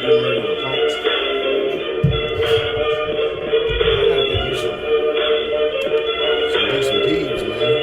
getting ready to post. I gotta get me some bits and pieces, man.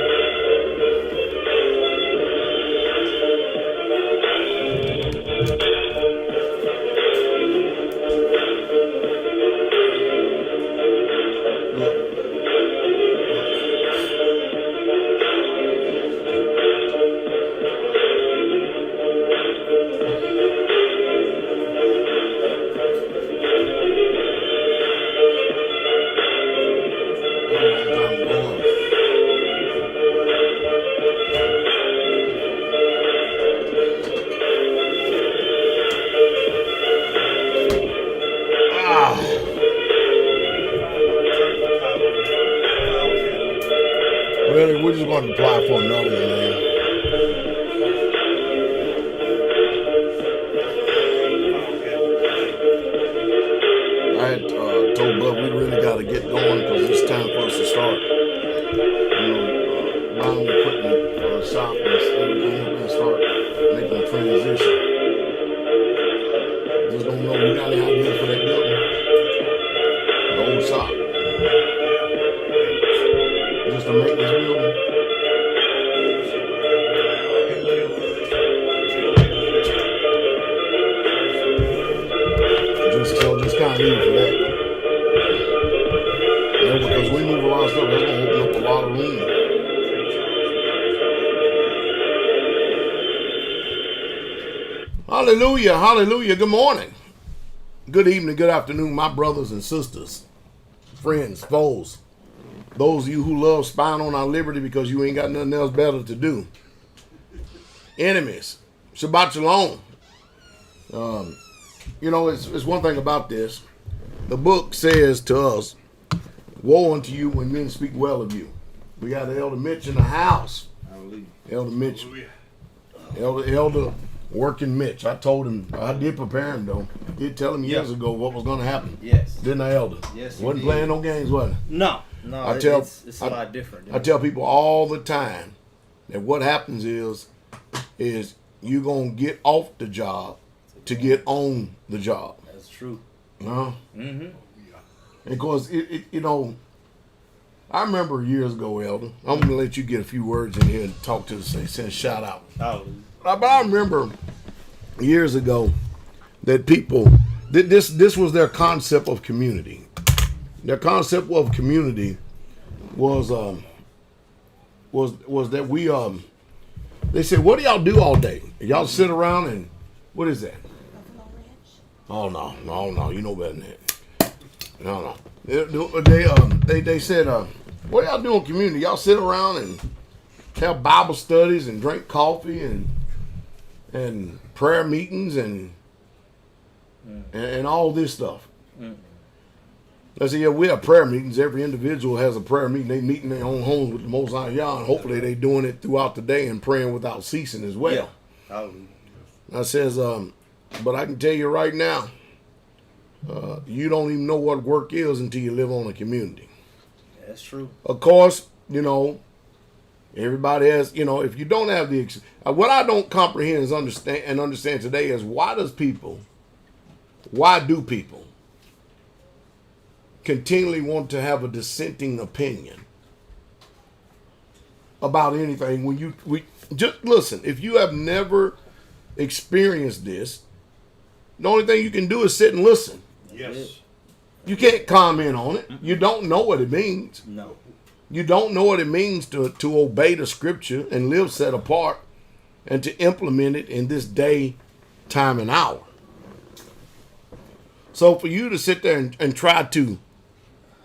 Really, we're just going to apply for another one, man. I had told Bub we really got to get going because it's time for us to start. Buying equipment for the shop and everything and start making a transition. Just don't know we got any ideas for that building. The old shop. Just to make this building. Just kind of leave for that. Yeah, because we move a lot of stuff, that's going to open up a lot of room. Hallelujah, hallelujah. Good morning. Good evening, good afternoon, my brothers and sisters, friends, foes. Those of you who love spying on our liberty because you ain't got nothing else better to do. Enemies, Shabbat Shalom. You know, it's one thing about this. The book says to us, woe unto you when men speak well of you. We got Elder Mitch in the house. Hallelujah. Elder Mitch. Elder working Mitch. I told him, I did prepare him though. I did tell him years ago what was going to happen. Yes. Didn't I, Elder? Yes. Wasn't playing no games, was it? No, it's a lot different. I tell people all the time that what happens is you're going to get off the job to get on the job. That's true. Mm-hmm. Because you know, I remember years ago, Elder. I'm going to let you get a few words in here and talk to send a shout out. But I remember years ago that people, this was their concept of community. Their concept of community was that we they said, what do y'all do all day? Y'all sit around and what is that? Oh no, you know better than that. No. They said, what do y'all do in community? Y'all sit around and have Bible studies and drink coffee and prayer meetings and all this stuff. I said, yeah, we have prayer meetings. Every individual has a prayer meeting. They meet in their own homes with the Most High Yah, and hopefully they doing it throughout the day and praying without ceasing as well. Yeah. I says, but I can tell you right now, you don't even know what work is until you live on a community. That's true. Of course, you know, everybody has, you know, if you don't have the, what I don't comprehend is understand today is why do people continually want to have a dissenting opinion about anything when we just listen, if you have never experienced this, the only thing you can do is sit and listen. Yes. You can't comment on it. You don't know what it means. No. You don't know what it means to obey the scripture and live set apart and to implement it in this day, time, and hour. So for you to sit there and try to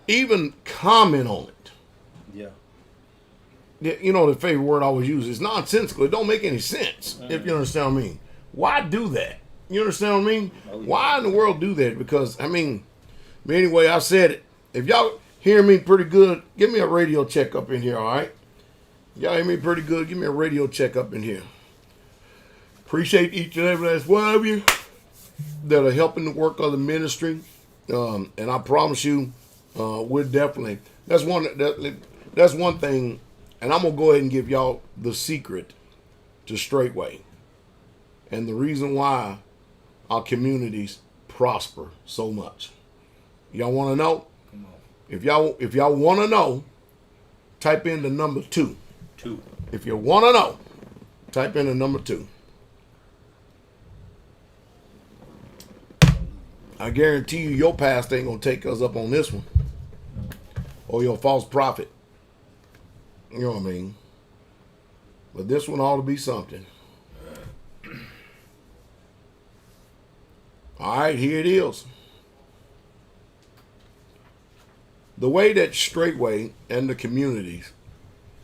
even comment on it. Yeah. You know, the favorite word I always use is nonsensical. It don't make any sense, if you understand what I mean. Why do that? You understand what I mean? Oh, yeah. Why in the world do that? Because, I mean, anyway, I said it. If y'all hear me pretty good, give me a radio check up in here, all right? Y'all hear me pretty good, give me a radio check up in here. Appreciate each and every last one of you that are helping the work of the ministry. And I promise you, we're definitely, that's one thing, and I'm going to go ahead and give y'all the secret to Straightway. And the reason why our communities prosper so much? Y'all want to know? Come on. If y'all want to know, type in the number 2. 2. If you want to know, type in the number 2. I guarantee you your pastor ain't going to take us up on this one. Or your false prophet. You know what I mean? But this one ought to be something. All right, here it is. The way that Straightway and the communities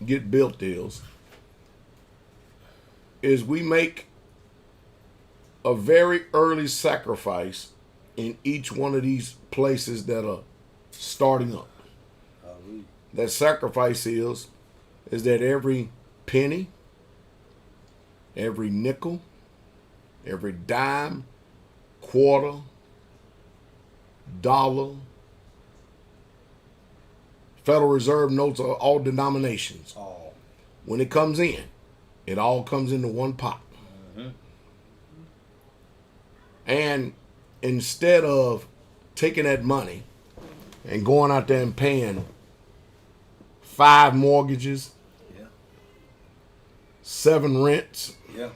get built is we make a very early sacrifice in each one of these places that are starting up. That sacrifice is that every penny, every nickel, every dime, quarter, dollar, Federal Reserve notes are all denominations. All. When it comes in, it all comes into one pot. Mm-hmm. And instead of taking that money and going out there and paying 5 mortgages, 7 rents. Yeah.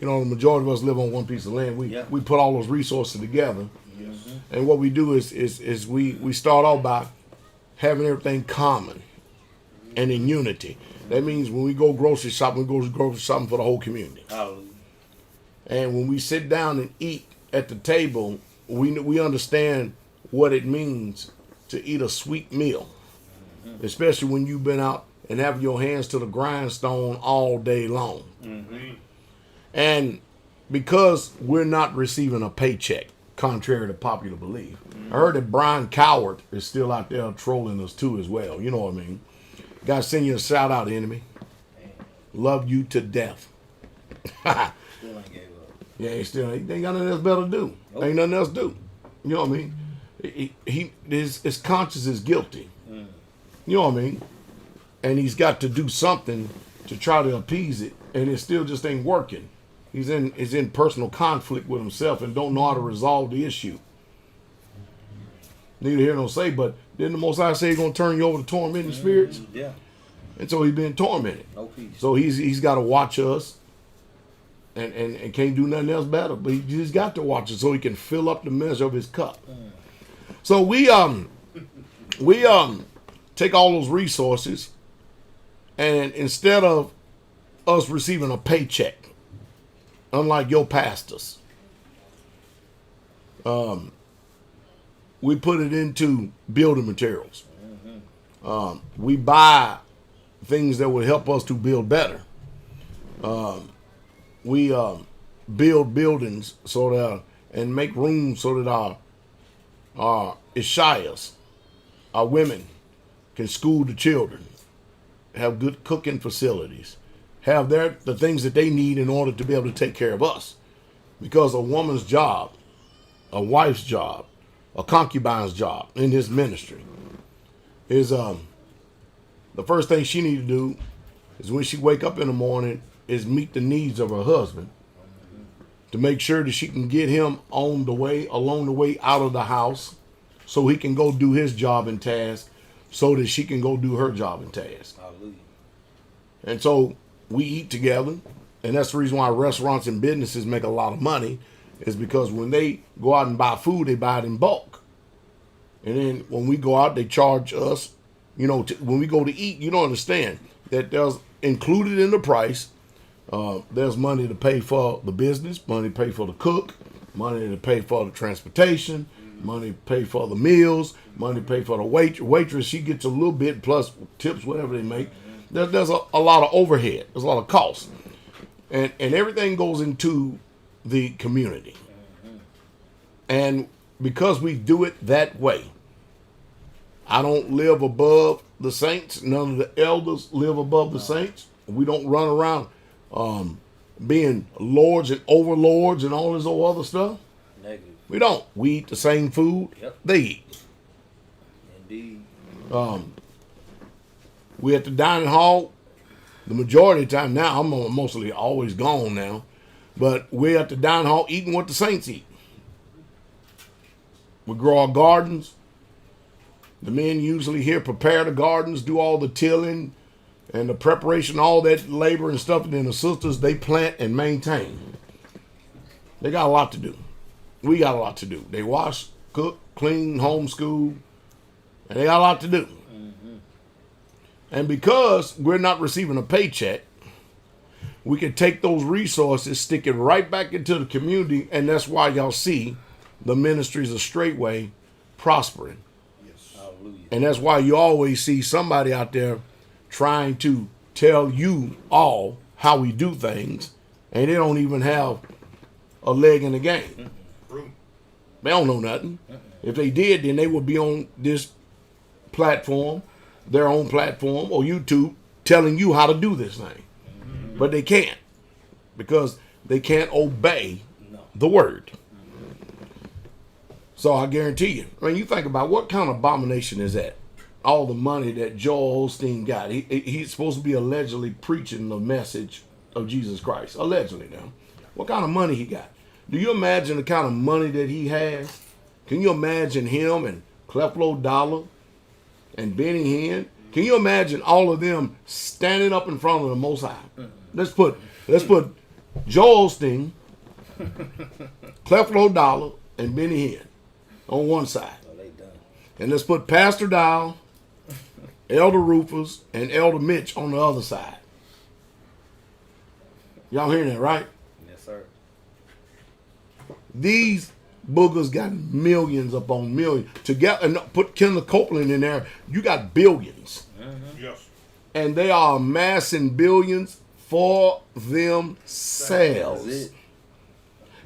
You know, the majority of us live on one piece of land. We put all those resources together. Mm-hmm. And what we do is we start off by having everything common and in unity. That means when we go grocery shopping, we go grocery shopping for the whole community. Hallelujah. And when we sit down and eat at the table, we understand what it means to eat a sweet meal, especially when you've been out and have your hands to the grindstone all day long. Mm-hmm. And because we're not receiving a paycheck, contrary to popular belief, I heard that Brian Coward is still out there trolling us too as well. You know what I mean? Got to send you a shout out, enemy. Love you to death. Still ain't gave up. Yeah, he ain't got nothing else better to do. Nope. Ain't nothing else to do. You know what I mean? His conscience is guilty. You know what I mean? And he's got to do something to try to appease it, and it still just ain't working. He's in personal conflict with himself and don't know how to resolve the issue. Neither here nor say, but didn't the Most High say he's gonna turn you over to tormenting spirits? Yeah. And so he's being tormented. No peace. So he's got to watch us, and can't do nothing else better. But he's got to watch us so he can fill up the measure of his cup. So we take all those resources, and instead of us receiving a paycheck, unlike your pastors, we put it into building materials. We buy things that would help us to build better. We build buildings so that and make room so that our Ishayas, our women, can school the children, have good cooking facilities, have the things that they need in order to be able to take care of us. Because a woman's job, a wife's job, a concubine's job in this ministry is the first thing she needs to do is when she wake up in the morning is meet the needs of her husband to make sure that she can get him along the way out of the house so he can go do his job and task so that she can go do her job and task. Hallelujah. And so we eat together, and that's the reason why restaurants and businesses make a lot of money is because when they go out and buy food, they buy it in bulk. And then when we go out, they charge us, when we go to eat, you don't understand that there's included in the price, there's money to pay for the business, money to pay for the cook, money to pay for the transportation, money to pay for the meals, money to pay for the waitress. She gets a little bit plus tips, whatever they make. There's a lot of overhead. There's a lot of costs. And everything goes into the community. And because we do it that way, I don't live above the saints. None of the elders live above the saints. We don't run around being lords and overlords and all this old other stuff. Negative. We don't. We eat the same food they eat. Indeed. We at the dining hall the majority of the time now. I'm mostly always gone now. But we're at the dining hall eating what the saints eat. We grow our gardens. The men usually here prepare the gardens, do all the tilling and the preparation, all that labor and stuff. And then the sisters, they plant and maintain. They got a lot to do. We got a lot to do. They wash, cook, clean, homeschool, and they got a lot to do. Mm-hmm. And because we're not receiving a paycheck, we can take those resources, stick it right back into the community, and that's why y'all see the ministries of Straightway prospering. Yes. Hallelujah. And that's why you always see somebody out there trying to tell you all how we do things, and they don't even have a leg in the game. Mm-hmm. They don't know nothing. If they did, then they would be on this platform, their own platform, or YouTube, telling you how to do this thing. Mm-hmm. But they can't, because they can't obey the word. So I guarantee you, I mean, you think about what kind of abomination is that? All the money that Joel Osteen got. He's supposed to be allegedly preaching the message of Jesus Christ. Allegedly now. What kind of money he got? Do you imagine the kind of money that he has? Can you imagine him and Creflo Dollar and Benny Hinn? Can you imagine all of them standing up in front of the Most High? Let's put Joel Osteen, Creflo Dollar, and Benny Hinn on one side. Oh, they done. And let's put Pastor Dowell, Elder Rufus, and Elder Mitch on the other side. Y'all hearing that, right? Yes, sir. These boogers got millions upon millions. Together, and put Kendall Copeland in there, you got billions. Mm-hmm. Yes. And they are amassing billions for themselves. That's it.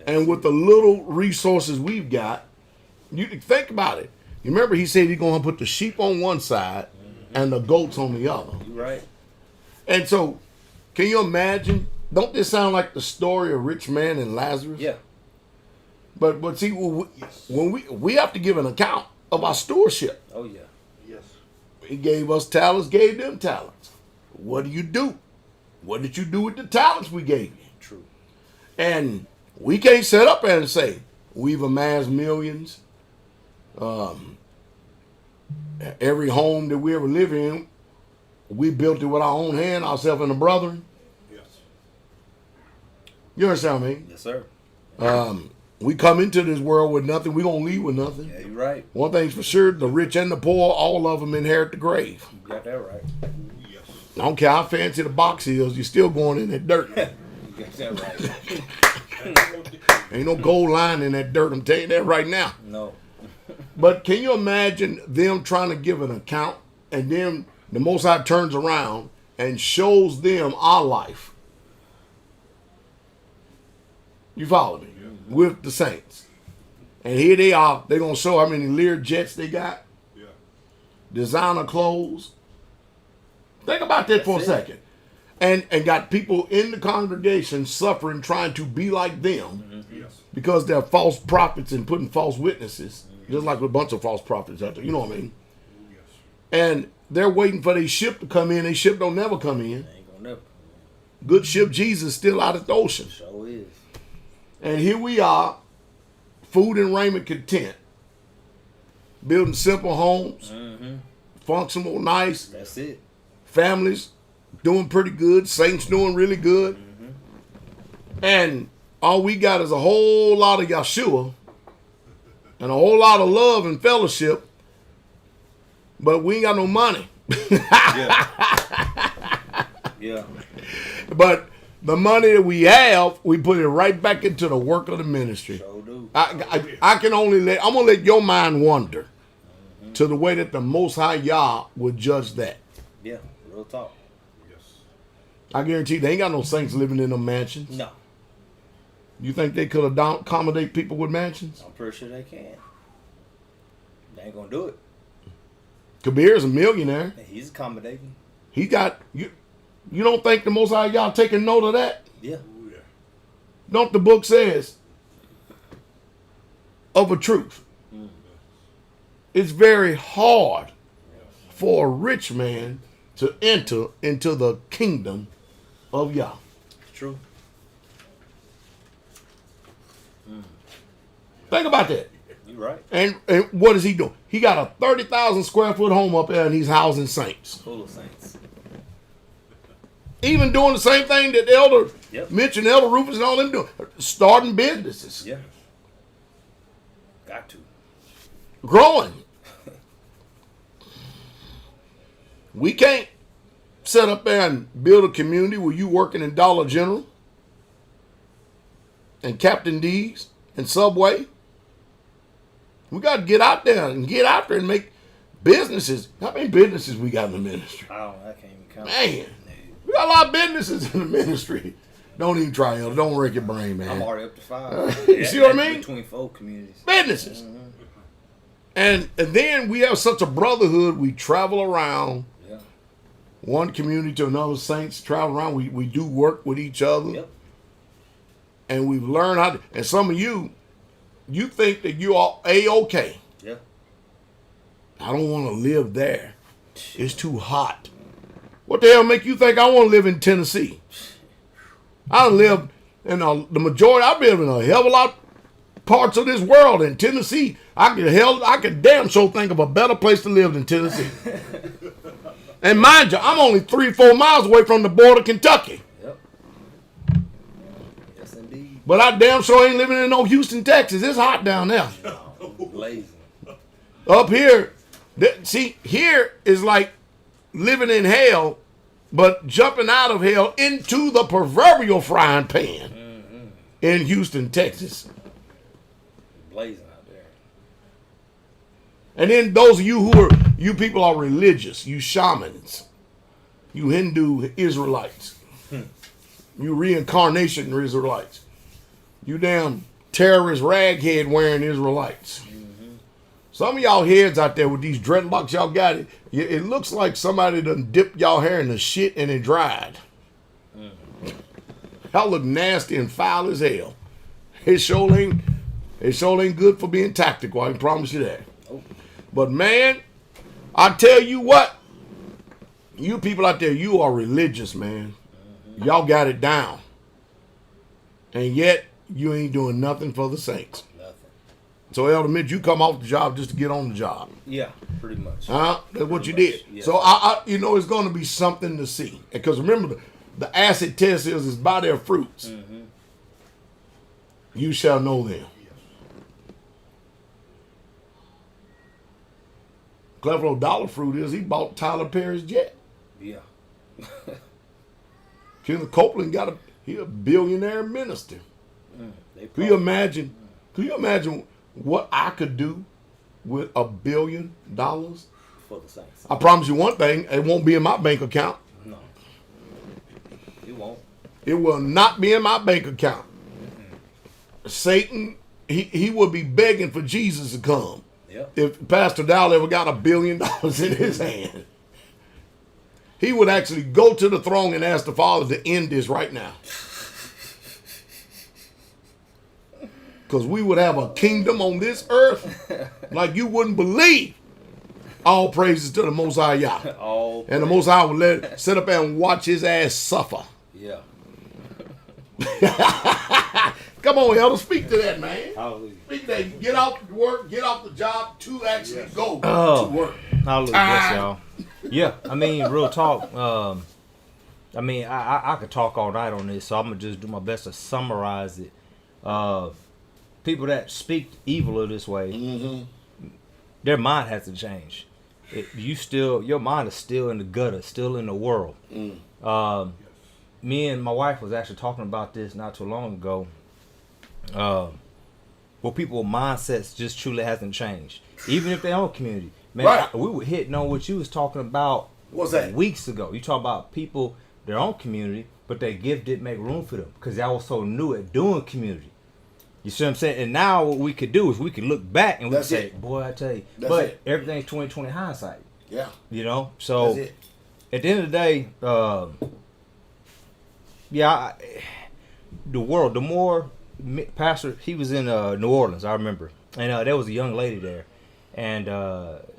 And with the little resources we've got, you think about it. You remember he said he's going to put the sheep on one side and the goats on the other. You right. And so, can you imagine? Don't this sound like the story of rich man and Lazarus? Yeah. But see, when we have to give an account of our stewardship. Oh, yeah. Yes. He gave us talents, gave them talents. What do you do? What did you do with the talents we gave you? True. And we can't sit up there and say, we've amassed millions. Every home that we ever live in, we built it with our own hand, ourselves and the brethren. Yes. You understand me? Yes, sir. We come into this world with nothing. We're going to leave with nothing. Yeah, you're right. One thing's for sure, the rich and the poor, all of them inherit the grave. You got that right. Yes. I don't care how fancy the box is, you're still going in that dirt. You got that right. Ain't no gold line in that dirt, I'm telling you that right now. No. But can you imagine them trying to give an account, and then the Most High turns around and shows them our life? You follow me? Yeah. With the saints. And here they are. They're going to show how many Lear jets they got. Yeah. Designer clothes. Think about that for a second. And got people in the congregation suffering, trying to be like them. Yes. Because they're false prophets and putting false witnesses. Just like a bunch of false prophets out there. You know what I mean? Yes. And they're waiting for their ship to come in. Their ship don't never come in. Ain't gonna never. Good ship Jesus still out at the ocean. Sure is. And here we are, food and raiment content. Building simple homes. Mm-hmm. Functional, nice. That's it. Families doing pretty good. Saints doing really good. Mm-hmm. And all we got is a whole lot of Yeshua and a whole lot of love and fellowship, but we ain't got no money. Yeah. Yeah. But the money that we have, we put it right back into the work of the ministry. Sure do. I can only I'm gonna let your mind wander to the way that the Most High Yah would judge that. Yeah. Real talk. Yes. I guarantee they ain't got no saints living in them mansions. No. You think they could accommodate people with mansions? I'm pretty sure they can. They ain't gonna do it. Kabir's a millionaire. He's accommodating. He got you. You don't think the Most High Yah taking note of that? Yeah. Oh, yeah. Don't the book says of a truth? It's very hard for a rich man to enter into the kingdom of Yah. True. Think about that. You're right. And what is he doing? He got a 30,000 square foot home up there, and he's housing saints. Full of saints. Even doing the same thing that Elder Mitch and Elder Rufus and all them doing. Starting businesses. Yeah. Got to. Growing. We can't sit up there and build a community where you working in Dollar General and Captain D's and Subway. We got to get out there and make businesses. How many businesses we got in the ministry? I can't even count. Man, we got a lot of businesses in the ministry. Don't even try, Elder. Don't wreck your brain, man. I'm already up to 5. You see what I mean? Between 4 communities. Businesses. Mm-hmm. And then we have such a brotherhood. We travel around. Yeah. One community to another. Saints travel around. We do work with each other. Yep. And we've learned how to. And some of you think that you are A-okay. Yeah. I don't want to live there. It's too hot. What the hell make you think I want to live in Tennessee? I lived in the majority. I've been in a hell of a lot parts of this world. In Tennessee, I could damn sure think of a better place to live than Tennessee. And mind you, I'm only 3-4 miles away from the border of Kentucky. Yep. Yes, indeed. But I damn sure ain't living in no Houston, Texas. It's hot down there. Blazing. Up here, see, here is like living in hell, but jumping out of hell into the proverbial frying pan in Houston, Texas. Blazing out there. And then those of you you people are religious, you shamans, you Hindu Israelites, you reincarnation Israelites, you damn terrorist raghead wearing Israelites. Some of y'all heads out there with these dreadlocks y'all got, it looks like somebody done dipped y'all hair in the shit and it dried. Y'all look nasty and foul as hell. It sure ain't good for being tactical, I can promise you that. But man, I tell you what, you people out there, you are religious, man. Y'all got it down. And yet, you ain't doing nothing for the saints. Nothing. So, Elder Mitch, you come off the job just to get on the job. Yeah, pretty much. That's what you did. Yeah. So, I it's going to be something to see. Because remember, the acid test is by their fruits. You shall know them. Clever old dollar fruit is he bought Tyler Perry's jet. Yeah. Kenneth Copeland he a billionaire minister. Could you imagine what I could do with $1 billion? For the saints. I promise you one thing, it won't be in my bank account. No. It won't. It will not be in my bank account. Satan, he would be begging for Jesus to come. Yep. If Pastor Dowell ever got $1 billion in his hand, he would actually go to the throne and ask the Father to end this right now. Because we would have a kingdom on this earth like you wouldn't believe. All praises to the Most High Yah. And the Most High would sit up there and watch his ass suffer. Yeah. Come on, Elder, speak to that, man. Hallelujah. Speak to that. Get out to work, get off the job to actually go to work. Hallelujah, bless y'all. Yeah, I mean, real talk. I mean, I could talk all night on this, so I'm going to just do my best to summarize it. People that speak evil of this way, their mind has to change. Your mind is still in the gutter, still in the world. Me and my wife was actually talking about this not too long ago. Well, people's mindsets just truly hasn't changed, even if they own community. Man, right. We were hitting on what you was talking about. What's that? Weeks ago. You talk about people, their own community, but their gift didn't make room for them because y'all was so new at doing community. You see what I'm saying? And now what we could do is we could look back and we could say, boy, I tell you. But everything's 20/20 hindsight. Yeah. You know? So at the end of the day, the world, the more Pastor, he was in New Orleans, I remember. And there was a young lady there. And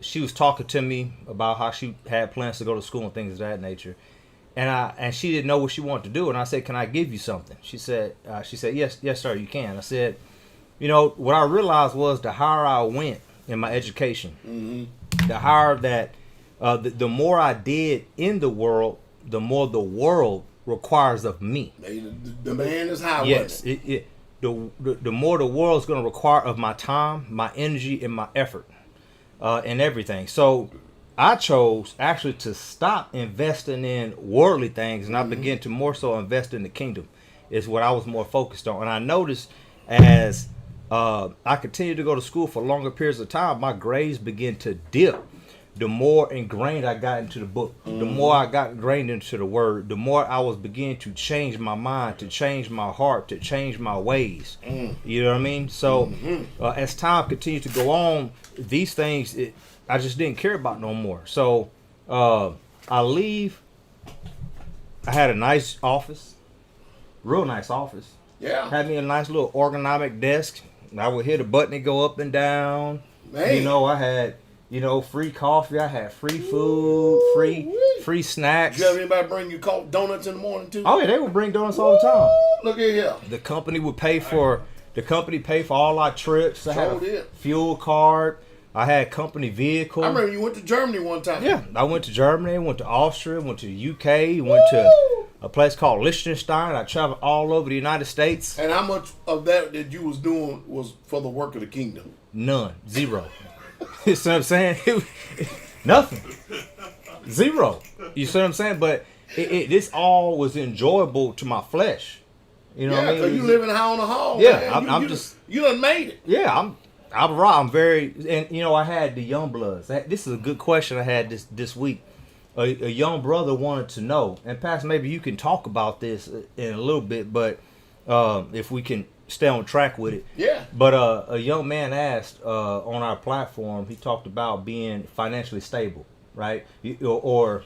she was talking to me about how she had plans to go to school and things of that nature. And she didn't know what she wanted to do. And I said, can I give you something? She said, yes, sir, you can. I said, you know, what I realized was the higher I went in my education, the higher that, the more I did in the world, the more the world requires of me. The man is high. Yes, the more the world's going to require of my time, my energy, and my effort, and everything. So I chose actually to stop investing in worldly things, and I began to more so invest in the kingdom. Is what I was more focused on. And I noticed as I continued to go to school for longer periods of time, my grades began to dip. The more ingrained I got into the book, the more I got ingrained into the word, the more I was beginning to change my mind, to change my heart, to change my ways. You know what I mean? So as time continued to go on, these things, I just didn't care about no more. So I leave. I had a nice office, real nice office. Yeah. Had me a nice little ergonomic desk. I would hit a button and go up and down. Man. You know, I had, you know, free coffee. I had free food, free snacks. Did you have anybody bring you donuts in the morning too? Oh yeah, they would bring donuts all the time. Look at here. The company would pay for all our trips. I had Sure a did. fuel card. I had company vehicle. I remember you went to Germany one time. Yeah, I went to Germany, went to Austria, went to the UK, went to a place called Liechtenstein. I traveled all over the United States. And how much of that you was doing was for the work of the kingdom? None. Zero. You see what I'm saying? Nothing. Zero. You see what I'm saying? But this all was enjoyable to my flesh. You know what I mean? Because you living high on the hall. Yeah, man. You done made it. Yeah, I'm right. I'm very, and you know, I had the young bloods. This is a good question I had this week. A young brother wanted to know, and Pastor, maybe you can talk about this in a little bit, but if we can stay on track with it. Yeah. But a young man asked on our platform. He talked about being financially stable, right? Or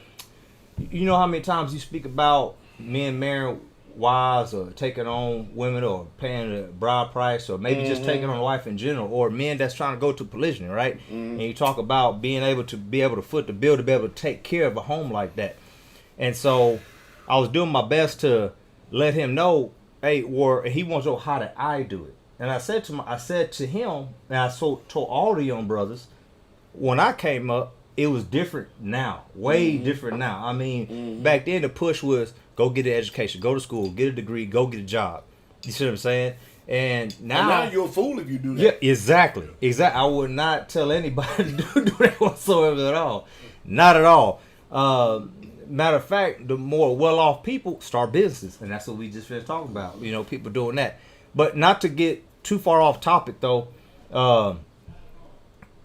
you know how many times you speak about men marrying wives or taking on women or paying the bride price or maybe just taking on life in general, or men that's trying to go to polygyny, right? And you talk about being able to foot the bill to be able to take care of a home like that. And so I was doing my best to let him know, hey, or he wants to know how did I do it. And I said to him, and I told all the young brothers, when I came up, it was different now, way different now. I mean, back then the push was go get an education, go to school, get a degree, go get a job. You see what I'm saying? And now you're a fool if you do that. Yeah, exactly. I would not tell anybody to do that whatsoever at all. Not at all. Matter of fact, the more well-off people start businesses, and that's what we just finished talking about. You know, people doing that. But not to get too far off topic, though.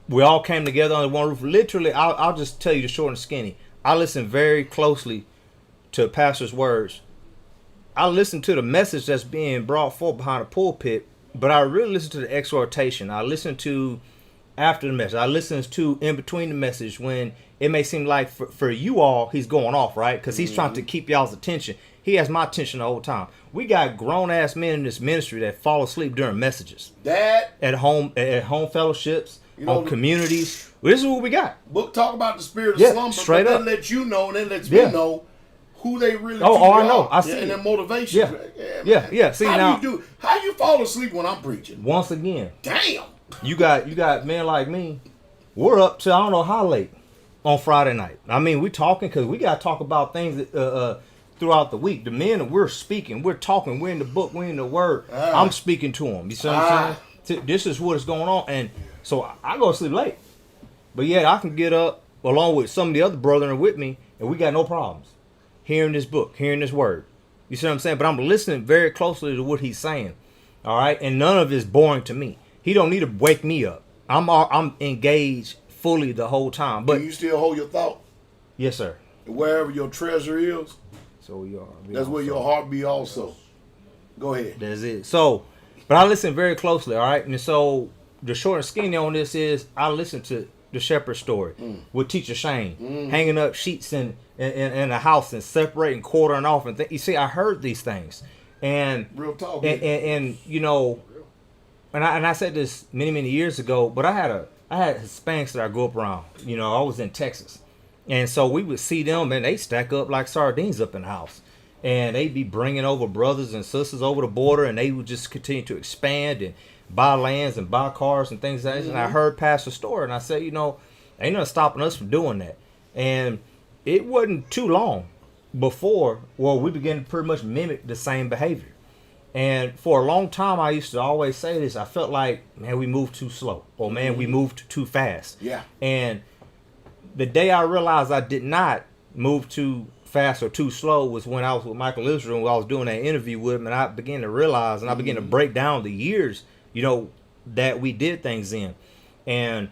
We all came together under one roof. Literally, I'll just tell you the short and skinny. I listened very closely to Pastor's words. I listened to the message that's being brought forth behind the pulpit, but I really listened to the exhortation. I listened to after the message. I listened to in between the message when it may seem like for you all, he's going off, right? Because he's trying to keep y'all's attention. He has my attention the whole time. We got grown-ass men in this ministry that fall asleep during messages. At home fellowships, on communities. Well, this is what we got. Book talk about the spirit of slumber, straight but up. Then let you know, and then lets me know who they really I know. I see. And their motivation. Yeah. See, how you fall asleep when I'm preaching? Once again. Damn. You got men like me. We're up to I don't know how late on Friday night. I mean, we talking because we got to talk about things throughout the week. The men that we're speaking, we're talking, we're in the book, we're in the word. I'm speaking to them. You see what I'm saying? This is what is going on. And so I go to sleep late. But yet I can get up along with some of the other brethren with me, and we got no problems hearing this book, hearing this word. You see what I'm saying? But I'm listening very closely to what he's saying. All right? And none of it is boring to me. He don't need to wake me up. I'm engaged fully the whole time. But can you still hold your thought? Yes, sir. Wherever your treasure is, so we are. That's where your heart be also. Go ahead. That's it. So, but I listen very closely, all right? And so the short and skinny on this is I listen to the shepherd story with Teacher Shane, hanging up sheets in a house and separating, quartering off. And you see, I heard these things. And real talk. And you know, and I said this many years ago, but I had Hispanics that I grew up around. You know, I was in Texas. And so we would see them, and they stack up like sardines up in the house. And they'd be bringing over brothers and sisters over the border, and they would just continue to expand. And buy lands and buy cars and things like that. And I heard Pastor's story, and I said, ain't nothing stopping us from doing that. And it wasn't too long before, we began to pretty much mimic the same behavior. And for a long time, I used to always say this. I felt like, man, we moved too slow, or man, we moved too fast. Yeah. And the day I realized I did not move too fast or too slow was when I was with Michael Israel, and I was doing that interview with him, and I began to realize, and I began to break down the years, that we did things in. And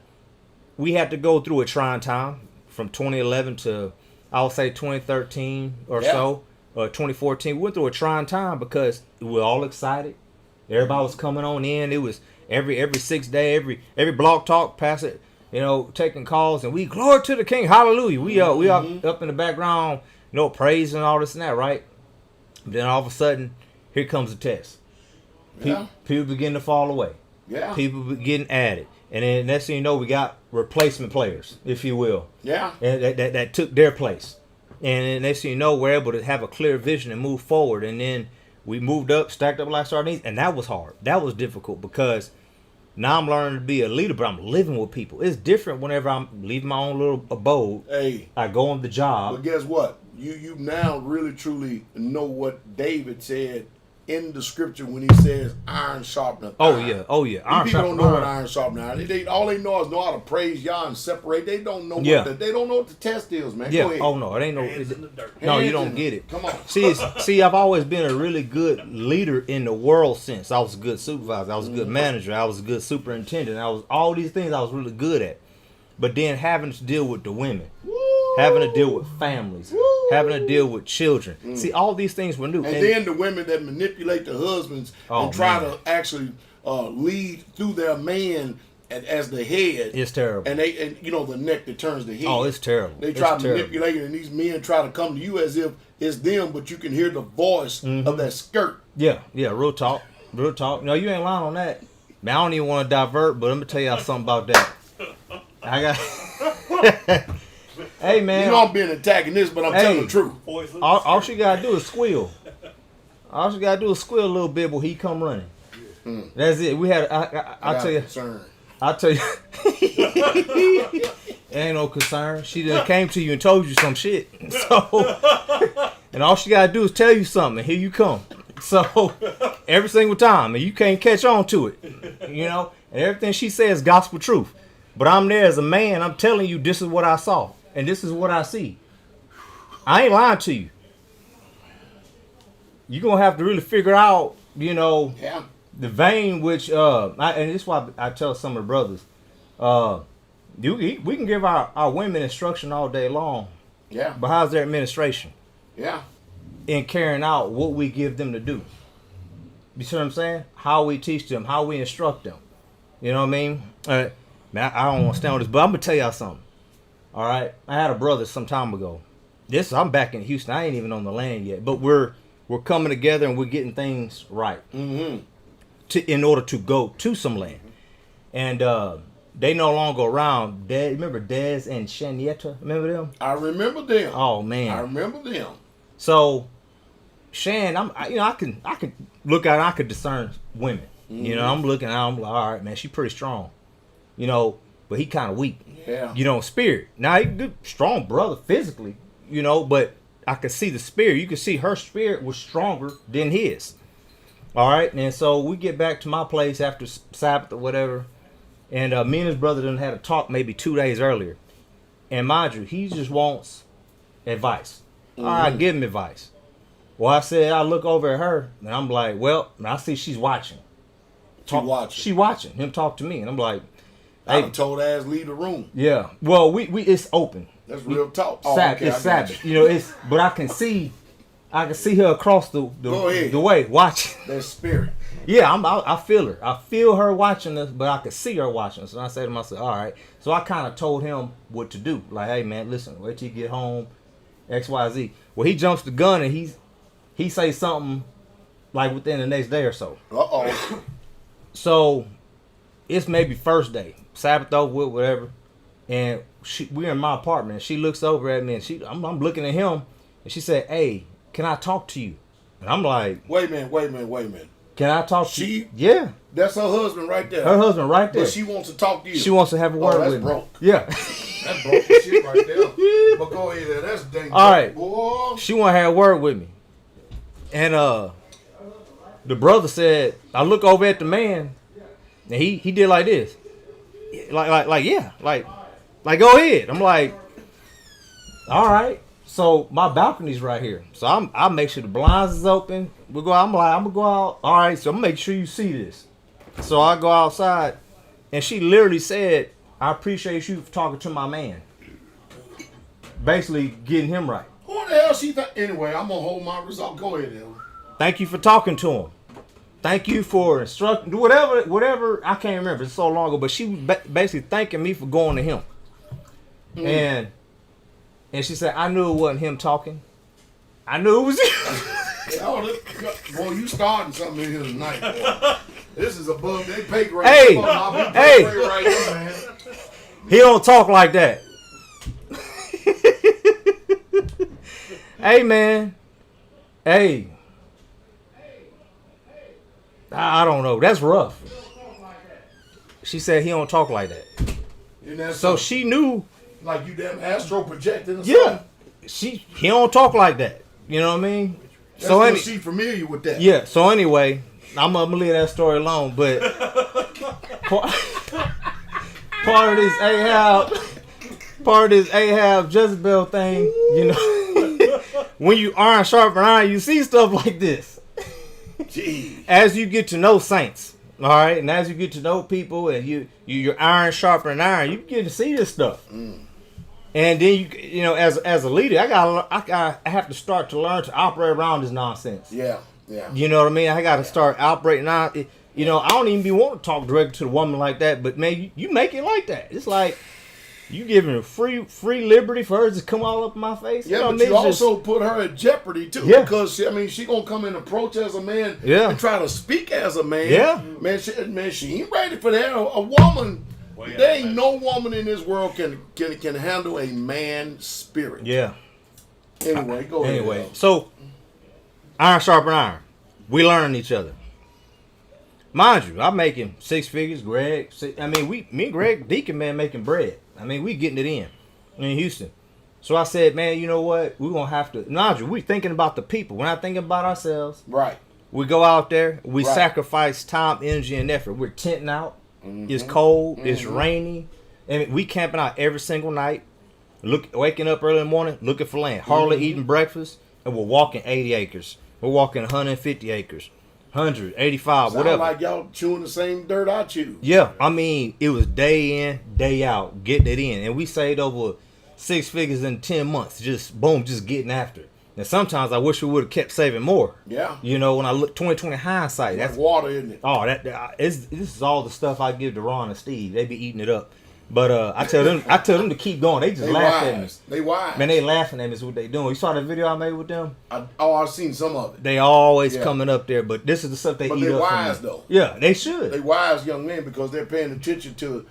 we had to go through a trying time from 2011 to, I would say, 2013 or so. 2014, we went through a trying time because we were all excited. Everybody was coming on in. It was every 6 day, every blog talk, pass it, taking calls, and we glory to the King, hallelujah. We up in the background, praising all this and that, right? Then all of a sudden, here comes the test. People begin to fall away. Yeah. People getting added, and then next thing you know, we got replacement players, if you will. Yeah. And that took their place. And then next thing you know, we're able to have a clear vision and move forward. And then we moved up, stacked up like sardines, and that was hard. That was difficult because now I'm learning to be a leader, but I'm living with people. It's different whenever I'm leaving my own little abode. Hey, I go on the job. But guess what? You now really truly know what David said in the scripture when he says iron sharpeneth iron. Oh yeah. Iron people don't know what iron sharpeneth iron. All they know is know how to praise Yah and separate. They don't know they don't know what the test is, man. Yeah. Go ahead. Oh no, it ain't no. Hands in the dirt. No, you don't get it. Come on. See, I've always been a really good leader in the world sense. I was a good supervisor. I was a good manager. I was a good superintendent. I was all these things I was really good at. But then having to deal with the women, having to deal with families, having to deal with children. See, all these things were new. And then the women that manipulate the husbands and try to actually lead through their man as the head. It's terrible. And the neck that turns the head. Oh, it's terrible. They try to manipulate it, and these men try to come to you as if it's them, but you can hear the voice of that skirt. Yeah, real talk. No, you ain't lying on that. Man, I don't even want to divert, but I'm going to tell y'all something about that. I got... Hey, man. I'm being antagonist, but I'm telling the truth. All she got to do is squeal. All she got to do is squeal a little bit when he come running. That's it. We had... I'll tell you... Concern. I'll tell you... It ain't no concern. She done came to you and told you some shit. So... And all she got to do is tell you something, and here you come. So... Every single time, and you can't catch on to it. And everything she says is gospel truth. But I'm there as a man. I'm telling you, this is what I saw. And this is what I see. I ain't lying to you. You're going to have to really figure out, the vein which, and this is why I tell some of the brothers, we can give our women instruction all day long. Yeah. But how's their administration? Yeah. In carrying out what we give them to do. You see what I'm saying? How we teach them, how we instruct them. You know what I mean? Man, I don't want to stand on this, but I'm going to tell y'all something. All right? I had a brother some time ago. I'm back in Houston. I ain't even on the land yet. But we're coming together and we're getting things right. In order to go to some land. And they no longer around. Remember Dez and Shanietta? Remember them? I remember them. Oh, man. I remember them. So, Shan, I can look at her, I could discern women. I'm looking at her, I'm like, all right, man, she's pretty strong. But he kind of weak. Yeah. Spirit. Now, he good, strong brother physically, but I could see the spirit. You could see her spirit was stronger than his. All right. And so we get back to my place after Sabbath or whatever. And me and his brother done had a talk maybe 2 days earlier. And mind you, he just wants advice. All right, give him advice. Well, I said, I look over at her and I'm like, well, I see she's watching. She watching him talk to me. And I'm like, I done told ass leave the room. Yeah. Well, we it's open. That's real talk. It's Sabbath. But I can see her across the way watching. That spirit. Yeah, I feel her. I feel her watching us, but I can see her watching us. And I say to myself, all right. So I kind of told him what to do. Like, hey man, listen, wait till you get home, XYZ. Well, he jumps the gun and he say something like within the next day or so. So it's maybe first day, Sabbath over with, whatever, and we're in my apartment. And she looks over at me, and I'm looking at him, and she said, "Hey, can I talk to you?" And I'm like, "Wait a minute. Can I talk to She- you? Yeah. That's her husband right there. Her husband right there. But she wants to talk to you. She wants to have a word that's with me. broke. Yeah. That's broke as shit right there. But go ahead there. That's dang All right. boy. She want to have a word with me. And the brother said, I look over at the man, and he did like this. Like yeah. Like go ahead. I'm like, all right. So my balcony's right here. So I make sure the blinds is open. We go out. I'm gonna go out. All right. So I'm gonna make sure you see this. So I go outside, and she literally said, I appreciate you for talking to my man. Basically getting him right. Who the hell she thought? Anyway, I'm gonna hold my result. Go ahead, Ellen. Thank you for talking to him. Thank you for instructing. Whatever. I can't remember. It's so long ago. But she was basically thanking me for going to him. And she said, I knew it wasn't him talking. I knew it was you. Boy, you starting something in here tonight, boy. This is above their pay grade. Hey, Hey, right here, man. He don't talk like that. Hey, man. Hey. I don't know. That's rough. She said he don't talk like that. So she knew. Like you damn astro projecting or Yeah. something? He don't talk like that. You know what I mean? So she familiar with that. Yeah. So anyway, I'm gonna leave that story alone. But part of this Ahab Jezebel thing, you know, when you iron sharpen iron, you see stuff like this. Jeez. As you get to know saints, all right, and as you get to know people, and you're iron sharpening iron, you get to see this stuff. And then you know, as a leader, I have to start to learn to operate around this nonsense. Yeah. You know what I mean? I got to start operating out. You know, I don't even be wanting to talk directly to the woman like that, but man, you make it like that. It's like you giving her free liberty for her to come all up in my face. Yeah, you know but you also put her at jeopardy too. Yeah. Because she gonna come and approach as a man. Yeah. And try to speak as a man. Yeah. Man, she ain't ready for that. A woman. There ain't no woman in this world can handle a man's spirit. Yeah. Anyway, go ahead. Anyway, so iron sharpen iron. We learning each other. Mind you, I'm making 6 figures. Greg, me and Greg Deacon, man, making bread. I mean, we getting it in Houston. So I said, man, you know what? We're gonna have to. Mind you, we thinking about the people. We're not thinking about ourselves. Right. We go out there. We Right. sacrifice time, energy, and effort. We're tenting out. It's cold. It's rainy, and we camping out every single night. Waking up early in the morning, looking for land. Hardly eating breakfast, and we're walking 80 acres. We're walking 150 acres, 185, Sound whatever. like y'all chewing the same dirt I chew. Yeah, I mean, it was day in, day out, getting it in, and we saved over 6 figures in 10 months. Just boom, just getting after it. And sometimes I wish we would have kept saving more. Yeah. You know, when I look 2020 hindsight, That's that's water, isn't it? oh, this is all the stuff I give to Ron and Steve. They be eating it up. But I tell them to keep going. They just They laugh at me. wise. They wise. Man, they laughing at me is what they doing. You saw the video I made with them? I've seen some of it. They always Yeah. coming up there, but this is the stuff they But eat they're up. wise, from me. though. Yeah, they should. They wise young men because they're paying attention to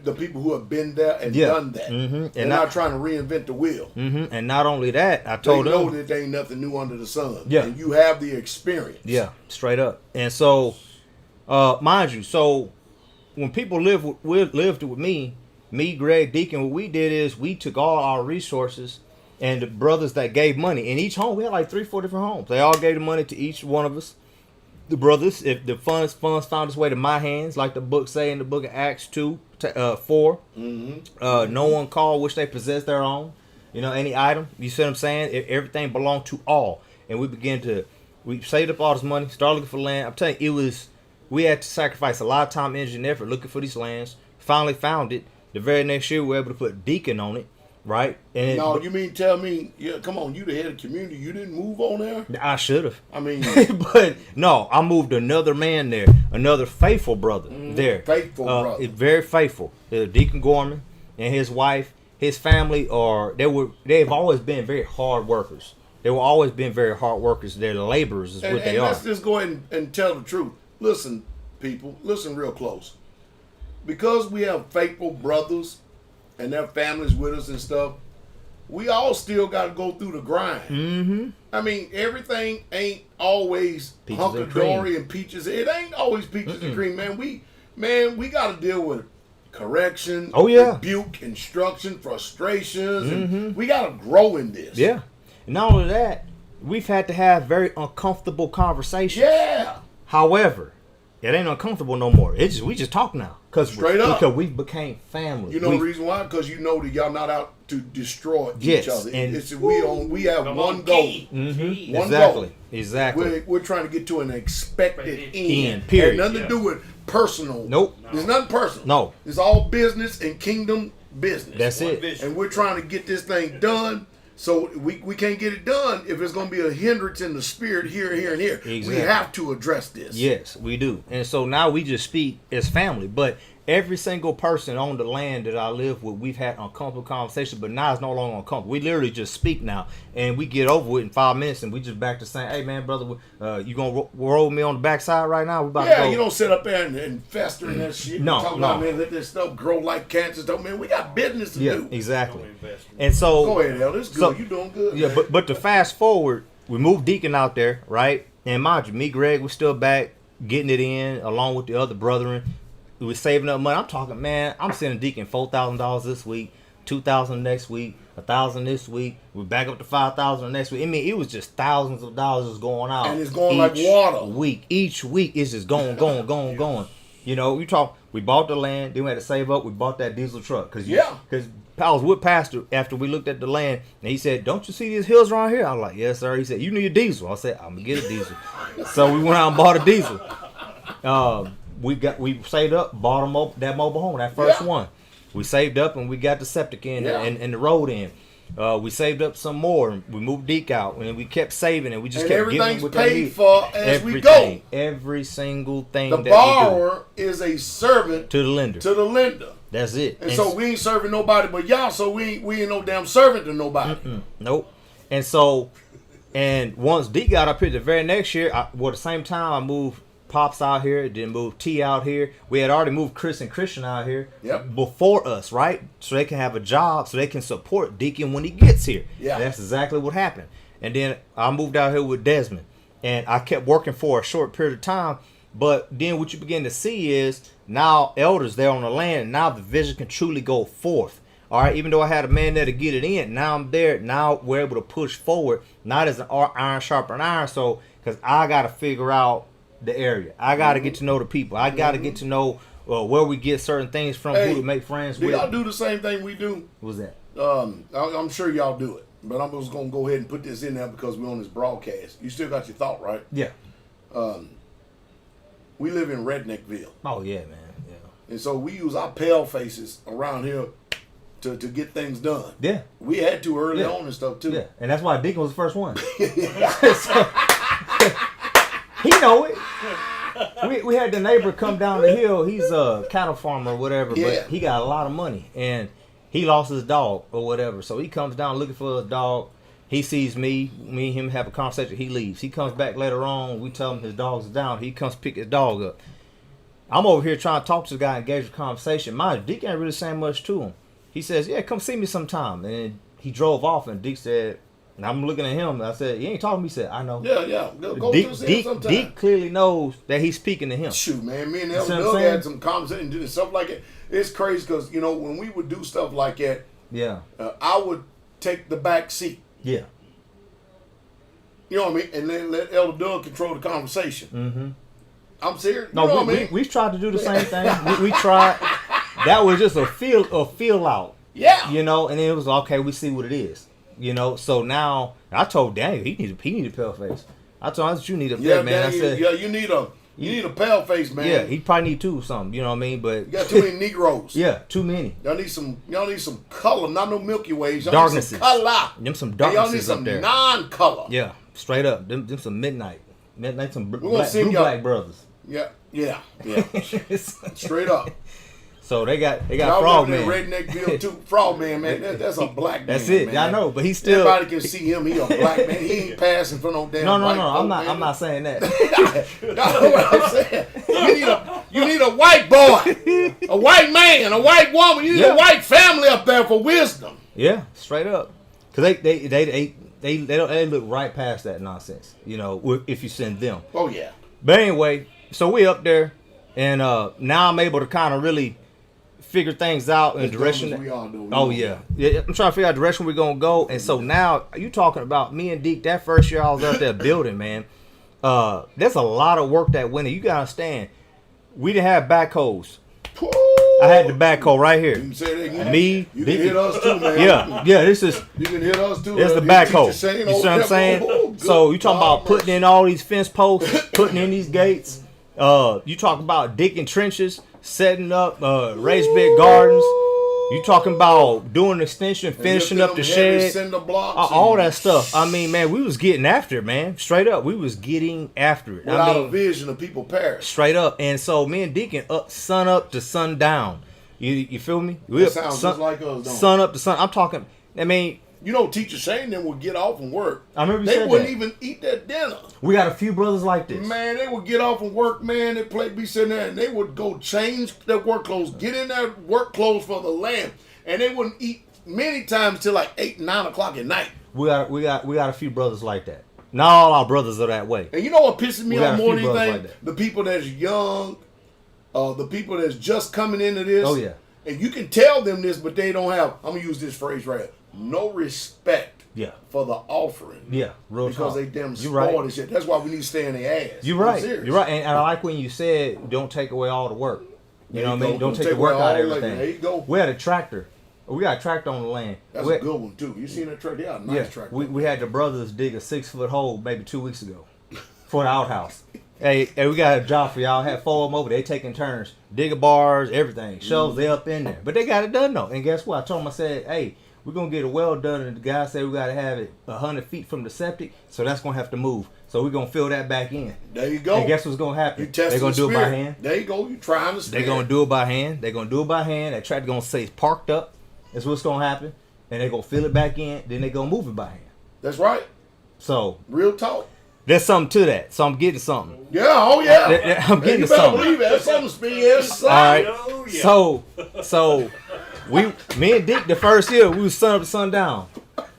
the people who have been there and done that. And They're not trying to reinvent the wheel. And not only that, I They told know them. that there ain't nothing new under the sun. Yeah. And you have the experience. Yeah, straight up. And so, mind you, so when people lived with me, Greg Deacon, what we did is we took all our resources and the brothers that gave money. In each home, we had like 3-4 different homes. They all gave the money to each one of us. The brothers, if the funds found its way to my hands, like the book say in the book of Acts 2:4. No one called which they possessed their own. You know, any item. You see what I'm saying? Everything belonged to all. And we saved up all this money, started looking for land. I'm telling you, we had to sacrifice a lot of time, energy, and effort looking for these lands. Finally found it. The very next year, we were able to put Deacon on it, right? And No, you mean tell me, yeah, come on, you the head of the community, you didn't move on there? I should have. I mean, But no, I moved another man there, another faithful brother there. Faithful brother. Very faithful. Deacon Gorman and his wife, his family they've always been very hard workers. They were always been very hard workers. They're laborers is what they are. Let's just go ahead and tell the truth. Listen, people, listen real close. Because we have faithful brothers and their families with us and stuff, we all still got to go through the grind. Mm-hmm. I mean, everything ain't always hunky-dory and peaches. It ain't always peaches and cream, man. We got to deal with correction, rebuke, instruction, frustrations, and we got to grow in this. Yeah. And not only that, we've had to have very uncomfortable conversations. Yeah. However, it ain't uncomfortable no more. We just talk now. Straight up. Because we became family. You know the reason why? Because you know that y'all not out to destroy each other. And we have one goal. Mm-hmm. One goal. Exactly. We're trying to get to an expected end. Period. Had nothing to do with personal. Nope. There's nothing personal. No. It's all business and kingdom business. That's it. Vision. And we're trying to get this thing done. So we can't get it done if it's going to be a hindrance in the spirit here, here, and here. Exactly. We have to address this. Yes, we do. And so now we just speak as family. But every single person on the land that I live with, we've had uncomfortable conversations, but now it's no longer uncomfortable. We literally just speak now, and we get over it in 5 minutes, and we just back to saying, hey, man, brother, you going to roll me on the backside right now? We about to go. You don't sit up there and fester in that shit. No, Talk about, man, let this stuff grow like cancer. Man, we got business to do. Exactly. And so, go ahead, Elder. It's good. You doing good. Yeah, man. but to fast forward, we moved Deacon out there, right? And mind you, me, Greg, we're still back getting it in along with the other brethren. We were saving up money. I'm talking, man, I'm sending Deacon $4,000 this week, $2,000 next week, $1,000 this week. We're back up to $5,000 next week. I mean, it was just thousands of dollars was going out. And it's going like water. Each week it's just going. You know, we bought the land, then we had to save up. We bought that diesel truck. Because I was with Pastor after we looked at the land, and he said, don't you see these hills around here? I was like, yes, sir. He said, you need a diesel. I said, I'm going to get a diesel. So we went out and bought a diesel. We saved up, bought that mobile home, that first one. We saved up and we got the septic in and the road in. We saved up some more. We moved Deke out, and we kept saving, and we just kept giving what they need. Everything's paid for as we go. Every single thing. The borrower is a servant to the lender. That's it. And so we ain't serving nobody but y'all. So we ain't no damn servant to nobody. Nope. And so, once Deke got up here, the very next year, the same time I moved Pops out here, then moved T out here. We had already moved Chris and Christian out here before us, right? So they can have a job, so they can support Deacon when he gets here. Yeah, and that's exactly what happened. And then I moved out here with Desmond, and I kept working for a short period of time. But then what you begin to see is now elders there on the land. Now the vision can truly go forth. All right, even though I had a man there to get it in, now I'm there. Now we're able to push forward, not as an iron sharper iron. So because I got to figure out the area. I got to get to know the people. I got to get to know where we get certain things from, who to make friends with. Do y'all do the same thing we do? What's that? I'm sure y'all do it, but I'm just going to go ahead and put this in there because we're on this broadcast. You still got your thought, right? Yeah. We live in Redneckville. Oh, yeah, man. Yeah. And so we use our pale faces around here to get things done. Yeah. We had to early on and stuff, too. Yeah, and that's why Deacon was the first one. He know it. We had the neighbor come down the hill. He's a cattle farmer or whatever, but he got a lot of money, and he lost his dog or whatever. So he comes down looking for his dog. He sees me and him have a conversation. He leaves. He comes back later on. We tell him his dog's down. He comes pick his dog up. I'm over here trying to talk to the guy, engage the conversation. My Deke ain't really saying much to him. He says, yeah, come see me sometime. And he drove off, and Deke said, and I'm looking at him, and I said, you ain't talking to me? He said, I know. Yeah. Go to see him sometime. Deke clearly knows that he's speaking to him. Shoot, man. Me and Elder Doug had some conversations and stuff like that. It's crazy because, when we would do stuff like that, I would take the back seat. Yeah. You know what I mean? And then let Elder Doug control the conversation. Mm-hmm. I'm serious. No, we tried to do the same thing. We tried. That was just a feel out. Yeah. And then it was okay. We see what it is. So now I told Daniel he need a pale face. I told him you need a man. Daniel, I said, you need a pale face, man. Yeah, he probably need two or something. You know what I mean? But you got too many Negroes. Yeah, too many. Y'all need some color, not no Milky Ways. Y'all darknesses. Need some color. Them some darknesses y'all need up there. some non-color. Yeah, straight up. Them some midnight. Some black brothers. Yeah. Straight up. So they got y'all Frogman. Redneckville too. Frogman, man. That's a black man. That's it. Man. I know, but he's still. Everybody can see him. He a black man. He ain't passing for no damn. No. White I'm not saying that. That's what I'm saying. You need a white boy, a white man, a white woman. You need a white family up there for wisdom. Yeah, straight up. Because they look right past that nonsense, you know, if you send them. Oh, yeah. But anyway, so we up there, and now I'm able to kind of really figure things out in direction. We all do. Oh yeah, I'm trying to figure out the direction we're gonna go. And so now you talking about me and Deke. That first year I was out there building, man. There's a lot of work that went in. You gotta understand, we didn't have backhoes. I had the backhoe right here. You can say that. Me, you can hit us too, man. Yeah. This is. You can hit us too. There's the backhoe. You see what I'm saying? So you talking about putting in all these fence posts, putting in these gates. You talk about digging trenches, setting up raised bed gardens. You talking about doing extension, finishing up the shed, all that stuff. I mean, man, we was getting after it, man. Straight up, we was getting after it. Without a vision, of people perish. Straight up, and so me and Deacon sun up to sun down. You feel me? That sounds just like us, don't it? Sun up to sun. I'm talking. I mean. You know, Teacher Shane them would get off and work. I remember they wouldn't even eat their dinner. We got a few brothers like this. Man, they would get off and work, man. They'd be sitting there and they would go change their work clothes, get in their work clothes for the land, and they wouldn't eat many times till like 8, 9 o'clock at night. We got a few brothers like that. Not all our brothers are that way. And you know what pisses me off more than anything? Like the people that's young, the people that's just coming into this. Oh yeah. And you can tell them this, but they don't have. I'm gonna use this phrase right here. No respect. Yeah. For the offering. Yeah, real because talk. They damn spoiled and shit. That's why we need to stay in their ass. You're right. You're right. And I like when you said don't take away all the work. You know what I mean? Don't take the work out of everything. There you go. We had a tractor. We got a tractor on the land. That's a good one too. You seen that tractor? Yeah, nice tractor. We had the brothers dig a 6-foot hole maybe 2 weeks ago for the outhouse. Hey, we got a job for y'all. Had 4 of them over. They taking turns, digging bars, everything. Shovels, they up in there. But they got it done though. And guess what? I told them, I said, hey, we're going to get it well done, and the guy said we got to have it 100 feet from the septic, so that's going to have to move. So we're going to fill that back in. There you go. And guess what's going to happen? They're going to do it by hand. There you go. You trying to They're going to do it by hand. They're going to do it by hand. That tractor going to say it's parked up. That's what's going to happen. And they're going to fill it back in. Then they're going to move it by hand. That's right. So. Real talk. There's something to that. So I'm getting something. Yeah, oh yeah. I'm getting something. Believe it. That's something, Spears. All right. So. Me and Dick, the first year, we was sun up to sundown.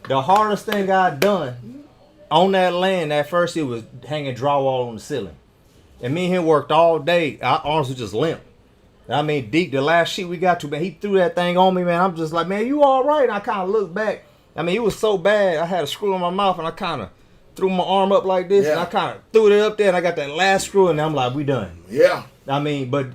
The hardest thing I done on that land that first year was hanging drywall on the ceiling. And me and him worked all day. Our arms were just limp. I mean, Dick, the last sheet we got to, man, he threw that thing on me, man. I'm just like, man, you all right? And I kind of looked back. I mean, it was so bad. I had a screw in my mouth, and I kind of threw my arm up like this, and I kind of threw it up there, and I got that last screw, and I'm like, we done. Yeah. I mean, but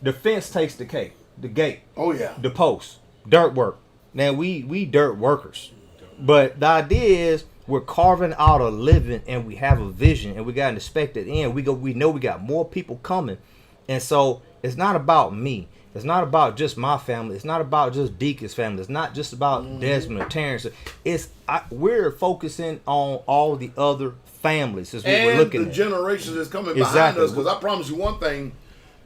the fence takes the cake. The gate. Oh yeah. The post. Dirt work. Now we dirt workers. But the idea is we're carving out a living and we have a vision and we got an expected end. We know we got more people coming. And so it's not about me. It's not about just my family. It's not about just Deacon's family. It's not just about Desmond or Terrence. We're focusing on all the other families. Is what we're looking at. And the generations that's coming behind us. Because I promise you one thing.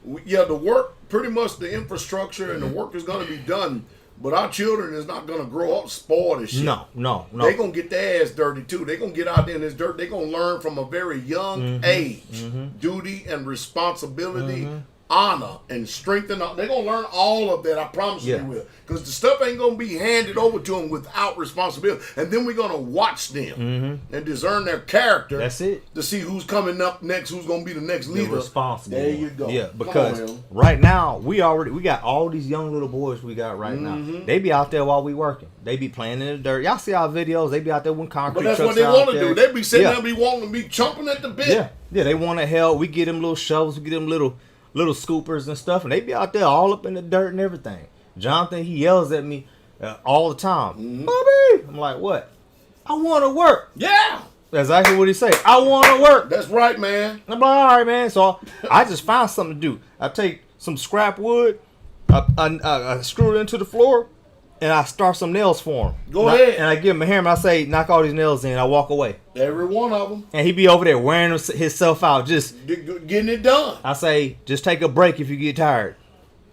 The work, pretty much the infrastructure and the work is going to be done, but our children is not going to grow up spoiled as shit. No. They're going to get their ass dirty too. They're going to get out there in this dirt. They're going to learn from a very young age, duty and responsibility, honor and strength. They're going to learn all of that, I promise you they will. Because the stuff ain't going to be handed over to them without responsibility. And then we're going to watch them and discern their character. That's it. To see who's coming up next, who's going to be the next leader. The responsible. There you go. Yeah, because right now, we got all these young little boys we got right now. They be out there while we working. They be playing in the dirt. Y'all see our videos. They be out there with concrete trucks. But that's what they want to do. They be sitting there be wanting to be chomping at the bit. Yeah, they want to help. We get them little shovels. We get them little scoopers and stuff. And they be out there all up in the dirt and everything. Jonathan, he yells at me all the time. Bobby! I'm like, what? I want to work. Yeah. That's exactly what he say. I want to work. That's right, man. I'm like, all right, man. So I just found something to do. I take some scrap wood, I screw it into the floor, and I start some nails for him. Go ahead. And I give him a hammer. I say, knock all these nails in. I walk away. Every one of them. And he be over there wearing himself out, just getting it done. I say, just take a break if you get tired.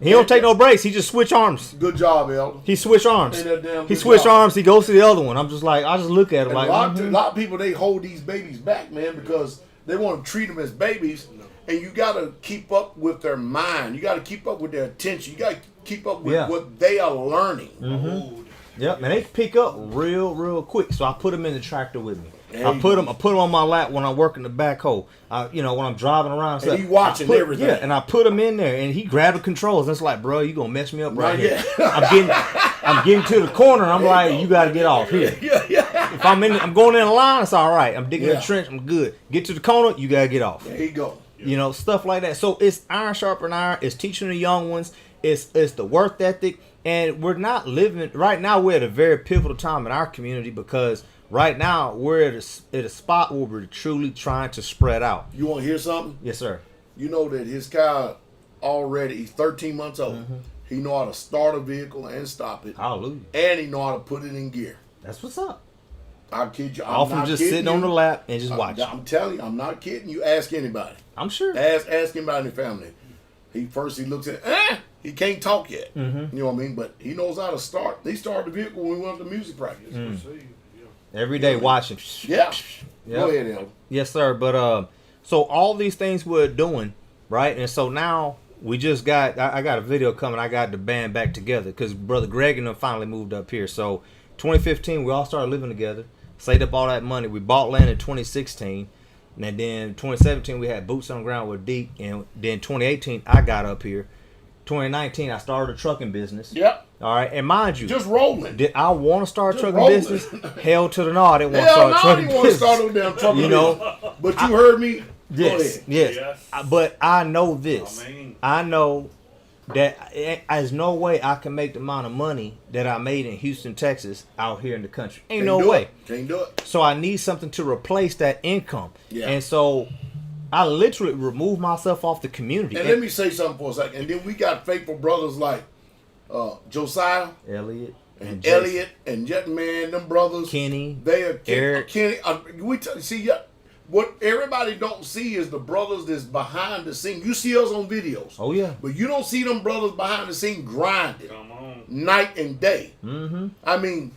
He don't take no breaks. He just switch arms. Good job, Elder. He switch arms. He switch arms. He goes to the other one. I'm just like, I just look at him like. A lot of people, they hold these babies back, man, because they want to treat them as babies. And you got to keep up with their mind. You got to keep up with their attention. You got to keep up with what they are learning. Yep, and they pick up real quick. So I put them in the tractor with me. I put them on my lap when I'm working the backhoe. When I'm driving around. And he watching everything. Yeah, and I put him in there, and he grabbed the controls. And it's like, bro, you gonna mess me up right here. I'm getting to the corner, and I'm like, you gotta get off here. If I'm going in the line, it's all right. I'm digging a trench, I'm good. Get to the corner, you gotta get off. There you go. Stuff like that. So it's iron sharpen iron. It's teaching the young ones. It's the work ethic. And we're not living right now. We're at a very pivotal time in our community because right now we're at a spot where we're truly trying to spread out. You want to hear something? Yes, sir. You know that his car already, he's 13 months old. Mm-hmm. He know how to start a vehicle and stop it. Hallelujah. And he know how to put it in gear. That's what's up. I kid you. All from just sitting on the lap and just watching. I'm telling you, I'm not kidding you. Ask anybody. I'm sure. Ask anybody in the family. He looks at he can't talk yet. Mm-hmm. You know what I mean? But he knows how to start. He started the vehicle when we went to music practice. Every day watching. Yeah. Yep. Go ahead, Al. Yes, sir. But so all these things we're doing, right? And so now we just got I got a video coming. I got the band back together because Brother Greg and them finally moved up here. So 2015 we all started living together. Saved up all that money. We bought land in 2016. And then 2017 we had boots on the ground with Deke, and then 2018 I got up here. 2019 I started a trucking business. Yep. All right, and mind you, just rolling. Did I want to start a trucking rolling. business? Hell to the no, I didn't want to start a trucking business. You want to start no damn trucking business. But you heard me. Yes. But I know this. I know that there's no way I can make the amount of money that I made in Houston, Texas, out here in the country. Ain't no way. Can't do it. So I need something to replace that income. Yeah. And so I literally removed myself off the community. And let me say something for a second. And then we got faithful brothers like Josiah, Elliot, and Jetman, them brothers. Kenny, they are Eric. Kenny. What everybody don't see is the brothers that's behind the scene. You see us on videos. Oh yeah. But you don't see them brothers behind the scene grinding night and day. Mm-hmm. I mean,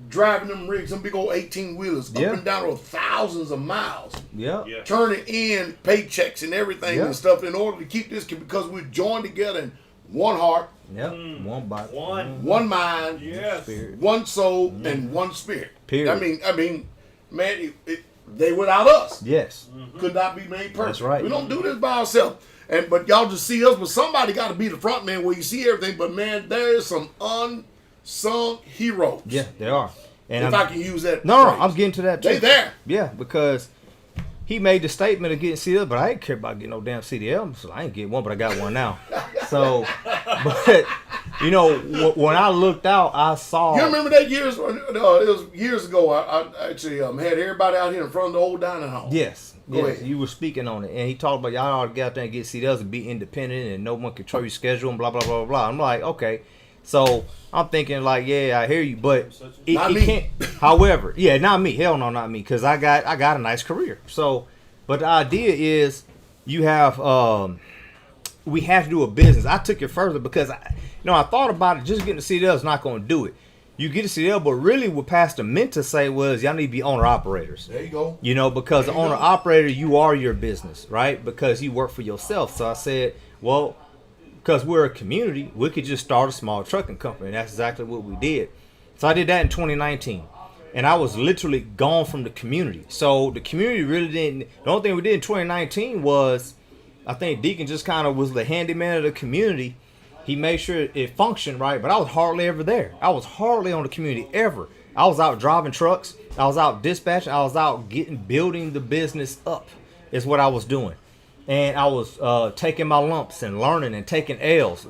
driving them rigs, them big old 18-wheelers up and down road thousands of miles. Yeah. Turning in paychecks and everything and stuff in order to keep this, because we're joined together in one heart. Yep. One body. One mind. Yes. Spirit. One soul and one spirit. Period. I mean, man, they without us. Yes. Could not be made perfect. That's right. We don't do this by ourselves. But y'all just see us, but somebody got to be the front man where you see everything. But man, there is some unsung heroes. Yeah, they are. And if I can use that. No, phrase. I'm getting to that too. They there. Yeah, because he made the statement of getting CDL, but I didn't care about getting no damn CDL, so I ain't get one, but I got one now. So, but when I looked out, I saw. You remember that years? It was years ago. I actually had everybody out here in front of the old dining hall. Yes. Go ahead. You were speaking on it, and he talked about y'all ought to get out there and get CDLs and be independent, and no one control your schedule and blah blah blah blah. I'm like, okay. So I'm thinking like, yeah, I hear you, but it can't. However, yeah, not me. Hell no, not me, because I got a nice career. So, but the idea is you have we have to do a business. I took it further because I thought about it. Just getting the CDL is not going to do it. You get a CDL, but really what Pastor meant to say was y'all need to be owner operators. There you go. Because the owner operator, you are your business, right? Because you work for yourself. So I said, well, because we're a community, we could just start a small trucking company. And that's exactly what we did. So I did that in 2019. And I was literally gone from the community. So the community really didn't. The only thing we did in 2019 was, I think Deacon just kind of was the handyman of the community. He made sure it functioned right, but I was hardly ever there. I was hardly on the community ever. I was out driving trucks. I was out dispatching. I was out building the business up is what I was doing. And I was taking my lumps and learning and taking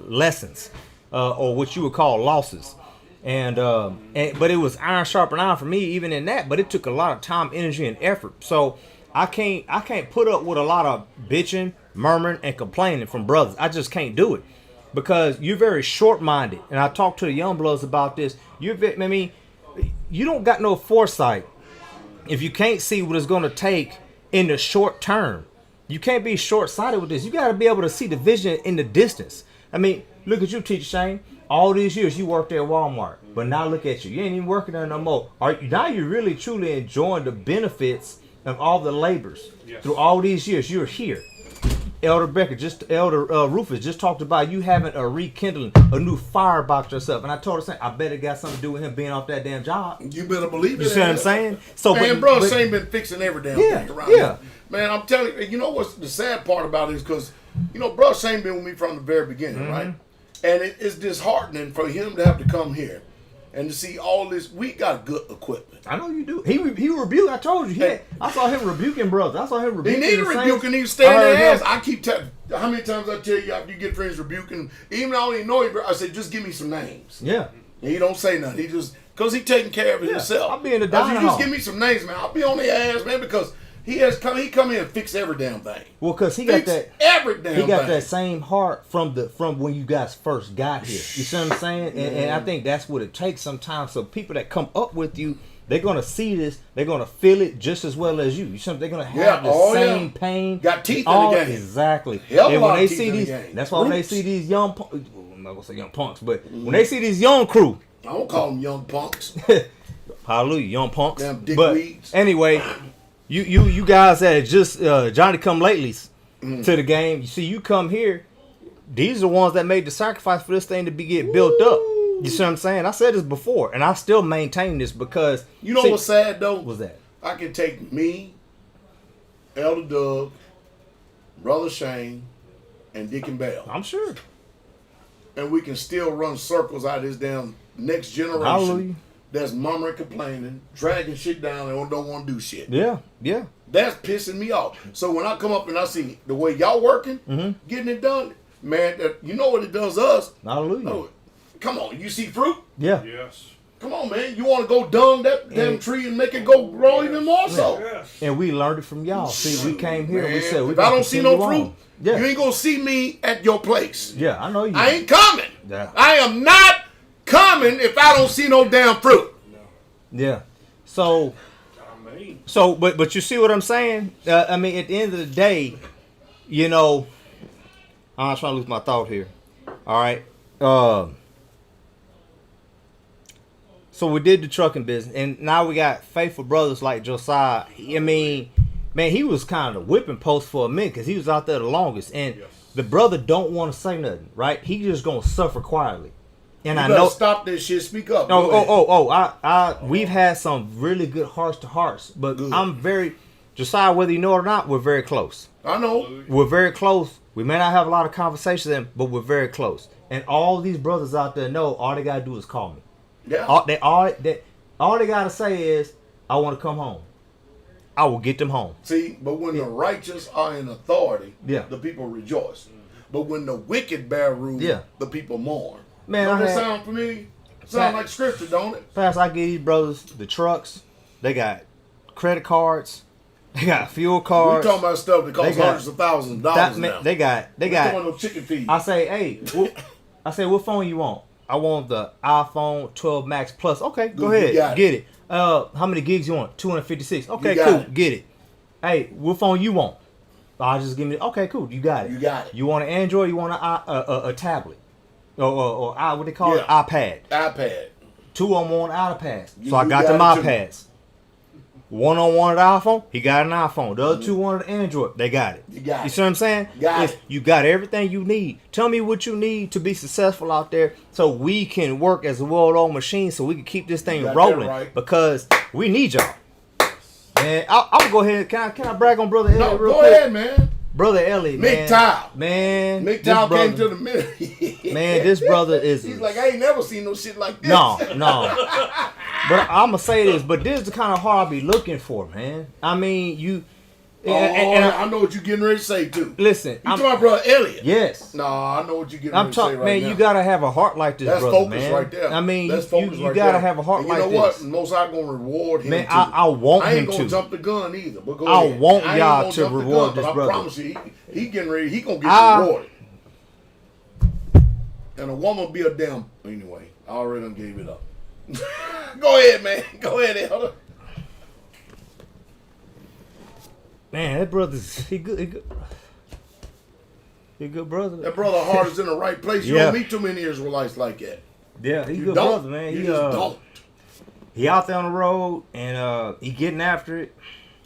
lessons, or what you would call losses. But it was iron sharpen iron for me even in that, but it took a lot of time, energy, and effort. So I can't put up with a lot of bitching, murmuring, and complaining from brothers. I just can't do it. Because you're very short-minded, and I talked to the young bloods about this. You don't got no foresight if you can't see what it's going to take in the short term. You can't be short-sighted with this. You got to be able to see the vision in the distance. I mean, look at you, Teacher Shane. All these years you worked at Walmart, but now look at you. You ain't even working there no more. Now you're really truly enjoying the benefits of all the labors. Yes. Through all these years, you're here. Elder Rufus just talked about you having a rekindling, a new fire about yourself. And I told her, I bet it got something to do with him being off that damn job. You better believe it. You see what I'm saying? So, man, bro, Shane been fixing every damn thing around here. Man, I'm telling you, you know what's the sad part about it is because, you know, bro, Shane been with me from the very beginning, right? And it's disheartening for him to have to come here and to see all this. We got good equipment. I know you do. He rebuked. I told you. I saw him rebuking brothers. I saw him rebuking. He need to rebuke and he stay in their ass. I keep telling. How many times I tell you after you get friends rebuking? Even though I don't even know you, I said just give me some names. Yeah. And he don't say nothing. He just because he taking care of it himself. I'll be in the dining hall. Just give me some names, man. I'll be on their ass, man, because he come in and fix every damn thing. Well, because he got that same heart from when you guys first got here. You see what I'm saying? And I think that's what it takes sometimes. So people that come up with you, they're gonna see this, they're gonna feel it just as well as you. You see, they're gonna have the same pain. Got teeth in the game. Exactly. And when they see these, that's why when they see these young, I'm not gonna say young punks, but when they see these young crew, I don't call them young punks. Hallelujah, young punks. Damn dickweeds. Anyway. You guys that just Johnny come latelys to the game. You see, you come here. These are the ones that made the sacrifice for this thing to get built up. You see what I'm saying? I said this before, and I still maintain this because you know what's sad though? What's that? I can take me, Elder Doug, Brother Shane, and Deacon Bell. I'm sure, and we can still run circles out of this damn next generation. Hallelujah. That's murmuring, complaining, dragging shit down, and don't want to do shit. Yeah. That's pissing me off. So when I come up and I see the way y'all working, getting it done, man, you know what it does us. Hallelujah. Oh, come on, you see fruit? Yeah. Yes. Come on, man. You want to go dung that damn tree and make it go grow even more so. Yes. And we learned it from y'all. See, we came here and we said, if I don't see no fruit, you ain't going to see me at your place. Yeah, I know you. I ain't coming. Yeah. I am not coming if I don't see no damn fruit. Yeah. So, but you see what I'm saying? I mean, at the end of the day, you know, I'm trying to lose my thought here. All right. So we did the trucking business, and now we got faithful brothers like Josiah. I mean, man, he was kind of whipping post for a minute because he was out there the longest, and the brother don't want to say nothing, right? He just gonna suffer quietly. And you I know stop this shit. Speak up. We've had some really good hearts to hearts, but I'm very Josiah, whether you know it or not, we're very close. I know. We're very close. We may not have a lot of conversations, but we're very close. And all these brothers out there know all they gotta do is call me. Yeah. All they gotta say is, I want to come home. I will get them home. See, but when the righteous are in authority, the people rejoice. But when the wicked bear rule, the people mourn. Man, don't that sound familiar? Sound like scripture, don't it? Fast, I give these brothers the trucks. They got credit cards. They got fuel cards. We talking about stuff that costs hundreds of thousands of dollars now. They got. No chicken feed. I say, hey, what phone you want? I want the iPhone 12 Max Plus. Okay, go ahead, get it. How many gigs you want? 256. Okay, cool, get it. Hey, what phone you want? I'll just give me. Okay, cool, you got it. You got it. You want an Android? You want a tablet? Or what they call it? iPad. Two on one iPads. So I got them iPads. One on one at the iPhone, he got an iPhone. The other two wanted an Android, they got it. You see what I'm saying? You got everything you need. Tell me what you need to be successful out there so we can work as a well-oiled machine so we can keep this thing rolling. Right. Because we need y'all. Man, I'll go ahead. Can I brag on Brother Elliot real quick? Go ahead, man. Brother Elliot, Mick Towell came to the middle. Man, this brother is... He's like, I ain't never seen no shit like this. No. But I'm going to say this, but this is the kind of heart I be looking for, man. I mean, you... I know what you're getting ready to say, too. Listen. You talking about Brother Elliot? Yes. No, I know what you're getting ready to say right man, now. you got to have a heart like this, brother, man. That's focus right there. I mean, you got to have a heart like this. You know what? Most I'm going to reward him, man, I want him to. I ain't going to jump the gun either, but go ahead. I want y'all to reward this brother. I promise you, he getting ready. He going to get rewarded. And a woman be a damn... Anyway, I already done gave it up. Go ahead, man. Go ahead, Elder. Man, that brother's he good. He a good brother. That brother heart is in the right place. You don't meet too many Israelites like that. Yeah, he's a good brother, man. You just don't. He out there on the road and he getting after it.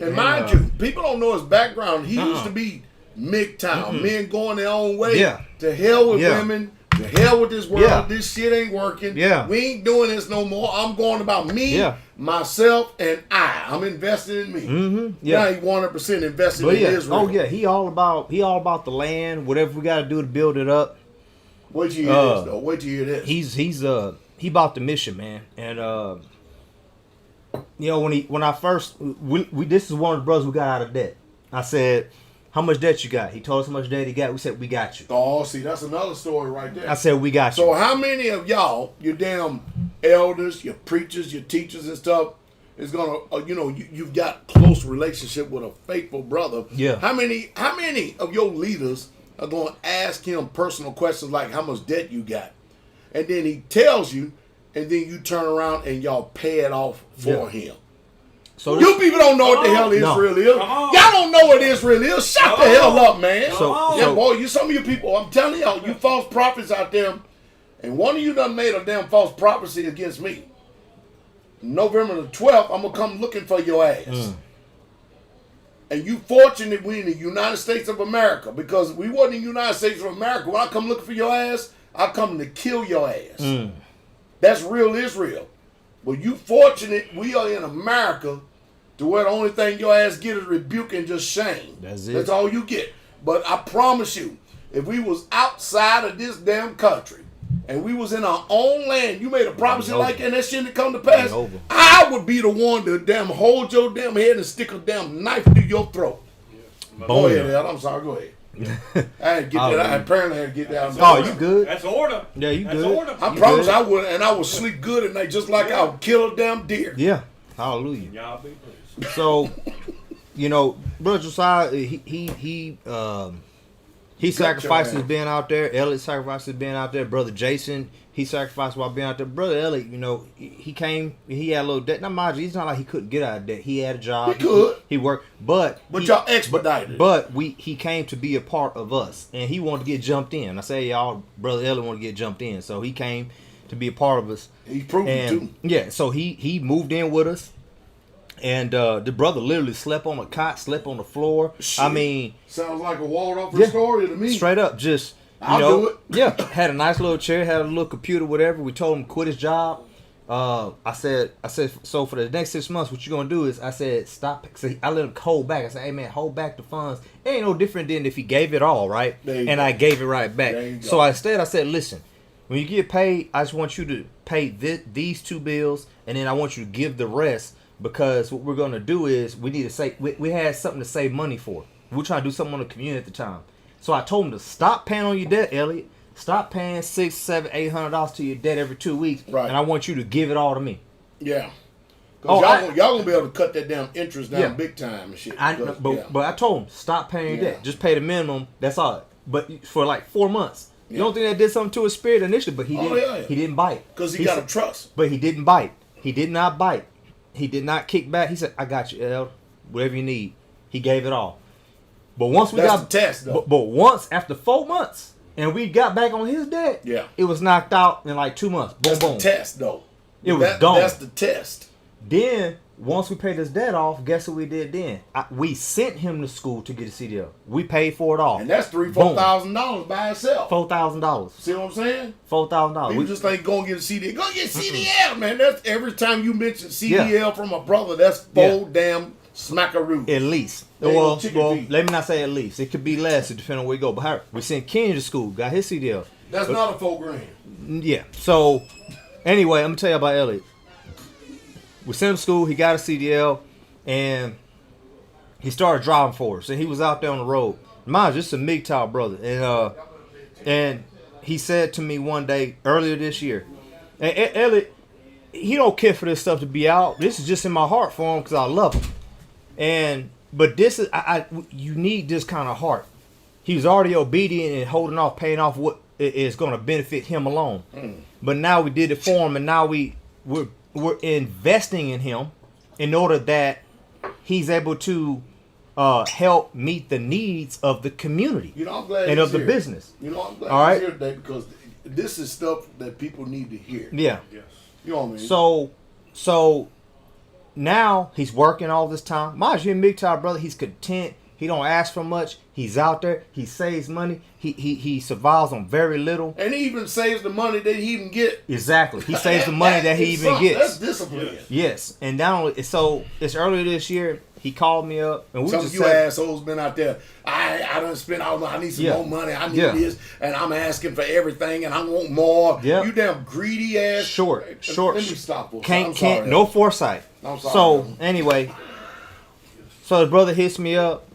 And mind you, people don't know his background. He used to be MGTOW, men going their own way. Yeah. To hell with Yeah. women. To hell with this world. Yeah. This shit ain't working. Yeah. We ain't doing this no more. I'm going about me, Yeah. myself, and I'm investing in me. Mm-hmm. Yeah. Now he 100% invested But in yeah, Israel. oh yeah, he all about the land. Whatever we got to do to build it up. Wait till you hear this, though. Wait till you hear this. He bought the mission, man. And you know, when I first we this is one of the brothers who got out of debt. I said, how much debt you got? He told us how much debt he got. We said, we got you. Oh, see, that's another story right there. I said, we got you. So how many of y'all, your damn elders, your preachers, your teachers and stuff, is gonna, you've got close relationship with a faithful brother. Yeah. How many of your leaders are gonna ask him personal questions like how much debt you got, and then he tells you, and then you turn around and y'all pay it off for him. So You people don't know what the hell Israel is. Y'all don't know what Israel is. Shut the hell up, man. Boy, some of you people, I'm telling y'all, you false prophets out there, and one of you done made a damn false prophecy against me. November the 12th, I'm going to come looking for your ass. And you fortunate we in the United States of America, because we wasn't in the United States of America. When I come looking for your ass, I come to kill your ass. That's real Israel. But you fortunate we are in America to where the only thing your ass get is rebuke and just shame. That's it. That's all you get. But I promise you, if we was outside of this damn country and we was in our own land, you made a prophecy like that and that shit didn't come to pass, I would be the one to damn hold your damn head and stick a damn knife through your throat. Go ahead, Ed. I'm sorry. Go ahead. I had to get that. I apparently had to get that. Oh, you good? That's order. Yeah, you That's good. order. I promise I would, and I would sleep good at night, just like I would kill a damn deer. Yeah. Hallelujah. Y'all be pleased. So, Brother Josiah, he sacrifices being out there. Elliot sacrifices being out there. Brother Jason, he sacrificed while being out there. Brother Elliot, he came, he had a little debt. Now, mind you, it's not like he couldn't get out of debt. He had a job. He could. He worked. But y'all expedited it. But he came to be a part of us. And he wanted to get jumped in. I say, y'all, Brother Elliot wanted to get jumped in. So he came to be a part of us. He proved it too. Yeah, so he moved in with us. And the brother literally slept on a cot, slept on the floor. Shit. I mean, sounds like a Waldorf story to me. Straight up, just I'll do it. Yeah, had a nice little chair, had a little computer, whatever. We told him to quit his job. I said, so for the next 6 months, what you gonna do is, I said, stop. So I let him hold back. I said, hey man, hold back the funds. It ain't no different than if he gave it all, right? And I gave it right back. So instead, I said, listen, when you get paid, I just want you to pay these two bills, and then I want you to give the rest. Because what we're going to do is we need to say we had something to save money for. We're trying to do something on the community at the time. So I told him to stop paying on your debt, Elliot. Stop paying $600, $700, $800 to your debt every 2 weeks. Right. And I want you to give it all to me. Yeah. Because y'all going to be able to cut that damn interest down big time and shit. But I told him, stop paying your debt. Just pay the minimum. That's all. But for like 4 months. You don't think that did something to his spirit initially, but he didn't bite. Because he got a trust. But he didn't bite. He did not bite. He did not kick back. He said, I got you, El. Whatever you need. He gave it all. But once we got the test, though. But once, after 4 months, and we got back on his debt, it was knocked out in like 2 months. Boom, boom. The test, though. It was gone. That's the test. Then, once we paid his debt off, guess what we did then? We sent him to school to get a CDL. We paid for it all. And that's $4,000 by itself. $4,000. See what I'm saying? $4,000. You just ain't going to get a CDL. Go get CDL, man. That's every time you mention CDL from a brother, that's damn smackaroo. At least. Well, let me not say at least. It could be less, depending on where you go. But we sent Kenny to school, got his CDL. That's not a $4,000. Yeah. So, anyway, I'm going to tell you about Elliot. We sent him to school. He got a CDL, and he started driving for us. And he was out there on the road. Mind you, this is a MGTOW brother. And he said to me one day earlier this year, and Elliot, he don't care for this stuff to be out. This is just in my heart for him because I love him. But this is you need this kind of heart. He was already obedient and holding off, paying off what is going to benefit him alone. But now we did it for him, and now we're investing in him in order that he's able to help meet the needs of the community I'm glad and of the business. I'm glad he's here today because this is stuff that people need to hear. Yeah. Yes. You know what I mean? So now he's working all this time. Mind you, MGTOW brother, he's content. He don't ask for much. He's out there. He saves money. He survives on very little. And he even saves the money that he even get. Exactly. He saves the money that he even gets. That's discipline. Yes. And not only so, it's earlier this year. He called me up, and we some just of you assholes been out there. I done spent all my. I need some more money. I need this, and I'm asking for everything, and I want more. Yep. You damn greedy ass. Short. Let me stop. Can't. No foresight. I'm sorry. So anyway, so his brother hits me up,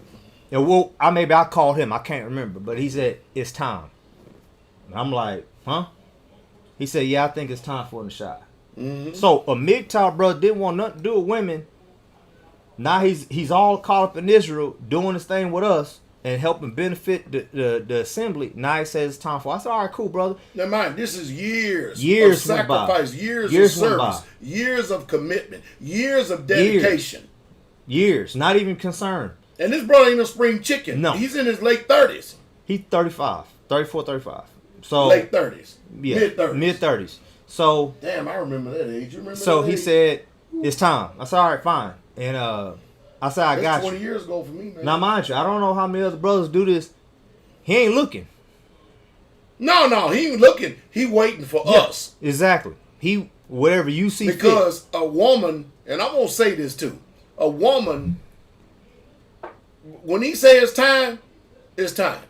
and I called him. I can't remember, but he said it's time. And I'm like, huh? He said, yeah, I think it's time for the shot. Mm-hmm. So a MGTOW brother didn't want nothing to do with women. Now he's all caught up in Israel doing his thing with us and helping benefit the assembly. Now he says it's time for. I said, all right, cool, brother. Now mind, this is years of sacrifice, years of service, years of commitment, years of dedication. Years, not even concerned. And this brother ain't no spring chicken. No. He's in his late 30s. He's 34, 35. So late 30s. Yeah, mid-30s. Mid-30s. So damn, I remember that age. You remember so that he age? said, it's time. I said, all right, fine. And I said, I got 20 you. years ago for me, man. Now, mind you, I don't know how many other brothers do this. He ain't looking. No, he ain't looking. He waiting for us. Exactly. He, whatever you see because fit. A woman, and I'm going to say this too, a woman, when he says time, it's time.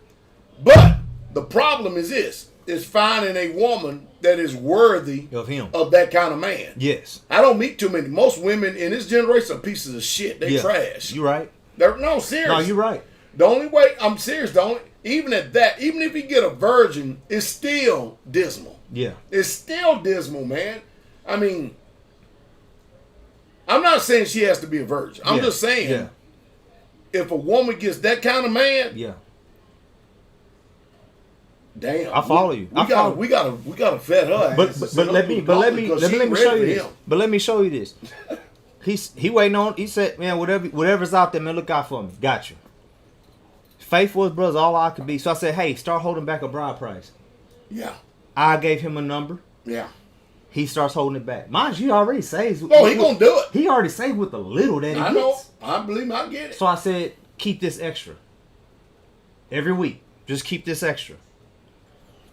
But the problem is this, is finding a woman that is worthy of him, of that kind of man. Yes. I don't meet too many. Most women in this generation are pieces of shit. They trash. You right. No, serious. No, you're right. The only way, I'm serious, even at that, even if you get a virgin, it's still dismal. Yeah. It's still dismal, man. I mean, I'm not saying she has to be a virgin. I'm just saying, if a woman gets that kind of man, damn, I follow you. We gotta vet her. But let me show you this. But let me show you this. He waiting on. He said, man, whatever's out there, man, look out for me. Got you. Faithful as brothers, all I could be. So I said, hey, start holding back a bride price. Yeah. I gave him a number. Yeah. He starts holding it back. Mind you, he already saves. Oh, he gonna do it. He already saved with the little that he gets. I know. I believe I get it. So I said, keep this extra. Every week, just keep this extra.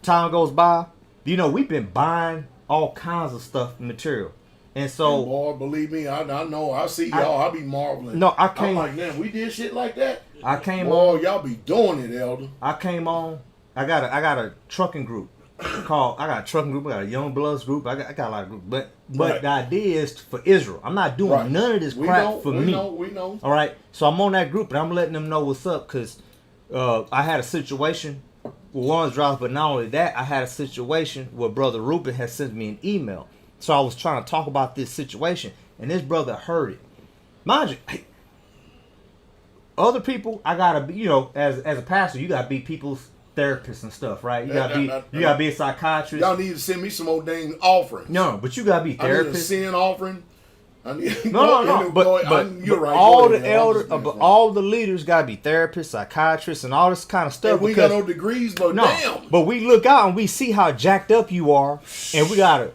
Time goes by. You know, we've been buying all kinds of stuff, material. And so, boy, believe me, I know. I see y'all. I be marveling. No, I came. I'm like, man, we did shit like that. I came boy, on. Y'all be doing it, Elder. I came on. I got a trucking group called. I got a trucking group. I got a Young Bloods group. I got a lot of groups. But the idea is for Israel. I'm not doing none of this crap for me. We know. All right. So I'm on that group and I'm letting them know what's up because I had a situation. One's drops, but not only that, I had a situation where Brother Reuben had sent me an email. So I was trying to talk about this situation, and this brother heard it. Mind you, other people, I gotta be, as a pastor, you gotta be people's therapist and stuff, right? You gotta be a psychiatrist. Y'all need to send me some old dang offerings. No, but you gotta be therapist. I need a sin offering. No. But you're right. All the elders, all the leaders gotta be therapists, psychiatrists, and all this kind of stuff. And we got no degrees, but damn. But we look out and we see how jacked up you are, and we gotta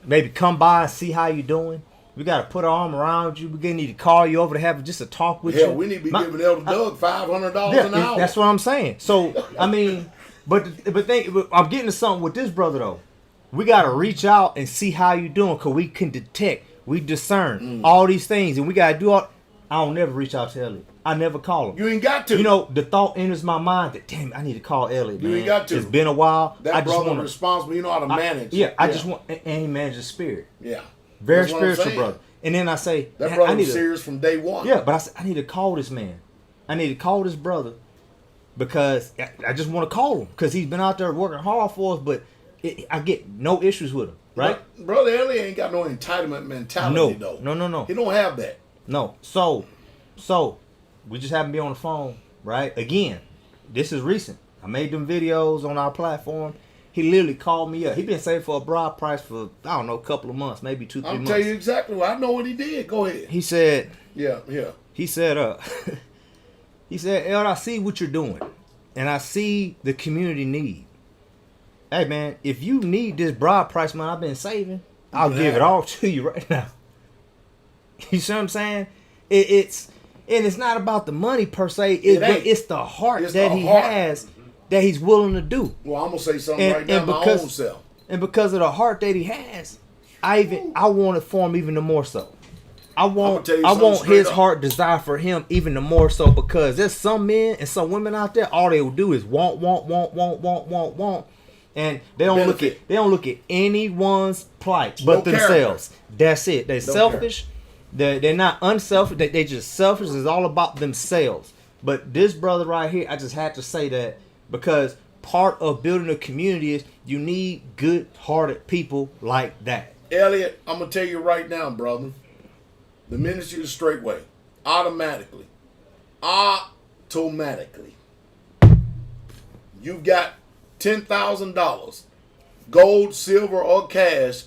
maybe come by and see how you doing. We gotta put our arm around you. We need to call you over to have just a talk with you. Yeah, we need to be giving Elder Doug $500 an hour. That's what I'm saying. So I mean, but I'm getting to something with this brother though. We gotta reach out and see how you doing, cause we can detect. We discern all these things, and we gotta do all. I don't never reach out to Elliot. I never call him. You ain't got to. The thought enters my mind that damn, I need to call Elliot. You ain't got to. It's been a while. That brother responsible. You know how to manage. I just want, and he manages spirit. Yeah, very spiritual brother. And then I say that brother was serious from day one. Yeah, but I said I need to call this man. I need to call this brother because I just want to call him because he's been out there working hard for us. But I get no issues with him. Right? Brother Elliot ain't got no entitlement mentality, though. No. He don't have that. No. So, we just happen to be on the phone, right? Again, this is recent. I made them videos on our platform. He literally called me up. He been saving for a bride price for, I don't know, a couple of months, maybe 2-3 months. I'll tell you exactly. I know what he did. Go ahead. He said. Yeah. He said, he said, El, I see what you're doing. And I see the community need. Hey man, if you need this bride price money I've been saving, I'll give it all to you right now. You see what I'm saying? It's And it's not about the money per se. It's the heart It's that the he heart. has that he's willing to do. Well, I'm gonna say something right now. My own self. And because of the heart that he has, I want it for him even the more so. I want his heart desire for him even the more so, because there's some men and some women out there, all they will do is want, and they don't look at anyone's plight but themselves. That's it. They're selfish. They're not unselfish. They just selfish. It's all about themselves. But this brother right here, I just had to say that, because part of building a community is you need good-hearted people like that. Elliot, I'm gonna tell you right now, brother. The ministry is straight way. Automatically. You've got $10,000, gold, silver, or cash,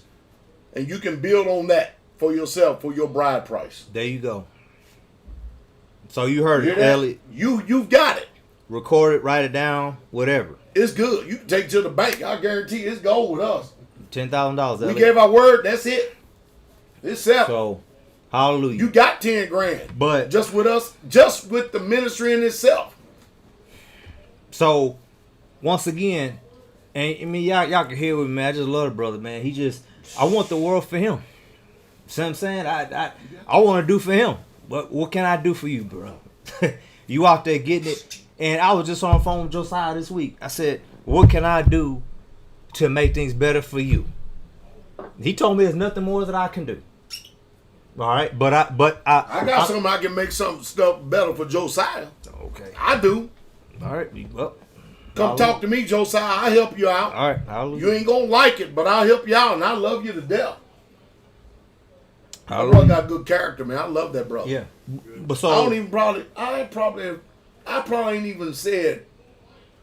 and you can build on that for yourself, for your bride price. There you go. So you heard it, Elliot. You've got it. Record it, write it down, whatever. It's good. You can take it to the bank. I guarantee it's gold with us. $10,000. We gave our word. That's it. It's set. So, hallelujah. You got 10 grand. But just with us, just with the ministry in itself. So, once again, and I mean, y'all can hear with me. I just love the brother, man. I want the world for him. See what I'm saying? I want to do for him. What can I do for you, bro? You out there getting it. And I was just on the phone with Josiah this week. I said, what can I do to make things better for you? He told me there's nothing more that I can do. All right, but I got something I can make some stuff better for Josiah. Okay, I do. All right, well, come talk to me, Josiah. I'll help you out. All right, you ain't gonna like it, but I'll help you out, and I love you to death. That brother got good character, man. I love that brother. Yeah, but so I probably ain't even said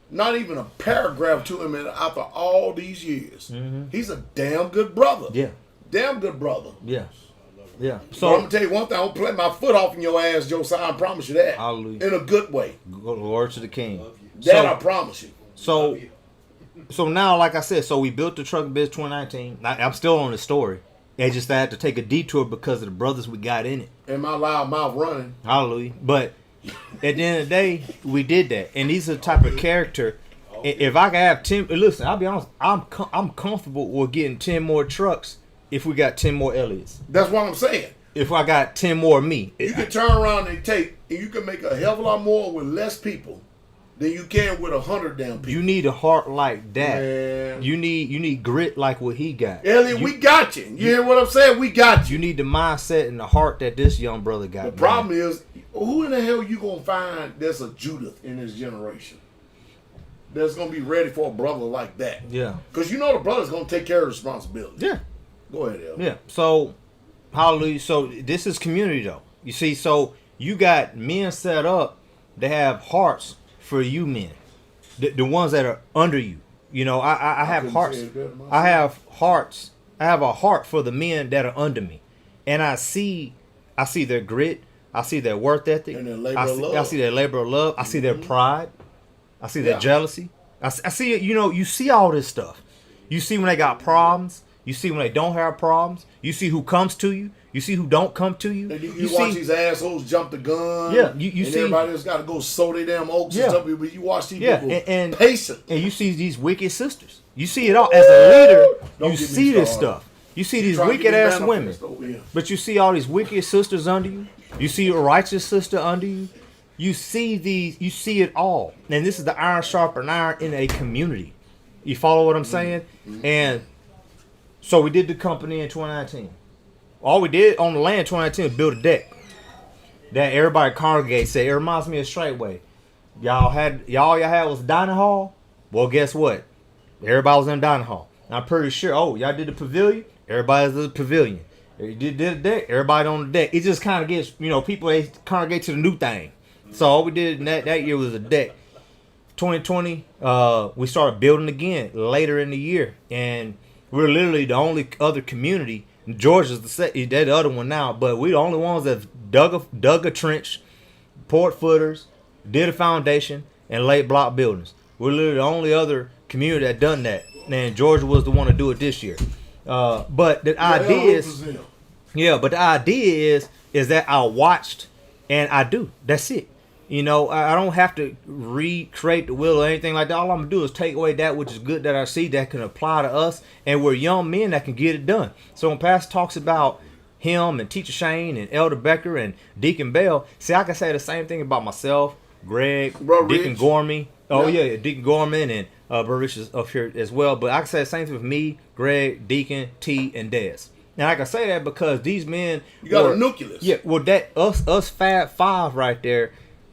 not even a paragraph to him after all these years. Mm-hmm. He's a damn good brother. Yeah, damn good brother. Yeah. Yeah. So I'm gonna tell you one thing. I don't play my foot off in your ass, Josiah. I promise you that. Hallelujah. In a good way. Glory to the King. That I promise you. So now, like I said, so we built the truck biz 2019. I'm still on the story. I just had to take a detour because of the brothers we got in it. And my loud mouth running. Hallelujah. But at the end of the day, we did that. And these are the type of character. If I could have 10, listen, I'll be honest, I'm comfortable with getting 10 more trucks if we got 10 more Elliots. That's what I'm saying. If I got 10 more of me. You can turn around and you can make a hell of a lot more with less people than you can with 100 damn people. You need a heart like that. Man. You need grit like what he got. Elliot, we got you. You hear what I'm saying? We got you. You need the mindset and the heart that this young brother got. The problem is, who in the hell you gonna find that's a Judith in this generation that's gonna be ready for a brother like that? Yeah. Because you know the brother's gonna take care of responsibility. Yeah. Go ahead, Elliot. Yeah. So, hallelujah. So this is community though. You see, so you got men set up that have hearts for you men, the ones that are under you. You know, I have hearts. I have hearts. I have a heart for the men that are under me, and I see their grit. I see their work ethic. And their labor of love. I see their labor of love. I see their pride. I see their jealousy. I see it. You know, you see all this stuff. You see when they got problems. You see when they don't have problems. You see who comes to you. You see who don't come to you. And you watch these assholes jump the gun. Yeah, you see everybody that's got to go sow their damn oaks and stuff. But you watch these people and patient. And you see these wicked sisters. You see it all as a leader. You see this stuff. You see these wicked ass women. But you see all these wicked sisters under you. You see a righteous sister under you. You see these. You see it all. And this is the iron sharper iron in a community. You follow what I'm saying? Mm-hmm. And so we did the company in 2019. All we did on the land in 2019 was build a deck that everybody congregates. Say it reminds me of Straightway. Y'all had was dining hall. Well, guess what? Everybody was in dining hall. And I'm pretty sure. Oh, y'all did the pavilion. Everybody's in the pavilion. You did the deck. Everybody on the deck. It just kind of gets people they congregate to the new thing. So all we did in that year was a deck. 2020, we started building again later in the year, and we're literally the only other community. Georgia's the other one now, but we're the only ones that dug a trench, poured footers, did a foundation, and laid block buildings. We're literally the only other community that done that, and Georgia was the one to do it this year. But the idea is that I watched And I do. That's it. You know, I don't have to recreate the wheel or anything like that. All I'm going to do is take away that which is good that I see that can apply to us. And we're young men that can get it done. So when Pastor talks about him and Teacher Shane and Elder Becker and Deacon Bell, see, I can say the same thing about myself, Greg, Bro, Deacon Rich. Gormy. Oh, Yeah. yeah, Deacon Gorman and Bro Rich is up here as well. But I can say the same thing with me, Greg, Deacon, T, and Dez. And I can say that because these men, You got a nucleus. yeah, well, that us Fab Five right there,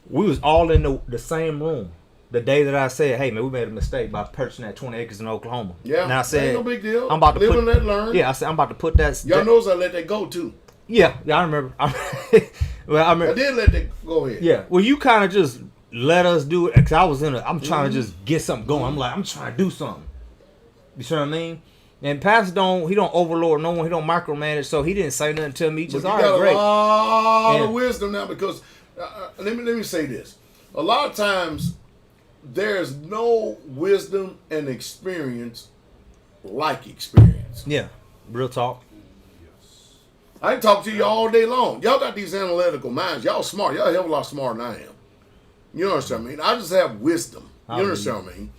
we was all in the same room the day that I said, "Hey man, we made a mistake by purchasing that 20 acres in Oklahoma." Yeah. And I said, ain't no big deal. "I'm about to live put and let learn." Yeah, I said I'm about to put that. Y'all knows I let that go too. Yeah, I remember. Well, I I remember. did let that go ahead. Yeah, well, you kind of just let us do it because I was I'm trying to just get something going. I'm trying to do something. You see what I mean? And Pastor he don't overlord no one. He don't micromanage. So he didn't say nothing to me. He But just you all got right, great. a lot Yeah. of wisdom now because let me say this. A lot of times there's no wisdom and experience like experience. Yeah, real talk. I can talk to you all day long. Y'all got these analytical minds. Y'all smart. Y'all a hell of a lot smarter than I am. You understand what I mean? I just have wisdom. You understand what I mean?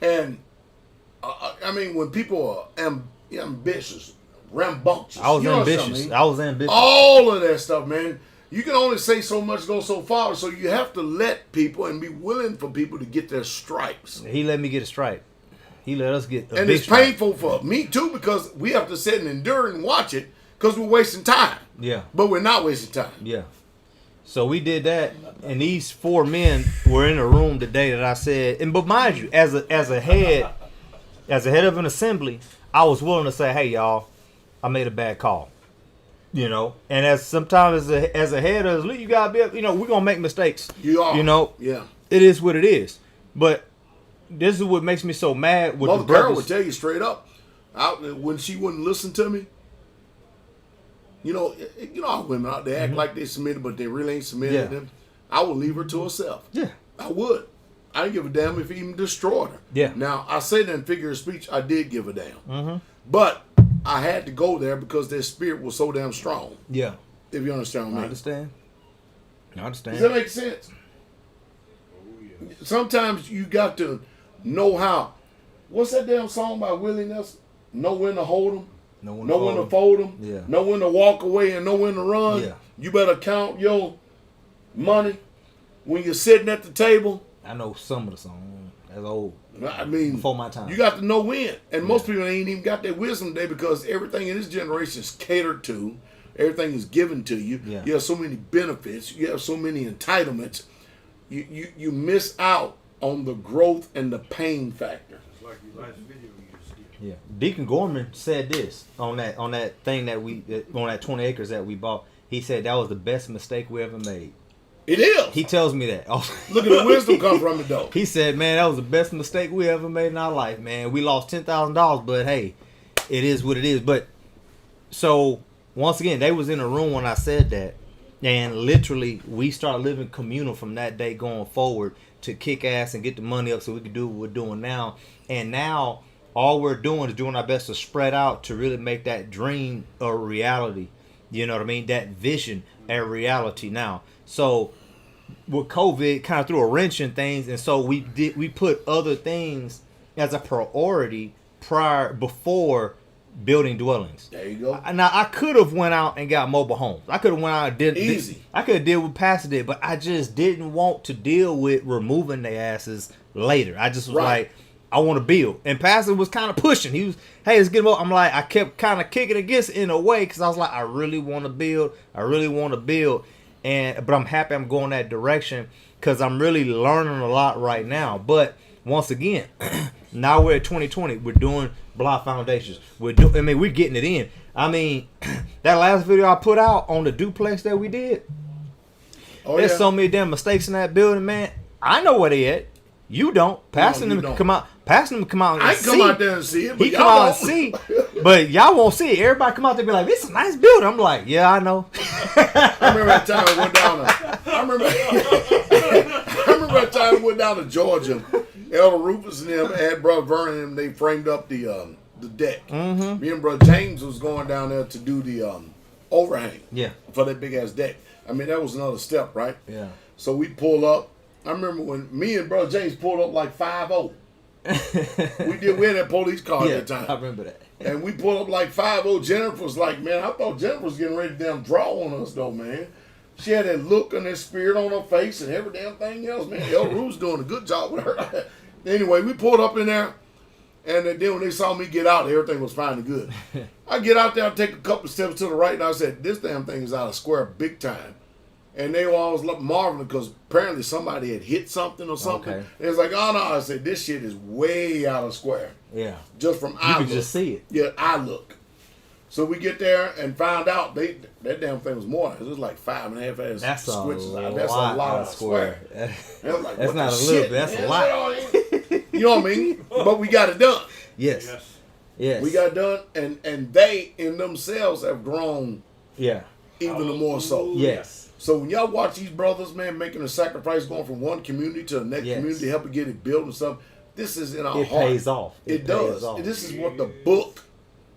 And I mean, when people are ambitious, rambunctious. I was you understand what ambitious. I mean? I was ambitious. All of that stuff, man. You can only say so much, go so far. So you have to let people and be willing for people to get their stripes. He let me get a strike. He let us get a And big it's strike. painful for me too because we have to sit and endure and watch it because we're wasting time. Yeah. But we're not wasting time. Yeah. So we did that, and these 4 men were in a room the day that I said, but mind you, as a head of an assembly, I was willing to say, hey y'all, I made a bad call. You know, and as sometimes as a head of the league, you gotta be, we're gonna make mistakes. You are. You know, Yeah. it is what it is. But this is what makes me so mad with Mother the Carol brothers. would tell you straight up, when she wouldn't listen to me. You know how women out there act like they submitted, but they really ain't submitted Yeah. to them. I would leave her to herself. Yeah. I would. I didn't give a damn if he even destroyed her. Yeah. Now, I say that in figure of speech, I did give a damn. Mm-hmm. But I had to go there because their spirit was so damn strong. Yeah. If you understand what I I mean. understand. I understand. Does that make sense? Sometimes you got to know how. What's that damn song by Willie Nelson? Know when to hold them, know when to fold them, Yeah. know when to walk away, and know when to run. Yeah. You better count your money when you're sitting at the table. I know some of the songs. That's old. I mean, Before my time. You got to know when. And most people ain't even got that wisdom today because everything in this generation is catered to. Everything is given to you. Yeah. You have so many benefits. You have so many entitlements. You miss out on the growth and the pain factor. It's like your last video you just did. Yeah. Deacon Gorman said this on that thing that on that 20 acres that we bought. He said that was the best mistake we ever made. It is. He tells me that. Look at the wisdom come from it, though. He said, man, that was the best mistake we ever made in our life, man. We lost $10,000, but hey, it is what it is. But so once again, they was in a room when I said that, and literally we started living communal from that day going forward to kick ass and get the money up so we could do what we're doing now. And now all we're doing is doing our best to spread out to really make that dream a reality. You know what I mean? That vision a reality now. So with COVID kind of threw a wrench in things, and so we put other things as a priority before building dwellings. There you go. Now I could have went out and got mobile homes. I could have went out and did Easy. I could have did what Pastor did, but I just didn't want to deal with removing their asses later. I just was Right. like, I want to build. And Pastor was kind of pushing. He was, hey, let's get him up. I'm like, I kept kind of kicking against it in a way because I was like, I really want to build. I really want to build. But I'm happy I'm going that direction because I'm really learning a lot right now. But once again, now we're at 2020. We're doing block foundations. We're getting it in. I mean, that last video I put out on the duplex that we did, there's so many damn mistakes in that building, man. I know where they at. You don't. Passing them to come out. Passing them to come out and I see. come out there and see it, but He y'all come out won't. and see, but y'all won't see it. Everybody come out there and be like, "This is a nice building." I'm like, "Yeah, I know." I remember that time I went down to Georgia. Elder Rufus and them had Brother Vernon and them, they framed up the deck. Mm-hmm. Me and Brother James was going down there to do the overhang. Yeah. For that big ass deck. I mean, that was another step, right? Yeah. So we pull up. I remember when me and Brother James pulled up like 5-0. We had that police car Yeah, at that time. I remember that. And we pulled up like 5-0. Jennifer was like, man, I thought Jennifer was getting ready to damn draw on us though, man. She had that look and that spirit on her face and every damn thing else, man. El Rue's doing a good job with her. Anyway, we pulled up in there, and then when they saw me get out, everything was fine and good. I get out there, I take a couple steps to the right, and I said, this damn thing is out of square big time. And they were always marveling because apparently somebody had hit something or something. Okay. It was like, oh no, I said, this shit is way out of square. Yeah. Just from eye look. You could just see it. Yeah, eye look. So we get there and found out that damn thing was more. It was like 5.5 as that's switches. That's a lot of square. Like, that's not a little bit. That's a lot. You know what I mean? But we got it done. Yes. Yes. We got it done, and they in themselves have grown. Yeah. Even more so. Yes. So when y'all watch these brothers, man, making a sacrifice, going from one community to the next community, helping get it built and stuff, this is in our heart. It pays off. It does. This is what the book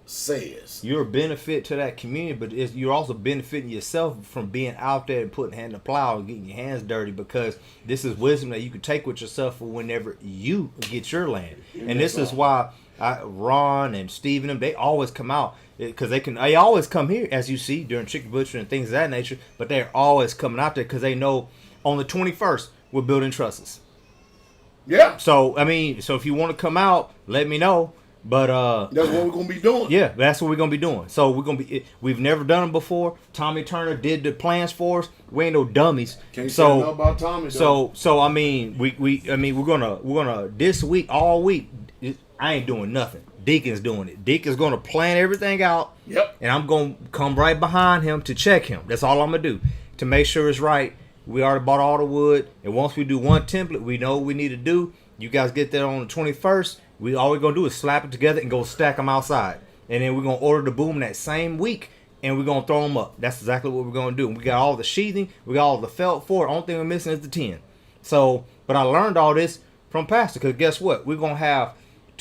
says. You're a benefit to that community, but you're also benefiting yourself from being out there and putting hand to plow and getting your hands dirty, because this is wisdom that you can take with yourself for whenever you get your land. And this is why Ron and Steve and them, they always come out. Because they always come here, as you see, during chicken butcher and things of that nature. But they're always coming out there because they know on the 21st we're building trusses. Yeah. So I mean, if you want to come out, let me know. But that's what we're gonna be doing. Yeah, that's what we're gonna be doing. So we've never done it before. Tommy Turner did the plans for us. We ain't no dummies. Can't say nothing about Tommy. So I mean, we're gonna this week, all week. I ain't doing nothing. Deacon's doing it. Deacon's going to plan everything out. Yep. And I'm going to come right behind him to check him. That's all I'm going to do. To make sure it's right. We already bought all the wood. And once we do one template, we know what we need to do. You guys get there on the 21st. All we're going to do is slap it together and go stack them outside. And then we're going to order the boom that same week. And we're going to throw them up. That's exactly what we're going to do. We got all the sheathing. We got all the felt for it. Only thing we're missing is the tin. So, but I learned all this from Pastor. Because guess what? We're going to have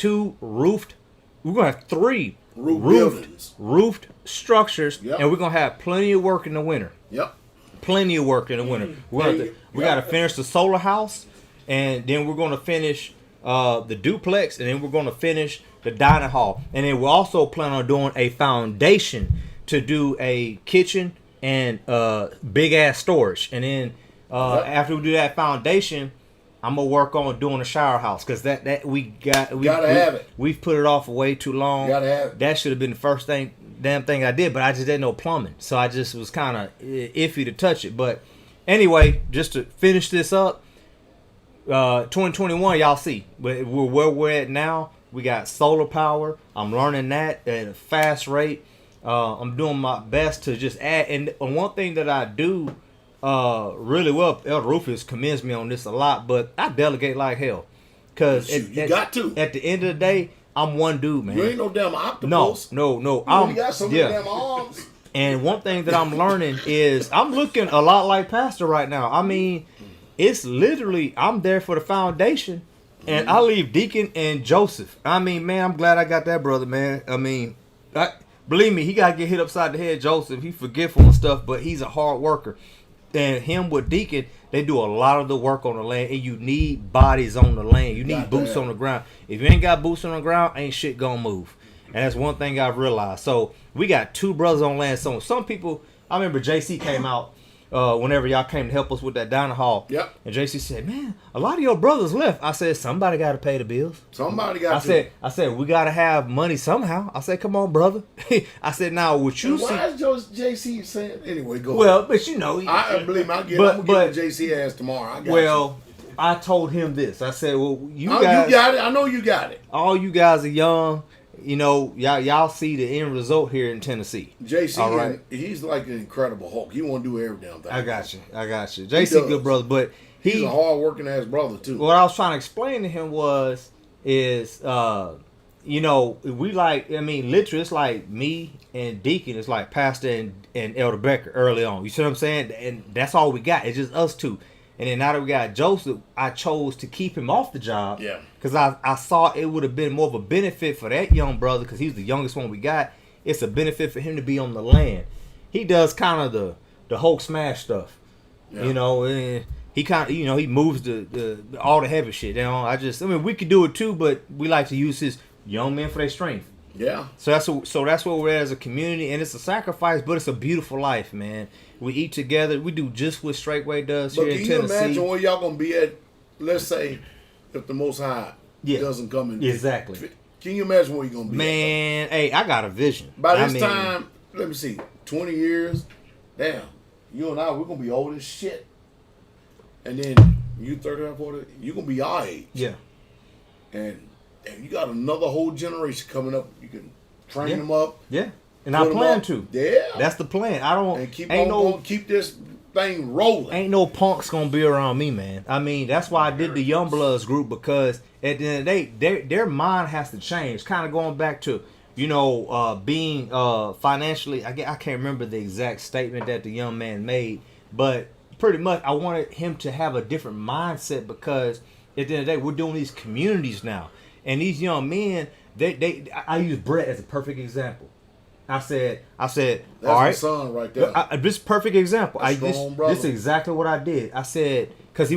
we're going to have 3 roofed structures, and we're going to have plenty of work in the winter. Yep. Plenty of work in the winter. We got to finish the solar house, and then we're going to finish the duplex, and then we're going to finish the dining hall. And then we also plan on doing a foundation to do a kitchen and big-ass storage. And then after we do that foundation, I'm gonna work on doing a shower house, because that we gotta have it. We've put it off way too long. Gotta have it. That should have been the first damn thing I did, but I just didn't know plumbing, so I just was kind of iffy to touch it. But anyway, just to finish this up, 2021, y'all see, but where we're at now. We got solar power. I'm learning that at a fast rate. I'm doing my best to just add. And one thing that I do really well, Elder Rufus commends me on this a lot, but I delegate like hell. Because got to. At the end of the day, I'm one dude, man. You ain't no damn octopus. No. You got so many damn arms. And one thing that I'm learning is I'm looking a lot like Pastor right now. I mean, it's literally, I'm there for the foundation, and I leave Deacon and Joseph. I mean, man, I'm glad I got that brother, man. I mean, believe me, he got to get hit upside the head, Joseph. He's forgetful and stuff, but he's a hard worker. And him with Deacon, they do a lot of the work on the land, and you need bodies on the land. You need boots on the ground. If you ain't got boots on the ground, ain't shit gonna move. And that's one thing I've realized. So we got 2 brothers on land. So some people, I remember JC came out whenever y'all came to help us with that dining hall. Yep. And JC said, man, a lot of your brothers left. I said, somebody got to pay the bills. Somebody got to. I said, we got to have money somehow. I said, come on, brother. I said, now, what you see. Why is JC saying? Anyway, go Well, ahead. but you know. I believe me, I'm going to get JC ass tomorrow. I told him this. I said, well, you guys. You got it. I know you got it. All you guys are young. You know, y'all see the end result here in Tennessee. JC, all right? He's like an incredible Hulk. He want to do every damn thing. I got you. JC, good brother, but he's a hard working ass brother too. What I was trying to explain to him is you know, literally, it's like me and Deacon. It's like Pastor and Elder Becker early on. You see what I'm saying? And that's all we got. It's just us 2. And then now that we got Joseph, I chose to keep him off the job. Yeah. Because I saw it would have been more of a benefit for that young brother, because he's the youngest one we got. It's a benefit for him to be on the land. he does kind of the Hulk smash stuff. Yeah. You know, and he kind of, you know, he moves the all the heavy shit. You know, I mean, we could do it too, but we like to use his young men for their strength. Yeah. So that's where we're at as a community, and it's a sacrifice, but it's a beautiful life, man. We eat together. We do just what Straightway does But here in can you Tennessee. imagine where y'all gonna be at? Let's say if the Most High doesn't come in. Exactly. Can you imagine where you're gonna be? Man, hey, I got a vision. By this time, let me see, 20 years. Damn, you and I, we're gonna be old as shit. And then you 30 or 40, you're gonna be our age. Yeah. And you got another whole generation coming up. You can train them up. Yeah. And I plan to. Yeah. That's the plan. I don't. And keep ain't on no keep this thing rolling. Ain't no punks gonna be around me, man. I mean, that's why I did the Young Bloods group, because at the end of the day, their mind has to change. Kind of going back to, you know, being financially. I can't remember the exact statement that the young man made, but pretty much I wanted him to have a different mindset, because at the end of the day, we're doing these communities now, and these young men. I use Brett as a perfect example. I said, That's all right, my son right there. This perfect example. This is exactly what I did. I said, because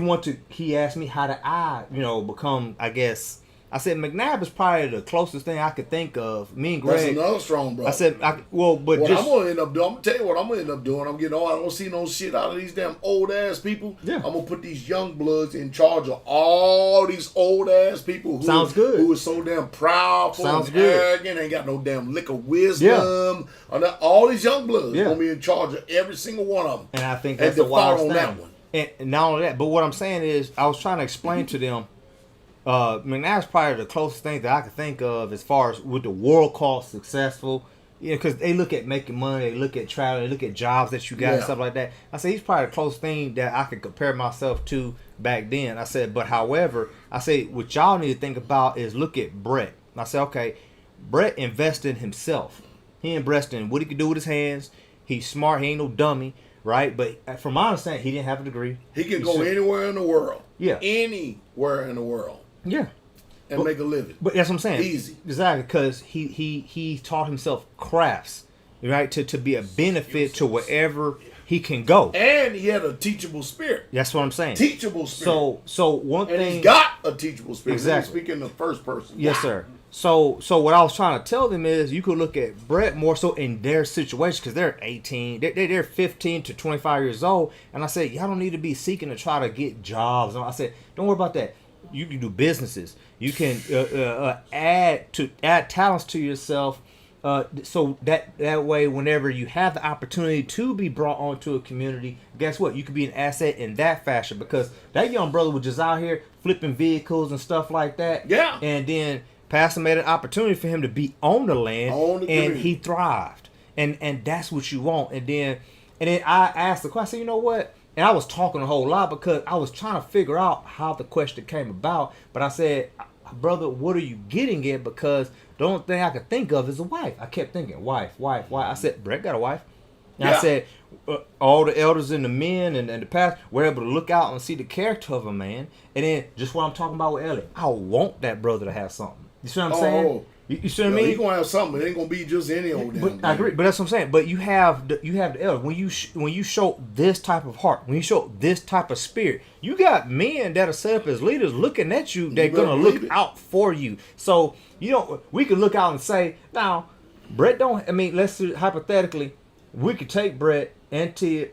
he asked me how did I, become, I guess. I said, McNabb is probably the closest thing I could think of. Me and Greg. That's another strong brother. I said, I'm going to end up doing, I'm going to tell you what I'm going to end up doing. I'm getting old. I don't see no shit out of these damn old ass people. Yeah. I'm going to put these young bloods in charge of all these old ass people who is so damn proudful and arrogant, ain't got no damn lick of wisdom. Yeah. All these young bloods going to be in charge of every single one of them. And I think that's the wise thing. That one. And not only that, but what I'm saying is, I was trying to explain to them, McNabb's probably the closest thing that I could think of as far as what the world calls successful. Because they look at making money, they look at traveling, they look at jobs that you got and stuff like that. I said, he's probably the closest thing that I could compare myself to back then. I said, but however, I say what y'all need to think about is look at Brett. And I said, okay, Brett invested in himself. He invested in what he could do with his hands. He's smart. He ain't no dummy, right? But from my understanding, he didn't have a degree. He can go anywhere in the world. Yeah. Anywhere in the world. Yeah. And make a living. But that's what I'm saying. Easy. Exactly, because he taught himself crafts, right, to be a benefit to wherever he can go. And he had a teachable spirit. That's what I'm saying. Teachable spirit. So one thing. And he's got a teachable spirit. Exactly. Speaking in the first person. Yes, sir. So what I was trying to tell them is you could look at Brett more so in their situation, because they're 18, they're 15 to 25 years old, and I said, y'all don't need to be seeking to try to get jobs. And I said, don't worry about that. You can do businesses. You can add talents to yourself, so that way, whenever you have the opportunity to be brought onto a community, guess what? You could be an asset in that fashion, because that young brother was just out here flipping vehicles and stuff like that. Yeah. And then Pastor made an opportunity for him to be on the land, and he thrived. And that's what you want. And then I asked the question. I said, you know what? And I was talking a whole lot because I was trying to figure out how the question came about. But I said, brother, what are you getting at? Because the only thing I could think of is a wife. I kept thinking, wife. I said, Brett got a wife. And I said, all the elders and the men and the pastors were able to look out and see the character of a man. And then just what I'm talking about with Elliot, I want that brother to have something. You see what I'm saying? You see what I mean? He's gonna have something. It ain't gonna be just any old damn. I agree, but that's what I'm saying. But you have the elder. When you show this type of heart, when you show this type of spirit, you got men that are set up as leaders looking at you. They're gonna look out for you. So we can look out and say, now, Brett don't. I mean, let's hypothetically, we could take Brett and he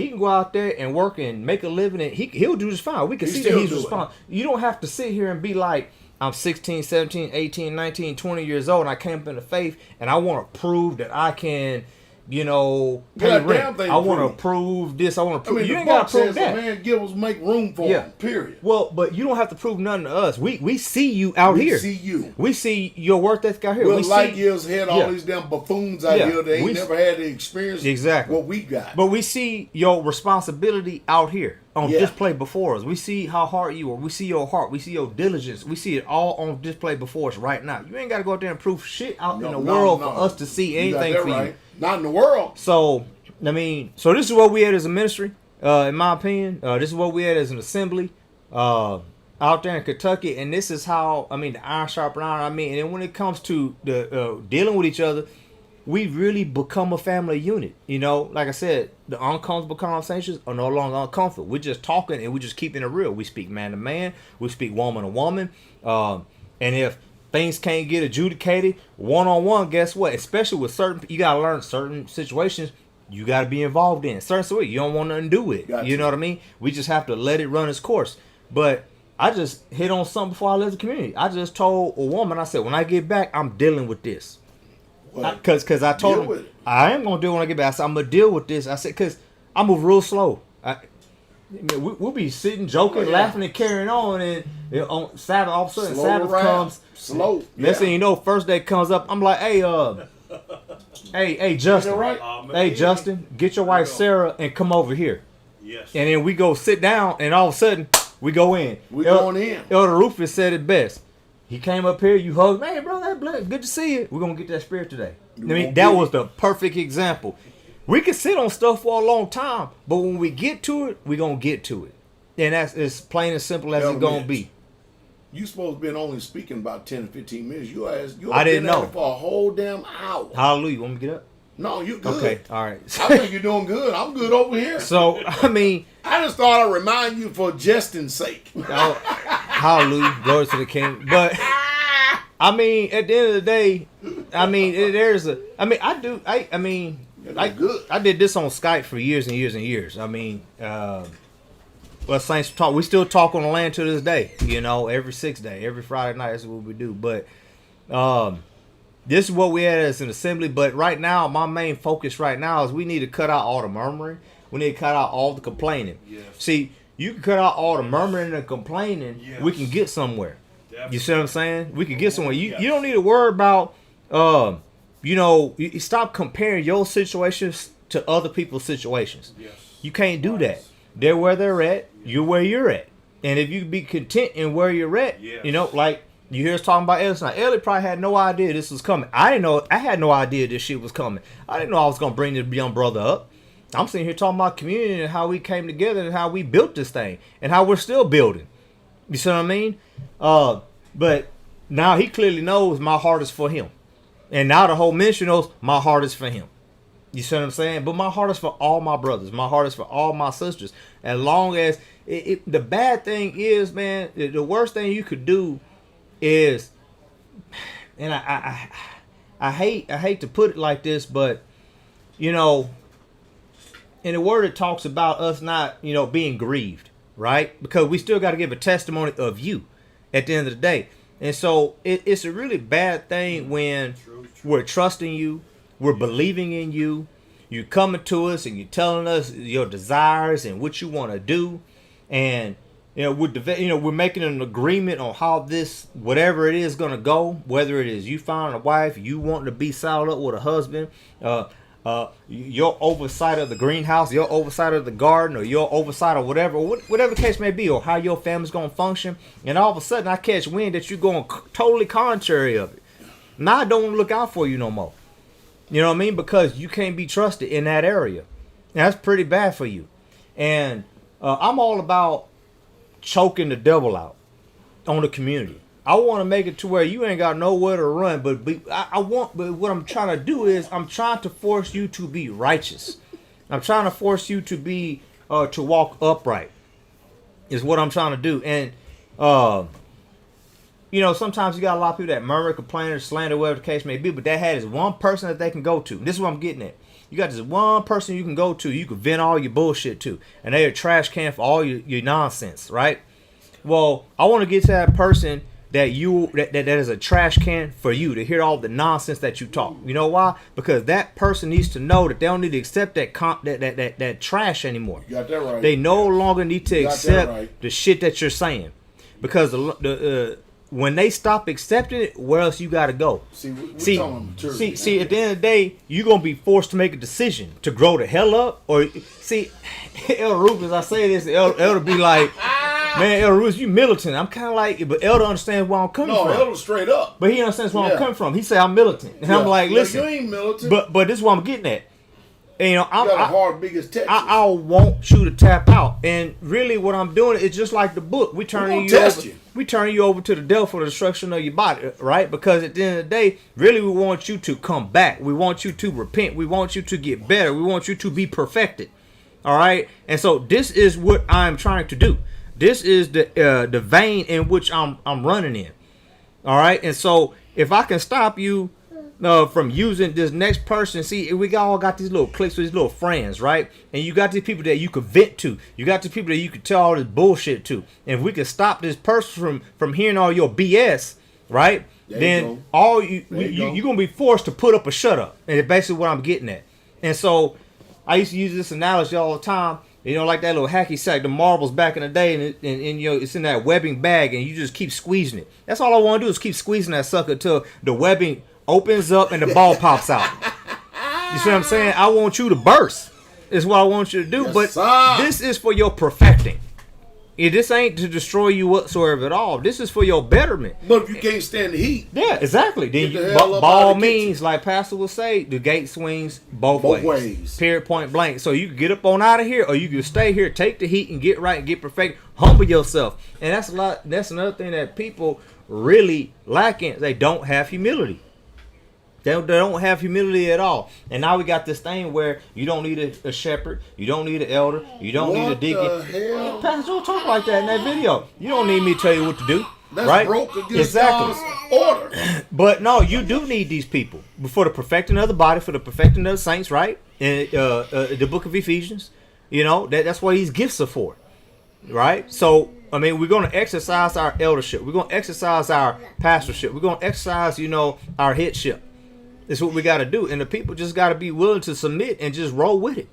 can go out there and work and make a living, and he'll do just fine. We can see that he's responsible. You don't have to sit here and be like, I'm 16, 17, 18, 19, 20 years old, and I came up in the faith, and I want to prove that I can, pay rent. I want to prove this. I want to prove. You ain't got to prove that. Man, give us make room for him. Period. Well, but you don't have to prove nothing to us. We see you out here. We see you. We see your work ethic out here. We're light years ahead of all these damn buffoons out here. They ain't never had the experience. Exactly what we got. But we see your responsibility out here on display before us. We see how hard you are. We see your heart. We see your diligence. We see it all on display before us right now. You ain't got to go out there and prove shit out in the world for us to see anything for you. Not in the world. So, I mean, this is what we had as a ministry, in my opinion. This is what we had as an assembly out there in Kentucky. And this is how, the iron sharpen iron. And then when it comes to the dealing with each other, we've really become a family unit. You know, like I said, the uncomfortable conversations are no longer uncomfortable. We're just talking and we're just keeping it real. We speak man to man. We speak woman to woman. And if things can't get adjudicated one-on-one, guess what? Especially with certain, you got to learn certain situations you got to be involved in. Certain situations, you don't want nothing to do with it. You know what I mean? We just have to let it run its course. But I just hit on something before I left the community. I just told a woman, I said, when I get back, I'm dealing with this. Because I told him, I am going to do it when I get back. I said, I'm going to deal with this. I said, because I move real slow. We'll be sitting, joking, laughing, and carrying on. And on Sabbath, all of a sudden, Sabbath comes. Slow. Next thing you know, first day comes up. I'm like, hey, hey, Justin. Right? Hey, Justin, get your wife, Sarah, and come over here. Yes. And then we go sit down, and all of a sudden, we go in. We going in. Elder Rufus said it best. He came up here, you hugged, hey, bro, that good to see you. We're going to get that spirit today. I mean, that was the perfect example. We can sit on stuff for a long time, but when we get to it, we're going to get to it. And that's as plain and simple as it's going to be. You supposed to been only speaking about 10 to 15 minutes. I didn't know. For a whole damn hour. Hallelujah. You want me to get up? No, you good. Okay, all right. I think you're doing good. I'm good over here. So, I mean, I just thought I'd remind you for jesting's sake. Hallelujah. Glory to the King. But, I mean, at the end of the day, I mean, I did this on Skype for years and years and years. I mean, well, Saints talk. We still talk on the land to this day. You know, every 6 day, every Friday night. That's what we do. But this is what we had as an assembly. But right now, my main focus right now is we need to cut out all the murmuring. We need to cut out all the complaining. Yes. See, you can cut out all the murmuring and complaining. Yes. We can get somewhere. Definitely. You see what I'm saying? We can get somewhere. You don't need to worry about. You stop comparing your situations to other people's situations. Yes. You can't do that. They're where they're at. You're where you're at. And if you be content in where you're at, you know, like you hear us talking about Elliot. Now, Elliot probably had no idea this was coming. I didn't know. I had no idea this shit was coming. I didn't know I was going to bring this young brother up. I'm sitting here talking about community and how we came together and how we built this thing and how we're still building. You see what I mean? But now he clearly knows my heart is for him. And now the whole ministry knows my heart is for him. You see what I'm saying? But my heart is for all my brothers. My heart is for all my sisters. As long as the bad thing is, man, the worst thing you could do is, and I hate to put it like this, but you know, in the word it talks about us not, you know, being grieved, right? Because we still got to give a testimony of you at the end of the day. And so it's a really bad thing when we're trusting you, we're believing in you, you're coming to us and you're telling us your desires and what you want to do, and you know we're making an agreement on how this whatever it is going to go. Whether it is you finding a wife, you wanting to be saddled up with a husband, your oversight of the greenhouse, your oversight of the garden, or your oversight of whatever the case may be, or how your family's going to function, and all of a sudden I catch wind that you're going totally contrary of it. Now I don't want to look out for you no more. You know what I mean? Because you can't be trusted in that area. And that's pretty bad for you. And I'm all about choking the devil out on the community. I want to make it to where you ain't got nowhere to run, but what I'm trying to do is I'm trying to force you to be righteous. I'm trying to force you to be to walk upright. Is what I'm trying to do. And you know, sometimes you got a lot of people that murmur, complain, or slander, whatever the case may be, but that has one person that they can go to. This is what I'm getting at. You got this one person you can go to, you can vent all your bullshit to, and they're a trash can for all your nonsense, right? Well, I want to get to that person that is a trash can for you to hear all the nonsense that you talk. You know why? Because that person needs to know that they don't need to accept that trash anymore. You got that right. They no longer need to accept the shit that you're saying, because when they stop accepting it, where else you got to go? See, at the end of the day, you're going to be forced to make a decision to grow the hell up. Or, see, Elder Rufus, I say this, Elder be like, man, Elder Rufus, you militant. I'm kind of like, but Elder understands where I'm coming from. No, Elder straight up. But he understands where I'm coming from. He say I'm militant. And I'm like, listen. You ain't militant. But this is what I'm getting at. And, you know, You got a heart big as Texas. I want you to tap out. And really what I'm doing is just like the book. We turning you over to the devil for the destruction of your body, right? Because at the end of the day, really we want you to come back. We want you to repent. We want you to get better. We want you to be perfected. All right? And so this is what I'm trying to do. This is the vein in which I'm running in. All right? And so if I can stop you from using this next person. See, we all got these little cliques with these little friends, right? And you got these people that you could vent to. You got these people that you could tell all this bullshit to. And if we can stop this person from hearing all your BS, right? Then you're gonna be forced to put up or shut up. And it's basically what I'm getting at. And so I used to use this analogy all the time. You know, like that little hacky sack, the marbles back in the day, and you know, it's in that webbing bag, and you just keep squeezing it. That's all I want to do is keep squeezing that sucker until the webbing opens up and the ball pops out. You see what I'm saying? I want you to burst. Is what I want you to do. Yes, but sir. This is for your perfecting. This ain't to destroy you whatsoever at all. This is for your betterment. But if you can't stand the heat. Yeah, exactly. Then ball means, like Pastor will say, the gate swings both ways. Period, point blank. So you can get up on out of here, or you can stay here, take the heat and get right and get perfect. Humble yourself. And that's another thing that people really lacking. They don't have humility. They don't have humility at all. And now we got this thing where you don't need a shepherd. You don't need an elder. You don't need a deacon. What the hell? Pastor, don't talk like that in that video. You don't need me to tell you what to do. That's right? broke against God's order. But no, you do need these people for the perfecting of the body, for the perfecting of the saints, right? In the book of Ephesians. You know, that's what these gifts are for. Right? So, I mean, we're going to exercise our eldership. We're going to exercise our pastorship. We're going to exercise, our headship. It's what we got to do. And the people just got to be willing to submit and just roll with it.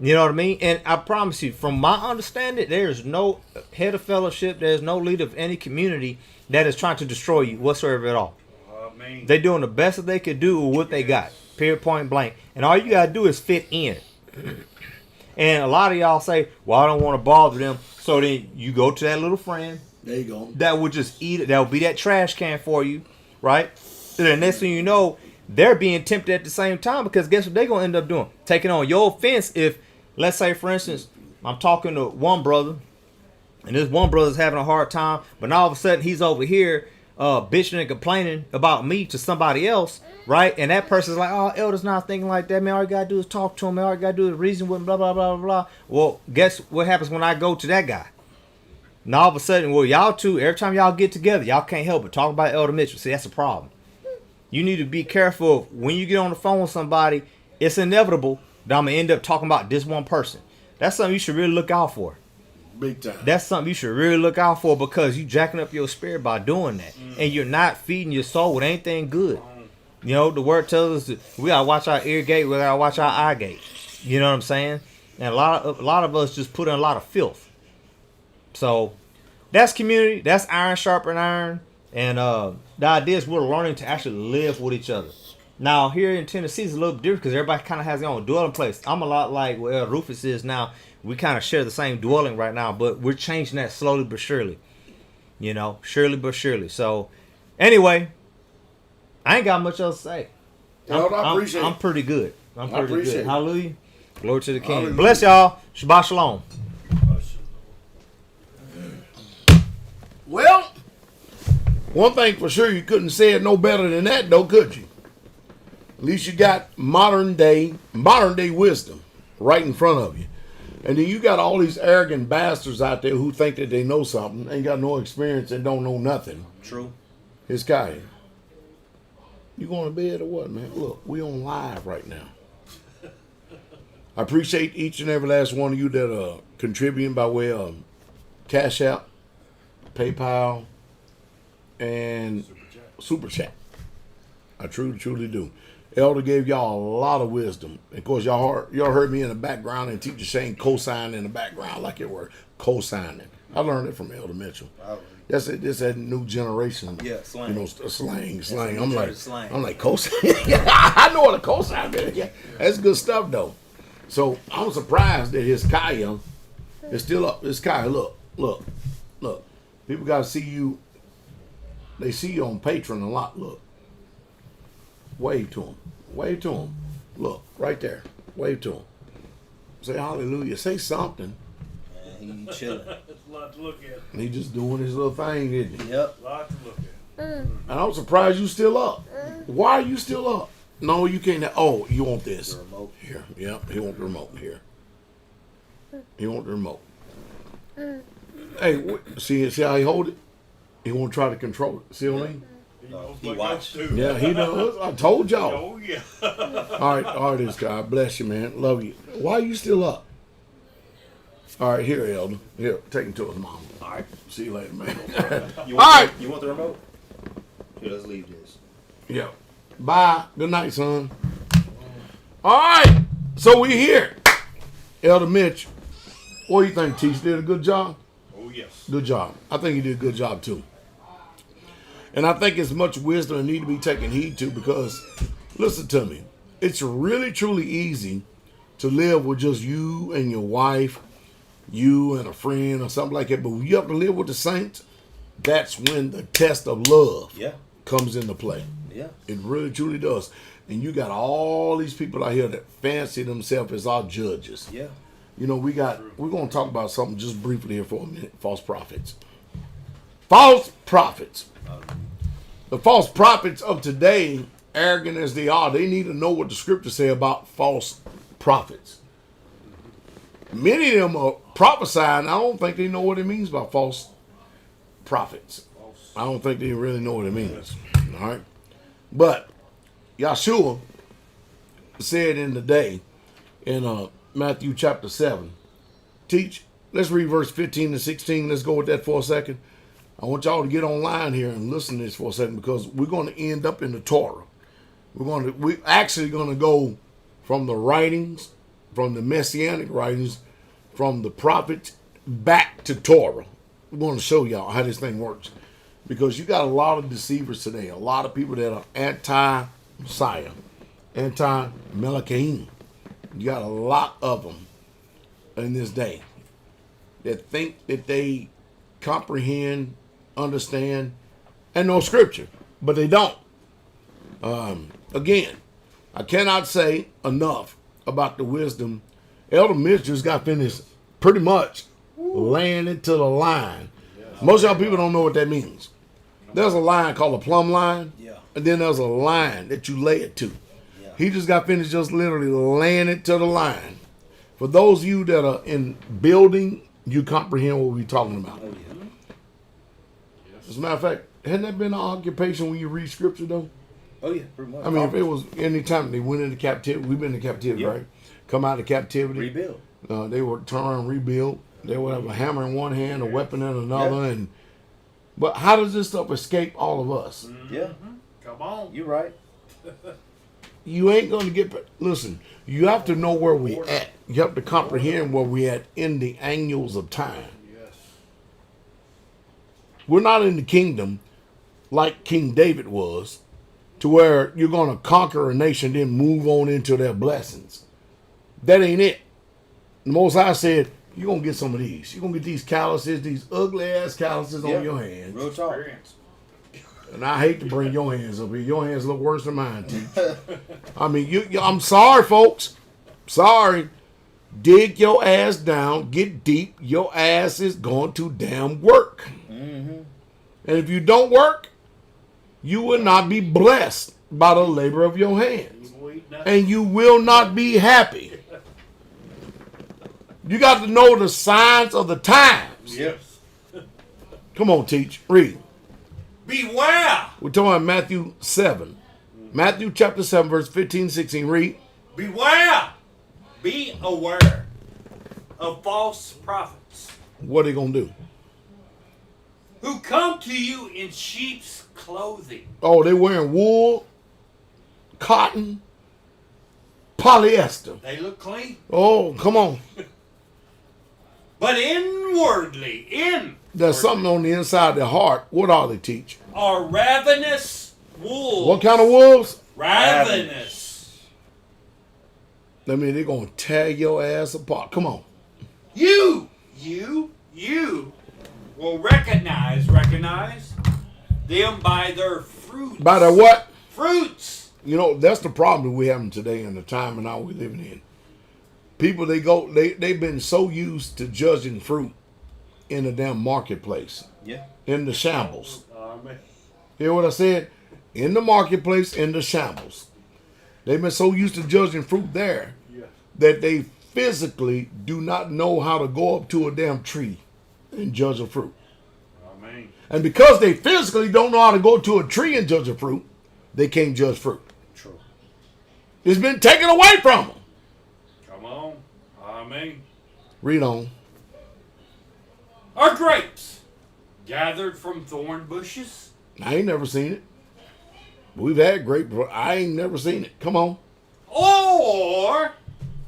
You know what I mean? And I promise you, from my understanding, there's no head of fellowship, there's no leader of any community that is trying to destroy you whatsoever at all. They're doing the best that they could do with what they got. Period, point blank. And all you got to do is fit in. And a lot of y'all say, well, I don't want to bother them. So then you go to that little friend. There you go. That will just eat it. That will be that trash can for you. Right? So the next thing you know, they're being tempted at the same time, because guess what they're going to end up doing? Taking on your offense. If, let's say, for instance, I'm talking to one brother, and this one brother's having a hard time, but now all of a sudden he's over here bitching and complaining about me to somebody else, right? And that person's like, oh, elder's not thinking like that, man. All you got to do is talk to him, man. All you got to do is reason with him, blah, blah, blah, blah, blah. Well, guess what happens when I go to that guy? Now all of a sudden, well, y'all two, every time y'all get together, y'all can't help but talk about Elder Mitchell. See, that's a problem. You need to be careful when you get on the phone with somebody. It's inevitable that I'm going to end up talking about this one person. That's something you should really look out for. Big time. That's something you should really look out for, because you jacking up your spirit by doing that. And you're not feeding your soul with anything good. You know, the word tells us that we got to watch our ear gate, we got to watch our eye gate. You know what I'm saying? And a lot of us just put in a lot of filth. So that's community. That's iron sharpening iron. And the idea is we're learning to actually live with each other. Now, here in Tennessee, it's a little different because everybody kind of has their own dwelling place. I'm a lot like Rufus is now. We kind of share the same dwelling right now, but we're changing that slowly but surely. Surely but surely. So, anyway, I ain't got much else to say. I appreciate it. I'm pretty good. I'm pretty good. It. Hallelujah. Glory to the King. Hallelujah. Bless y'all. Shabbat shalom. Well, one thing for sure, you couldn't say it no better than that, though, could you? At least you got modern day wisdom right in front of you. And then you got all these arrogant bastards out there who think that they know something, ain't got no experience and don't know nothing. True. It's guy. You going to bed or what, man? Look, we on live right now. I appreciate each and every last one of you that are contributing by way of Cash App, PayPal, and Super Chat. I truly do. Elder gave y'all a lot of wisdom. Of course, y'all heard me in the background and teacher saying cosign in the background like it were cosigning. I learned it from Elder Mitchell. That's that new generation. Yeah, slang. Slang. I'm like cosign. I know what a cosign is. Yeah. That's good stuff though. So I'm surprised that his Kaya is still up. His Kaya, look. People gotta see you. They see you on Patreon a lot. Look. Wave to them. Look, right there. Wave to him. Say hallelujah. Say something. Man, he chilling. It's a lot to look at. He just doing his little thing, isn't he? Yep. A lot to look at. And I'm surprised you still up. Why are you still up? No, you can't. Oh, you want this. The remote. Here. Yep, he want the remote. Here. He want the remote. Hey, see how he hold it? He won't try to control it. See what I mean? He watched. Too. Yeah, he does. I told y'all. Oh, yeah. All right, this guy. Bless you, man. Love you. Why are you still up? All right, here, Elder. Here, take him to his mom. All right, see you later, man. You All right. You want the remote? Here, let's leave this. Yeah. Bye. Good night, son. All right. So we here. Elder Mitch, what do you think, Teach? Did a good job? Oh, yes. Good job. I think he did a good job, too. And I think it's much wisdom that need to be taken heed to because, listen to me, it's really, truly easy to live with just you and your wife, you and a friend or something like that. But when you have to live with the saints, that's when the test of love comes into play. Yeah. It really, truly does. And you got all these people out here that fancy themselves as our judges. Yeah. You know, we're going to talk about something just briefly here for a minute. False prophets. False prophets. The false prophets of today, arrogant as they are, they need to know what the scriptures say about false prophets. Many of them are prophesying. I don't think they know what it means by false prophets. I don't think they really know what it means. All right. But Yahshua said in the day in Matthew chapter 7, Teach, let's read verse 15 and 16. Let's go with that for a second. I want y'all to get online here and listen to this for a second because we're going to end up in the Torah. We're actually going to go from the writings, from the messianic writings, from the prophets back to Torah. We're going to show y'all how this thing works because you got a lot of deceivers today, a lot of people that are anti-Messiah, anti-Melachim. You got a lot of them in this day that think that they comprehend, understand, and know scripture, but they don't. Again, I cannot say enough about the wisdom. Elder Mitch just got finished pretty much laying it to the line. Most of y'all people don't know what that means. There's a line called a plumb line, and then there's a line that you lay it to. He just got finished just literally laying it to the line. For those of you that are in building, you comprehend what we're talking about. As a matter of fact, hadn't that been an occupation when you read scripture, though? Oh, yeah, pretty much. I mean, if it was any time they went into captivity, we've been in captivity, right? Come out of captivity. Rebuild. They would turn around and rebuild. They would have a hammer in one hand, a weapon in another. But how does this stuff escape all of us? Yeah. Come on. You're right. You ain't going to get... Listen, you have to know where we at. You have to comprehend where we at in the annals of time. Yes. We're not in the kingdom like King David was, to where you're going to conquer a nation, then move on into their blessings. That ain't it. The Most High said, you're going to get some of these. You're going to get these calluses, these ugly-ass calluses on your hands. Real talk. And I hate to bring your hands up here. Your hands look worse than mine, Teach. I mean, I'm sorry, folks. Sorry. Dig your ass down. Get deep. Your ass is going to damn work. And if you don't work, you will not be blessed by the labor of your hands. And you will not be happy. You got to know the signs of the times. Yes. Come on, Teach. Read. Beware. We're talking about Matthew 7. Matthew chapter 7, verse 15, 16. Read. Beware. Be aware of false prophets What are they going to do? who come to you in sheep's clothing. Oh, they wearing wool, cotton, polyester. They look clean. Oh, come on. But inwardly, There's something on the inside of their heart. What are they, Teach? are ravenous wolves. What kind of wolves? Ravenous. I mean, they're going to tear your ass apart. Come on. You will recognize them by their fruits. By the what? Fruits. You know, that's the problem that we're having today in the time and hour we're living in. People they've been so used to judging fruit in the damn marketplace, Yeah. in the shambles. Amen. Hear what I said? In the marketplace, in the shambles. They've been so used to judging fruit there Yes. that they physically do not know how to go up to a damn tree and judge a fruit. Amen. And because they physically don't know how to go to a tree and judge a fruit, they can't judge fruit. True. It's been taken away from them. Come on. Amen. Read on. Are grapes gathered from thorn bushes? I ain't never seen it. We've had grape, but I ain't never seen it. Come on. Or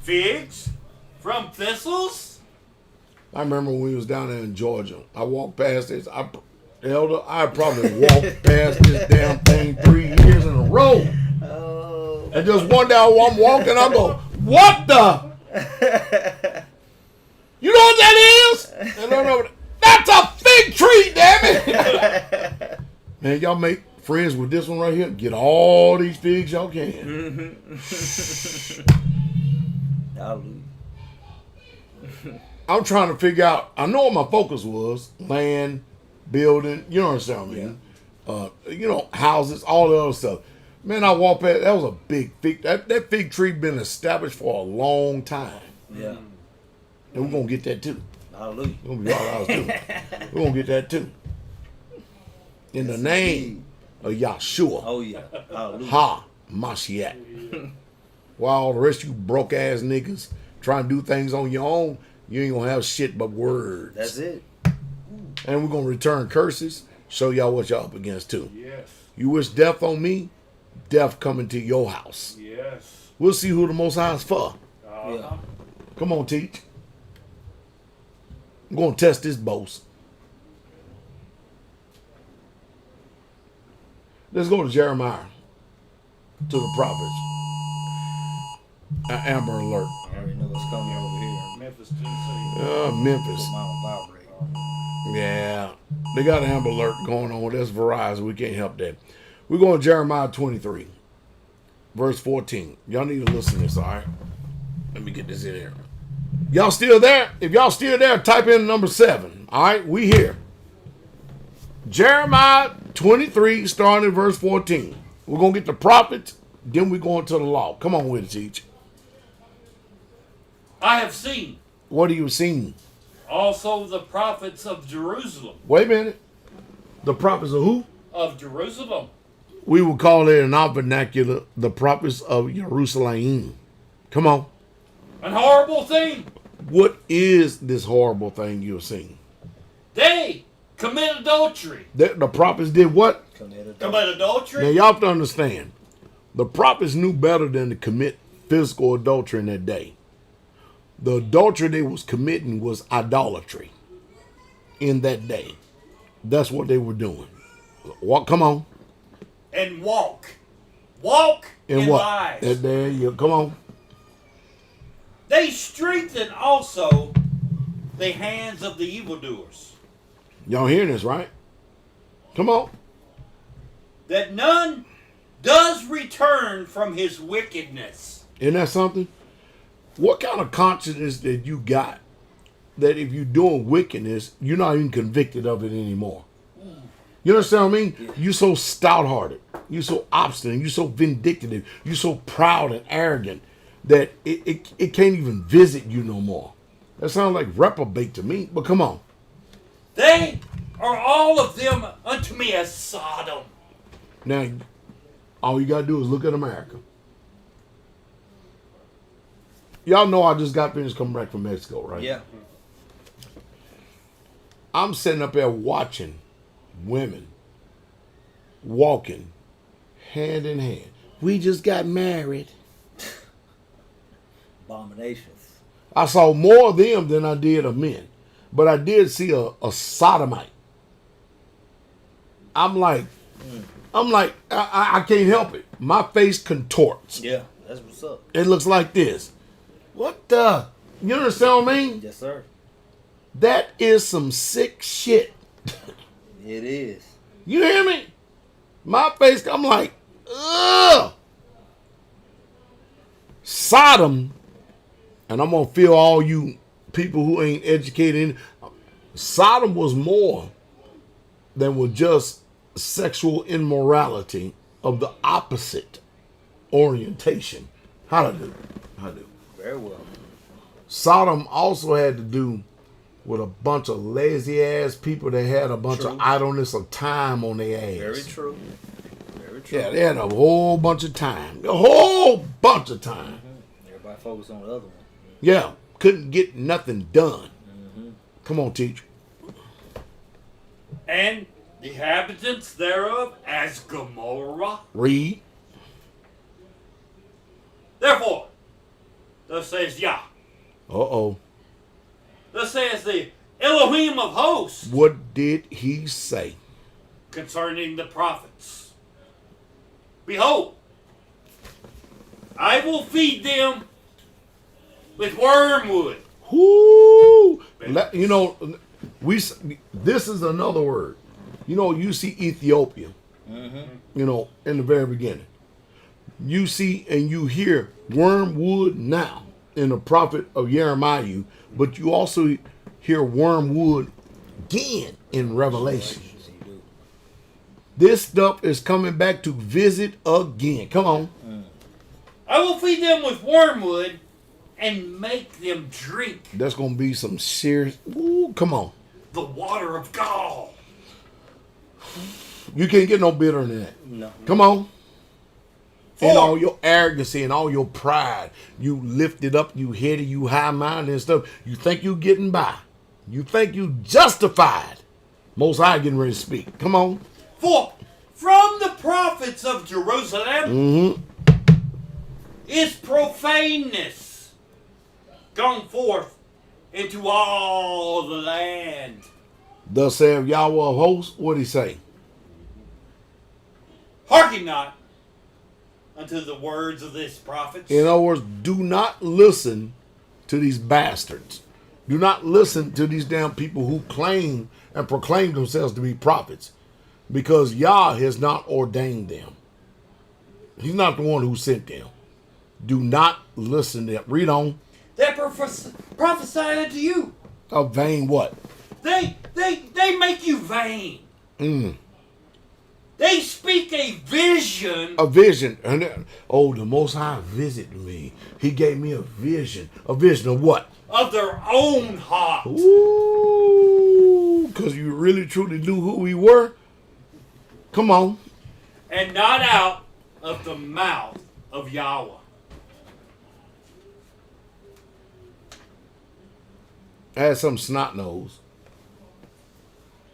figs from thistles? I remember when we was down there in Georgia. I walked past this. Elder, I probably walked past this damn thing 3 years in a row. Oh. And just one day I'm walking, I go, what the? You know what that is? And I'm over there, that's a fig tree, damn it. Man, y'all make friends with this one right here. Get all these figs y'all can. Hallelujah. I'm trying to figure out, I know what my focus was. Land, building, you know what I'm saying? Houses, all the other stuff. Man, I walked past, that was a big fig. That fig tree been established for a long time. Yeah. And we're going to get that too. Hallelujah. We're going to be all ours too. We're going to get that too. In the name of Yahshua. Oh, yeah. Hallelujah. Ha, Mashiach. While all the rest of you broke ass niggas trying to do things on your own, you ain't going to have shit but words. That's it. And we're going to return curses, show y'all what y'all up against too. Yes. You wish death on me, death coming to your house. Yes. We'll see who the Most High is for. Yeah. Come on, teach. I'm going to test this boast. Let's go to Jeremiah, to the prophets. An Amber Alert. I already know what's coming over here. Memphis, Tennessee. Memphis. Put mine on vibrate. Yeah, they got an Amber Alert going on. That's Verizon. We can't help that. We're going to Jeremiah 23, verse 14. Y'all need to listen to this, all right? Let me get this in here. Y'all still there? If y'all still there, type in number 7. All right, we here. Jeremiah 23, starting at verse 14. We're going to get the prophets, then we're going to the law. Come on with it, teach. I have seen What do you seen? also the prophets of Jerusalem. Wait a minute. The prophets of who? Of Jerusalem. We would call it in our vernacular the prophets of Jerusalem. Come on. An horrible thing. What is this horrible thing you're seeing? They commit adultery. The prophets did what? Commit Commit Now adultery? y'all have to understand. The prophets knew better than to commit physical adultery in that day. The adultery they was committing was idolatry in that day. That's what they were doing. What? Come on. And walk. Walk in what? lies. There you come on. They strengthen also the hands of the evildoers, Y'all hearing this, right? Come on. that none does return from his wickedness. Isn't that something? What kind of consciousness that you got that if you're doing wickedness, you're not even convicted of it anymore? You understand what I mean? Yeah. You're so stout-hearted. You're so obstinate. You're so vindictive. You're so proud and arrogant that it can't even visit you no more. That sounds like reprobate to me, but come on. They are all of them unto me as Sodom. Now, all you got to do is look at America. Y'all know I just got finished coming back from Mexico, right? Yeah. I'm sitting up there watching women walking hand in hand. We just got married. Abominations. I saw more of them than I did of men. But I did see a sodomite. I'm like, I can't help it. My face contorts. Yeah. That's what's up. It looks like this. What the? You understand what I mean? Yes, sir. That is some sick shit. It is. You hear me? My face, I'm like, ugh. Sodom And I'm going to feel all you people who ain't educated. Sodom was more than was just sexual immorality of the opposite orientation. How to do? Very well. Sodom also had to do with a bunch of lazy ass people that had a bunch of idleness of time on their ass. Very true. Very true. Yeah, they had a whole bunch of time. A whole bunch of time. Everybody focus on the other one. Yeah, couldn't get nothing done. Come on, teacher. And the inhabitants thereof as Gomorrah. Read. Therefore, thus says Yah. Uh-oh. Thus says the Elohim of hosts What did he say? concerning the prophets. Behold, I will feed them with wormwood. Whoo! You know, this is another word. You know, you see Ethiopia, you know, in the very beginning. You see and you hear wormwood now in the prophet of Jeremiah, but you also hear wormwood again in Revelation. This stuff is coming back to visit again. Come on. I will feed them with wormwood and make them drink That's going to be some serious. Ooh, come on. the water of gall. You can't get no better than that. No. Come on. And For- all your arrogancy and all your pride, you lifted up, you heady, you high-minded and stuff. You think you getting by. You think you justified. Most High getting ready to speak. Come on. For from the prophets of Jerusalem is profaneness gone forth into all the land. Thus saith Yahweh of hosts. What he say? Hearken not unto the words of this prophets. In other words, do not listen to these bastards. Do not listen to these damn people who claim and proclaim themselves to be prophets, because Yah has not ordained them. He's not the one who sent them. Do not listen to them. Read on. That prophesy unto you. A vain what? They make you vain. They speak a vision. A vision. And oh, the Most High visited me. He gave me a vision. A vision of what? Of their own heart. Ooh, because you really truly knew who we were. Come on. And not out of the mouth of Yahweh. I had some snot nose.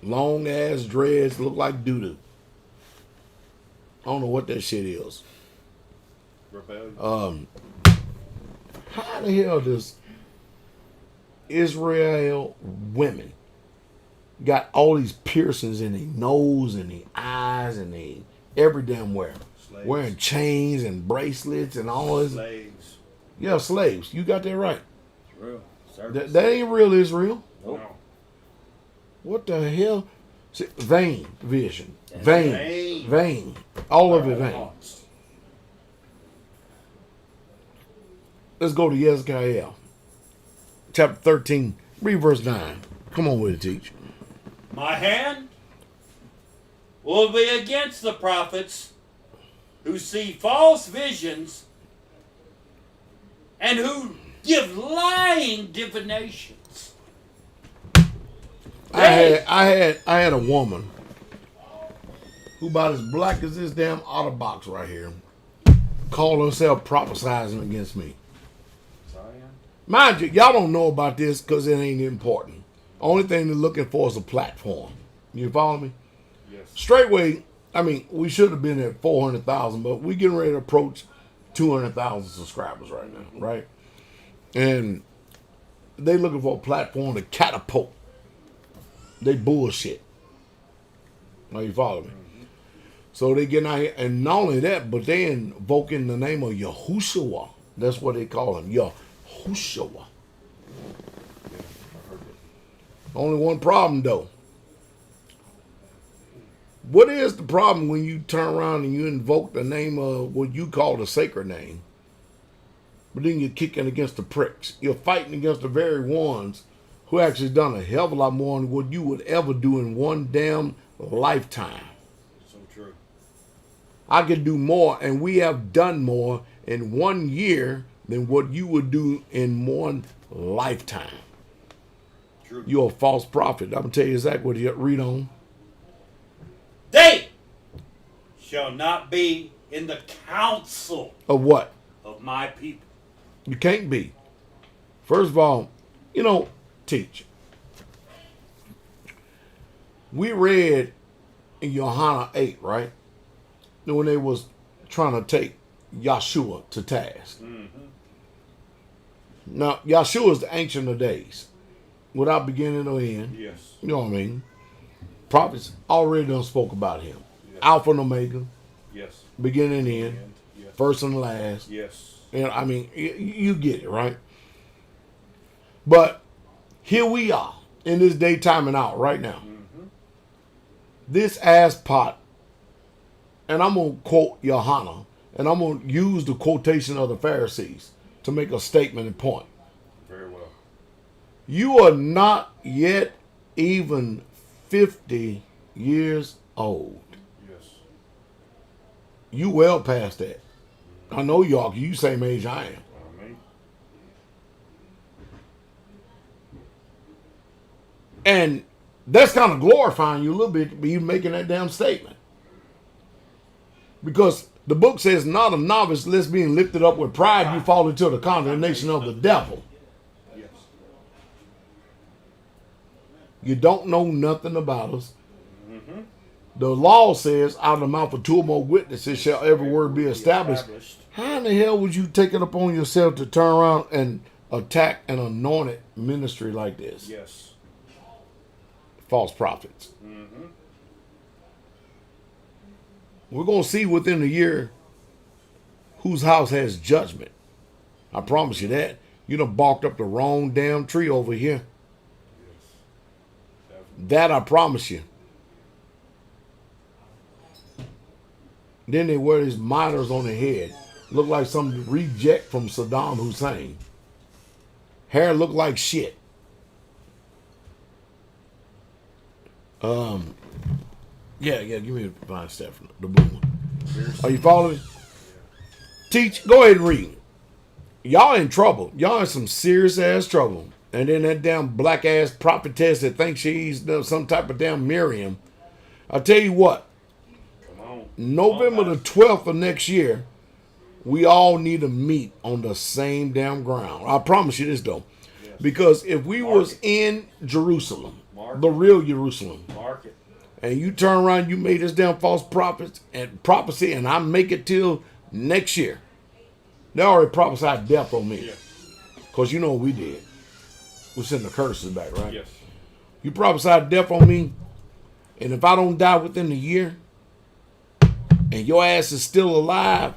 Long ass dreads look like doo doo. I don't know what that shit is. Rebellion. How the hell does Israel women got all these piercings in their nose and their eyes and they every damn where? Slaves. Wearing chains and bracelets and all this. Slaves. Yeah, slaves. You got that right. It's real. That ain't real Israel. Nope. No. What the hell? See, vain vision. That's Vain. vain. All of it vain. Let's go to Yezkiel. Chapter 13. Read verse 9. Come on with it, teach. My hand will be against the prophets who see false visions and who give lying divinations. I had a woman who about as black as this damn otter box right here called herself prophesizing against me. Mind you, y'all don't know about this because it ain't important. Only thing they're looking for is a platform. You follow me? Yes. Straightway, I mean, we should have been at 400,000, but we getting ready to approach 200,000 subscribers right now, right? And they looking for a platform to catapult. They bullshit. Now you follow me? So they getting out here, and not only that, but they invoking the name of Yahushua. That's what they call him, Yahushua. Only one problem though. What is the problem when you turn around and you invoke the name of what you call the sacred name but then you're kicking against the pricks. You're fighting against the very ones who actually done a hell of a lot more than what you would ever do in one damn lifetime. So true. I could do more, and we have done more in 1 year than what you would do in one lifetime. True. You're a false prophet. I'm going to tell you exactly what you read on. They shall not be in the council Of what? of my people. You can't be. First of all, teach. We read in Johanna 8, right? When they was trying to take Yahshua to task. Now, Yahshua is the Ancient of Days, without beginning or end. Yes. You know what I mean? Prophets already done spoke about him. Yes. Alpha and Omega, Yes. beginning and end, Yes. first and last. Yes. And I mean, you get it, right? But here we are in this daytime and hour right now. This ass pot, and I'm going to quote Johanna, and I'm going to use the quotation of the Pharisees to make a statement and point. Very well. You are not yet even 50 years old. Yes. You well past that. I know y'all, you same age I am. Amen. And that's kind of glorifying you a little bit to be making that damn statement. Because the book says, not a novice, lest being lifted up with pride, you fall into the condemnation of the devil. Yes. You don't know nothing about us. The law says, out of the mouth of two or more witnesses shall every word be established. How in the hell would you take it upon yourself to turn around and attack an anointed ministry like this? Yes. False prophets. We're going to see within a year whose house has judgment. I promise you that. You done barked up the wrong damn tree over here. That I promise you. Then they wear these mitres on their head. Look like some reject from Saddam Hussein. Hair look like shit. Yeah, give me the fine stuff, the blue one. Are you following? Teach, go ahead and read. Y'all in trouble. Y'all in some serious ass trouble. And then that damn black ass prophetess that thinks she's some type of damn Miriam. I'll tell you what. November the 12th of next year, we all need to meet on the same damn ground. I promise you this, though. Yes. Because if we was in Jerusalem, the real Jerusalem, and you turn around, you made this damn false prophets and prophecy, and I make it till next year, they already prophesied death on me. Because you know what we did. We sent the curses back, right? Yes. You prophesied death on me, and if I don't die within a year, and your ass is still alive,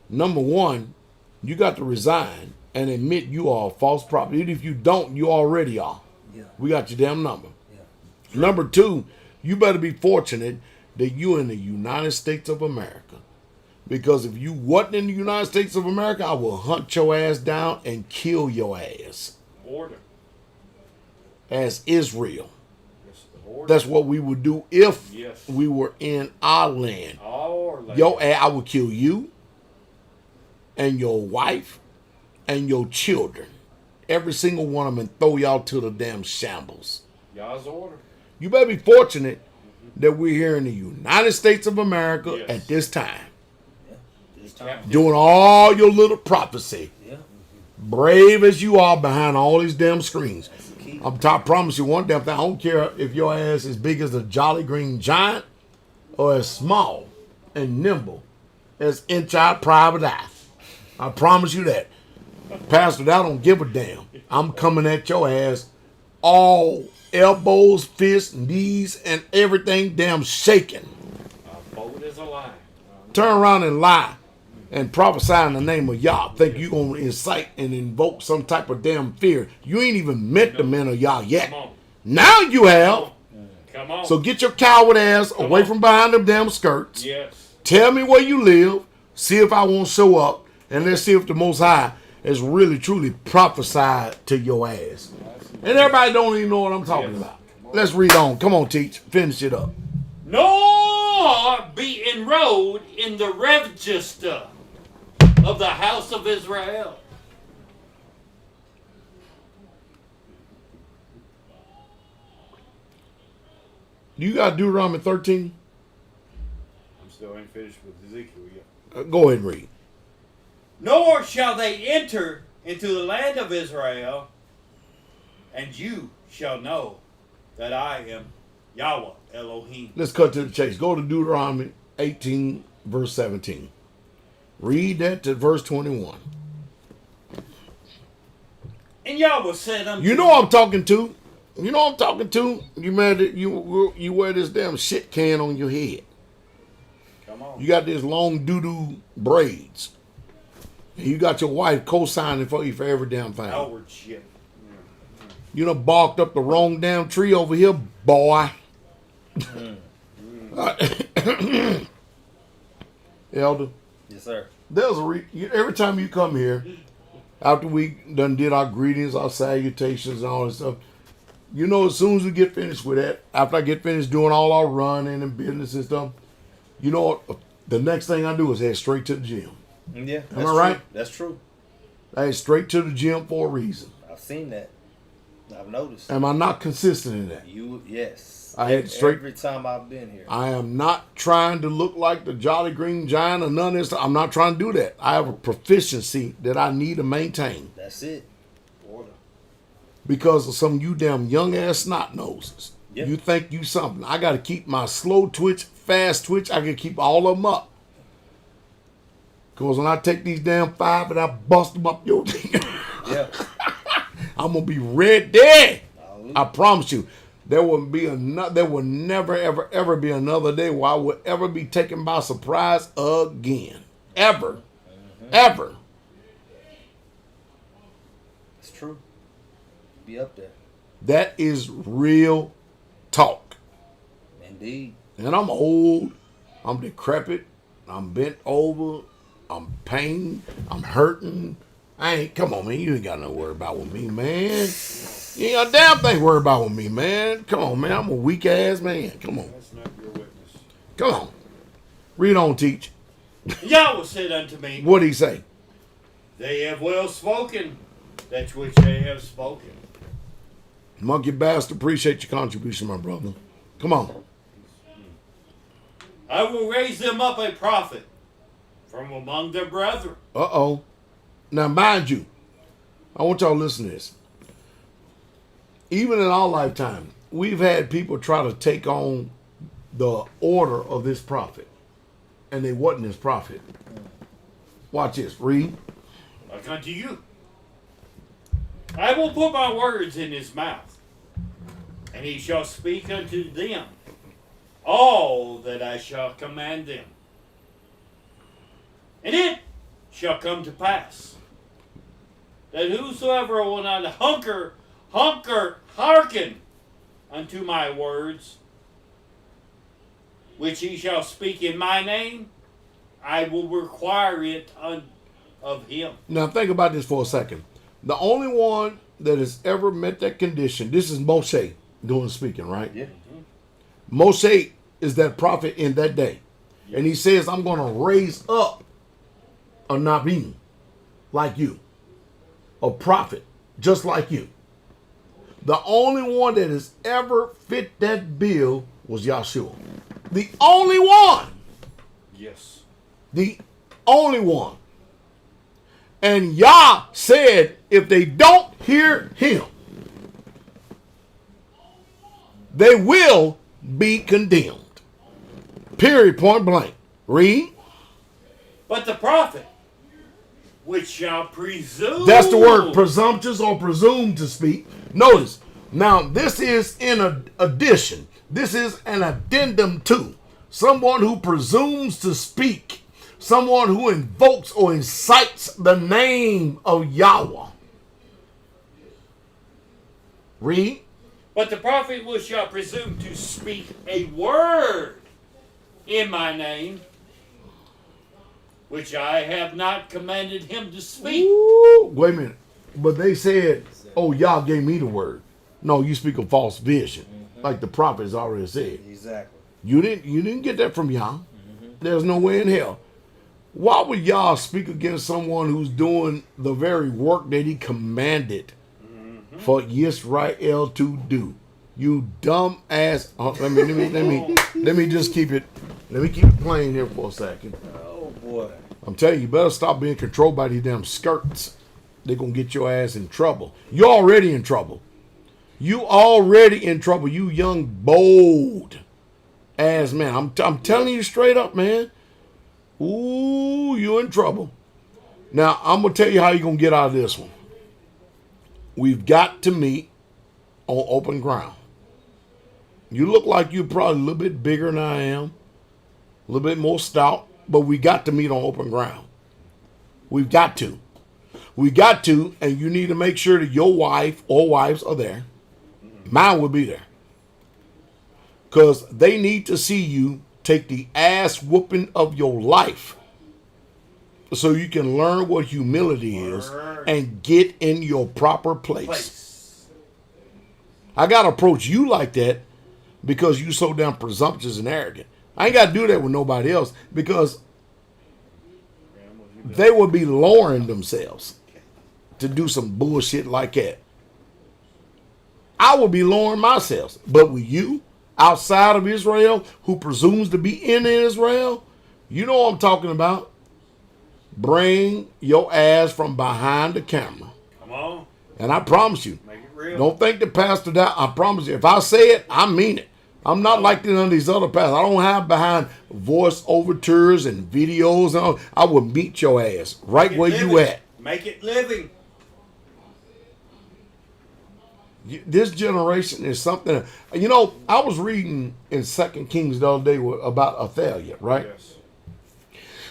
number one, you got to resign and admit you are a false prophet. Even if you don't, you already are. Yeah. We got your damn number. Yeah. Number two, you better be fortunate that you're in the United States of America. Because if you wasn't in the United States of America, I will hunt your ass down and kill your ass. Order. As Israel. That's what we would do if we were in our land. Our land. I would kill you and your wife and your children. Every single one of them, and throw y'all to the damn shambles. Y'all's order. You better be fortunate that we're here in the United States of America at this time. Yeah, this time. Doing all your little prophecy. Yeah. Brave as you are behind all these damn screens. I promise you one damn thing. I don't care if your ass is big as a Jolly Green Giant or as small and nimble as Inch-Out Private Eye. I promise you that. Pastor Dowell don't give a damn. I'm coming at your ass all elbows, fists, knees, and everything damn shaking. Bold as a lion. Turn around and lie and prophesy in the name of Yah. Think you're going to incite and invoke some type of damn fear. You ain't even met the men of Yah yet. Now you have. Come on. So get your coward ass away from behind them damn skirts. Yes. Tell me where you live. See if I won't show up. And let's see if the Most High has really truly prophesied to your ass. And everybody don't even know what I'm talking about. Let's read on. Come on, teach. Finish it up. Nor be enrolled in the register of the house of Israel. You got Deuteronomy 13? I'm still ain't finished with Ezekiel yet. Go ahead and read. Nor shall they enter into the land of Israel, and you shall know that I am Yahweh Elohim. Let's cut to the chase. Go to Deuteronomy 18, verse 17. Read that to verse 21. And Yahweh said unto You know what I'm talking to. You know what I'm talking to. You mad that you wear this damn shit can on your head. Come on. You got this long doo-doo braids. And you got your wife co-signing for you for every damn thing. outward ship. You done barked up the wrong damn tree over here, boy. Elder, Yes, sir. there's a every time you come here, after we done did our greetings, our salutations, and all that stuff, you know, as soon as we get finished with that, after I get finished doing all our running and business and stuff, you know what? The next thing I do is head straight to the gym. Yeah. Am I right? That's true. I head straight to the gym for a reason. I've seen that. I've noticed. Am I not consistent in that? Yes. I had straight. Every time I've been here. I am not trying to look like the Jolly Green Giant or none of this stuff. I'm not trying to do that. I have a proficiency that I need to maintain That's it. Order. because of some of you damn young ass snot noses. Yeah. You think you something. I got to keep my slow twitch, fast twitch. I can keep all of them up. Because when I take these damn 5 and I bust them up your Yeah. I'm going to be ready. Hallelujah. I promise you. There will never, ever be another day where I will ever be taken by surprise again. Ever. Ever. It's true. Be up there. That is real talk. Indeed. And I'm old. I'm decrepit. I'm bent over. I'm pained. I'm hurting. Come on, man. You ain't got no worry about with me, man. You ain't got a damn thing to worry about with me, man. Come on, man. I'm a weak ass man. Come on. That's not your witness. Come on. Read on, teach. Yahweh said unto me, What'd he say? they have well spoken that which they have spoken. Monkey Bastard, appreciate your contribution, my brother. Come on. I will raise them up a prophet from among their brethren. Uh-oh. Now, mind you, I want y'all to listen to this. Even in our lifetime, we've had people try to take on the order of this prophet. And they wasn't his prophet. Watch this. Read. Like unto you. I will put my words in his mouth, and he shall speak unto them all that I shall command them. And it shall come to pass that whosoever will not hearken unto my words, which he shall speak in my name, I will require it of him. Now, think about this for a second. The only one that has ever met that condition, this is Moshe doing the speaking, right? Yeah. Moshe is that prophet in that day. And he says, I'm going to raise up a Nabi like you. A prophet just like you. The only one that has ever fit that bill was Yahshua. The only one. Yes. The only one. And Yah said, if they don't hear him, they will be condemned. Period, point blank. Read. But the prophet, which shall presume. That's the word, presumptuous or presumed to speak. Notice, now this is in addition. This is an addendum to someone who presumes to speak. Someone who invokes or incites the name of Yahweh. Read. But the prophet which shall presume to speak a word in my name, which I have not commanded him to speak. Ooh, wait a minute. But they said, oh, y'all gave me the word. No, you speak a false vision. Like the prophets already said. Exactly. You didn't get that from y'all. There's no way in hell. Why would y'all speak against someone who's doing the very work that he commanded for Yisrael to do? You dumb ass. Let me just keep it. Let me keep it plain here for a second. Oh boy. I'm telling you, you better stop being controlled by these damn skirts. They're gonna get your ass in trouble. You're already in trouble. You already in trouble. You young bold ass man. I'm telling you straight up, man. Ooh, you're in trouble. Now, I'm going to tell you how you're going to get out of this one. We've got to meet on open ground. You look like you're probably a little bit bigger than I am, a little bit more stout, but we got to meet on open ground. We've got to. We got to, and you need to make sure that your wife or wives are there. Mine will be there. Because they need to see you take the ass whooping of your life so you can learn what humility is and get in your proper place. I got to approach you like that because you so damn presumptuous and arrogant. I ain't got to do that with nobody else because they would be lowering themselves to do some bullshit like that. I would be lowering myself. But with you, outside of Israel, who presumes to be in Israel, you know what I'm talking about. Bring your ass from behind the camera. Come on. And I promise you, Make it real. don't think the pastor Dowell, I promise you, if I say it, I mean it. I'm not like none of these other pastors. I don't have behind voice overtures and videos. And all. I will meet your ass right where you at. Make it living. This generation is something. You know, I was reading in 2 Kings the other day about Athaliah, right? Yes.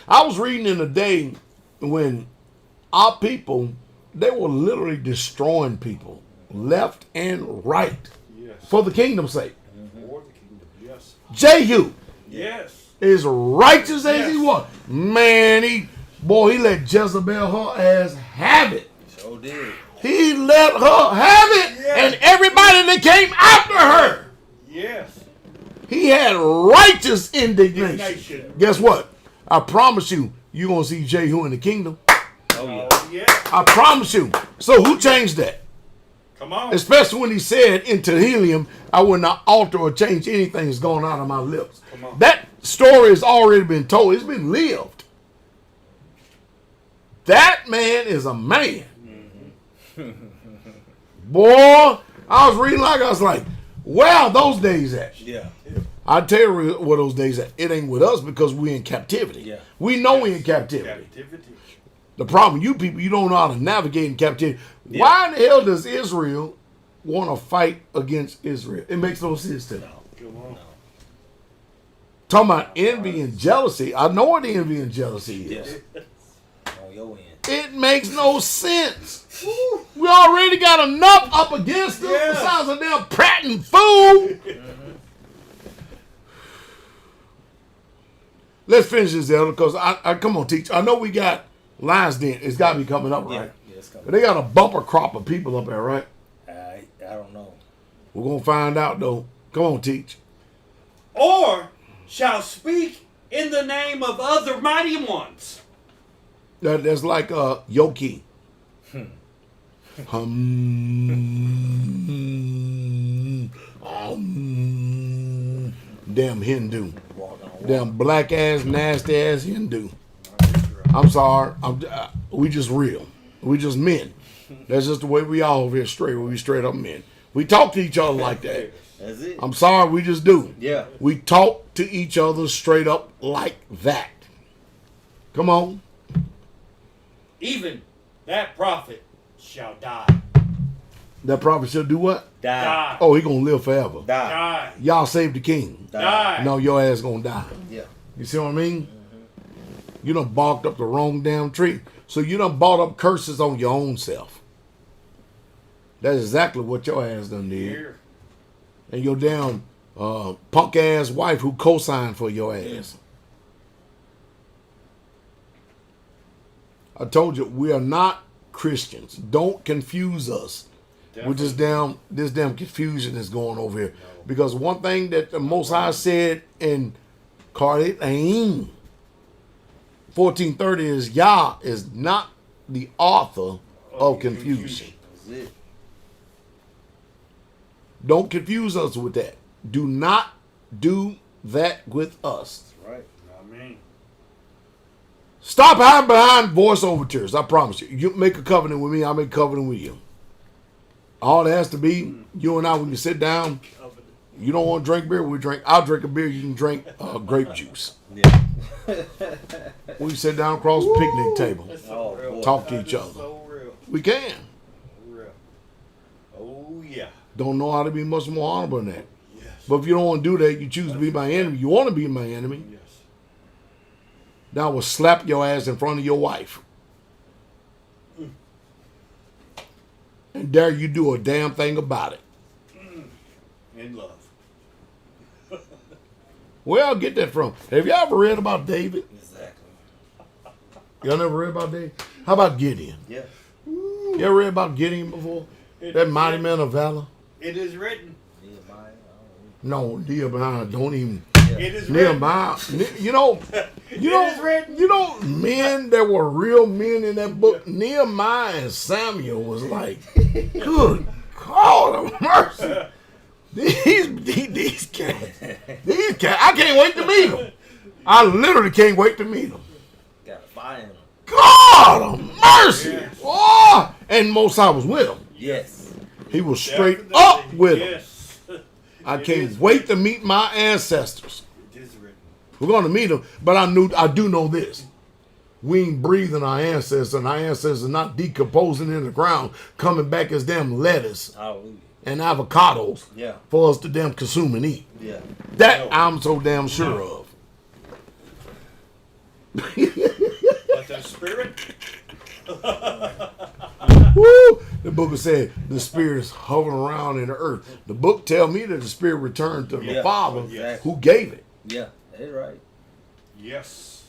I was reading in a day when our people, they were literally destroying people left and right Yes. for the kingdom's sake. For the kingdom. Yes. Jehu Yes. is righteous as he Yes. was. Man, he let Jezebel her ass have it. So did. He let her have it, and everybody that came after her. Yes. He had righteous indignation. Indignation. Guess what? I promise you, you're going to see Jehu in the kingdom. Oh yeah. Oh, yeah. I promise you. So who changed that? Come on. Especially when he said in Tehillim, I will not alter or change anything that's gone out of my lips. Come on. That story has already been told. It's been lived. That man is a man. Boy, I was reading I was like, where are those days at? Yeah. I tell you where those days at. It ain't with us because we in captivity. Yeah. We know we in captivity. Captivity. The problem, you people, you don't know how to navigate in captivity. Why in the hell does Israel want to fight against Israel? It makes no sense to them. Come on. Talking about envy and jealousy. I know what envy and jealousy is. Yes. On your end. It makes no sense. We already got enough up against them Yeah. besides a damn prating fool. Let's finish this, Elder, because I come on, teach. I know we got Lions Den. It's got to be coming up, Yeah. right? Yeah, it's But coming. they got a bumper crop of people up there, right? I don't know. We're going to find out, though. Come on, teach. Or shall speak in the name of other mighty ones. That's like Yoki. Damn Hindu. Walk on water. Damn black ass, nasty ass Hindu. I'm sorry. We just real. We just men. That's just the way we all over here straight. We straight up men. We talk to each other like that. That's it. I'm sorry, we just do. Yeah. We talk to each other straight up like that. Come on. Even that prophet shall die. That prophet should do what? Die. Die. Oh, he gonna live forever. Die. Die. Y'all save the king. Die. No, your ass gonna die. Yeah. You see what I mean? You done barked up the wrong damn tree. So you done bought up curses on your own self. That's exactly what your ass done did. Here. And your damn punk ass wife who co-signed for your ass. I told you, we are not Christians. Don't confuse us with this damn confusion that's going over here. No. Because one thing that the Most High said in Qara'in 1430 is Yah is not the author of confusion. That's it. Don't confuse us with that. Do not do that with us. That's right. Not me. Stop hiding behind voice overtures. I promise you. You make a covenant with me, I'll make a covenant with you. All it has to be, you and I, we can sit down. You don't want to drink beer, we drink. I'll drink a beer, you can drink grape juice. Yeah. We can sit down across the picnic table. That's Oh, so real. boy. Talk to That each is other. So real. We can. Real. Oh yeah. Don't know how to be much more honorable than that. Yes. But if you don't want to do that, you choose to be my enemy. You want to be my enemy. Yes. Then I will slap your ass in front of your wife. And dare you do a damn thing about it. In love. Where I'll get that from? Have you ever read about David? Exactly. Y'all never read about David? How about Gideon? Yeah. You ever read about Gideon before? That mighty man of valor? It is written. Nehemiah. No, Nehemiah, don't even. It is written. Nehemiah, you know, men that were real men in that book. Nehemiah and Samuel was like, good God of mercy. These cats, I can't wait to meet them. I literally can't wait to meet them. Got a fire in him. God of mercy. Yes. Oh, and Most High was with him. Yes. He was straight Definitely. up with him. Yes. I It can't is wait to meet my ancestors. It is written. We're going to meet them, but I do know this. We ain't breathing our ancestors, and our ancestors are not decomposing in the ground, coming back as damn lettuce Hallelujah. and avocados Yeah. for us to damn consume and eat. Yeah. That I'm so damn sure of. But the spirit. Woo! The book said the spirit is hovering around in the earth. The book tell me that the spirit returned to the Yeah. Father Yes. who gave it. Yeah. That's right. Yes.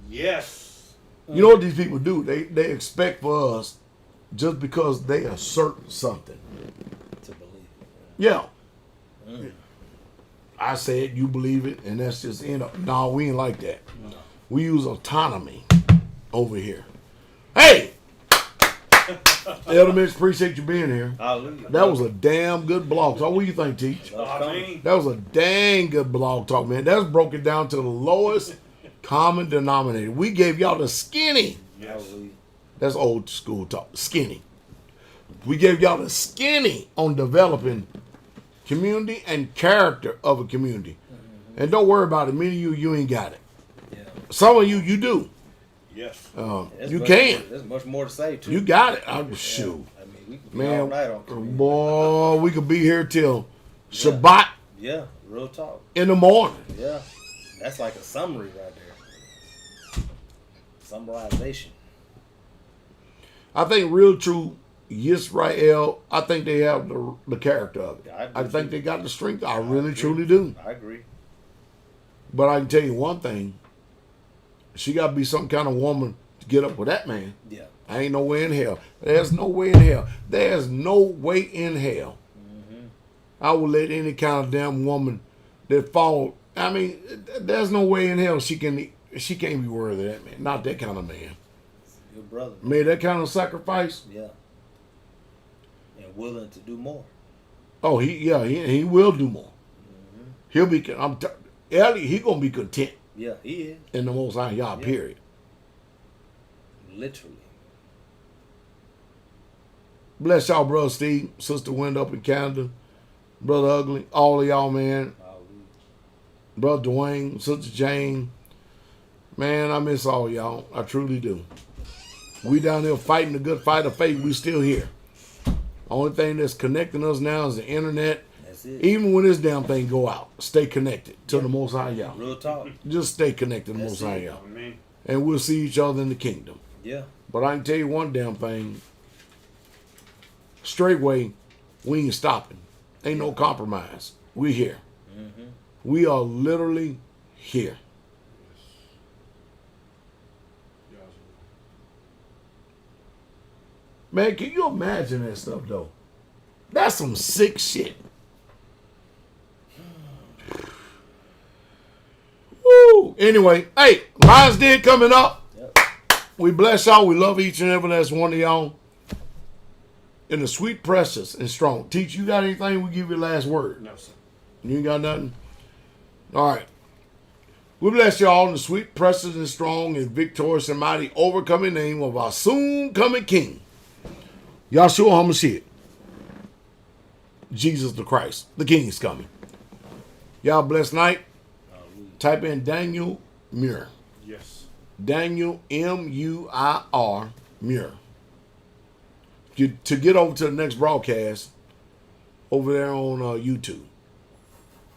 Yes. You know what these people do? They expect for us just because they assert something. To believe. Yeah. I said you believe it, and that's just end up. No, we ain't like that. No. We use autonomy over here. Hey, Elder Mitch, appreciate you being here. Hallelujah. That was a damn good blog talk. What do you think, Teach? I mean, That was a dang good blog talk, man. That's broken down to the lowest common denominator. We gave y'all the skinny. yes. Hallelujah. That's old school talk. Skinny. We gave y'all the skinny on developing community and character of a community. And don't worry about it. Many of you ain't got it. Yeah. Some of you do. Yes. There's You much can. more- There's much more to say too. You got it. I'm shoot. I mean, we could be all Man, night on community. boy, we could be here till Shabbat Yeah. Real talk. in the morning. Yeah. That's like a summary right there. Summarization. I think real true Yisrael, I think they have the character of it. I do I think too. they got the strength. I really, agree. truly do. I agree. But I can tell you one thing. She got to be some kind of woman to get up with that man. Yeah. I ain't no way in hell. There's no way in hell. There's no way in hell. I will let any kind of damn woman that fall. I mean, there's no way in hell she can't be worthy of that man. Not that kind of man. Your brother. Made that kind of sacrifice. Yeah. And willing to do more. Oh, he will do more. He'll be. Ellie, he gonna be content Yeah, he is. in the Most High Yah. Yeah. Period. Literally. Bless y'all, brother Steve, sister Wind up in Canada, brother Ugly, all of y'all, man. Hallelujah. Brother Dwayne, sister Jane. Man, I miss all y'all. I truly do. We down there fighting the good fight of faith. We still here. Only thing that's connecting us now is the internet. That's it. Even when this damn thing go out, stay connected to the Most High Yah. Real talk. Just stay connected to the That's Most High it. Yah. I mean, And we'll see each other in the kingdom. Yeah. But I can tell you one damn thing. Straightway, we ain't stopping. Ain't no compromise. We here. We are literally here. Man, can you imagine that stuff though? That's some sick shit. Woo! Anyway, hey, Lions Den coming up. Yep. We bless y'all. We love each and every last one of y'all. In the sweet, precious, and strong. Teach, you got anything? We give you the last word. No, sir. You ain't got nothing? All right. We bless y'all in the sweet, precious, and strong, and victorious and mighty overcoming name of our soon coming King, Yahshua HaMashiach, Jesus the Christ. The King is coming. Y'all blessed night. Type in Daniel Muir. Yes. Daniel M-U-I-R Muir. To get over to the next broadcast over there on YouTube.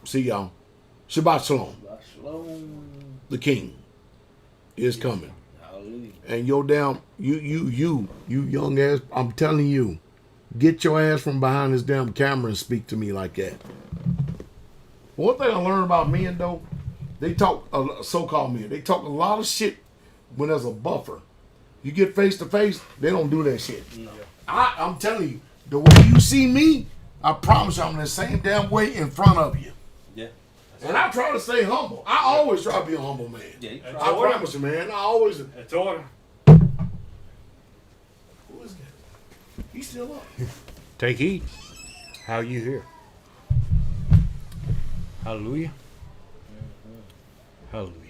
See y'all. Shabbat Shalom. Shalom. The King is coming. Hallelujah. And yo damn, you young ass, I'm telling you, get your ass from behind this damn camera and speak to me like that. One thing I learned about men though, they talk, so-called men, they talk a lot of shit when there's a buffer. You get face to face, they don't do that shit. No. I'm telling you, the way you see me, I promise you I'm the same damn way in front of you. Yeah. And I try to stay humble. I always try to be a humble man. Yeah, you I try. promise you, man. I always. That's order. Who is that? He's still up. Take heed. How you here? Hallelujah. Hallelujah.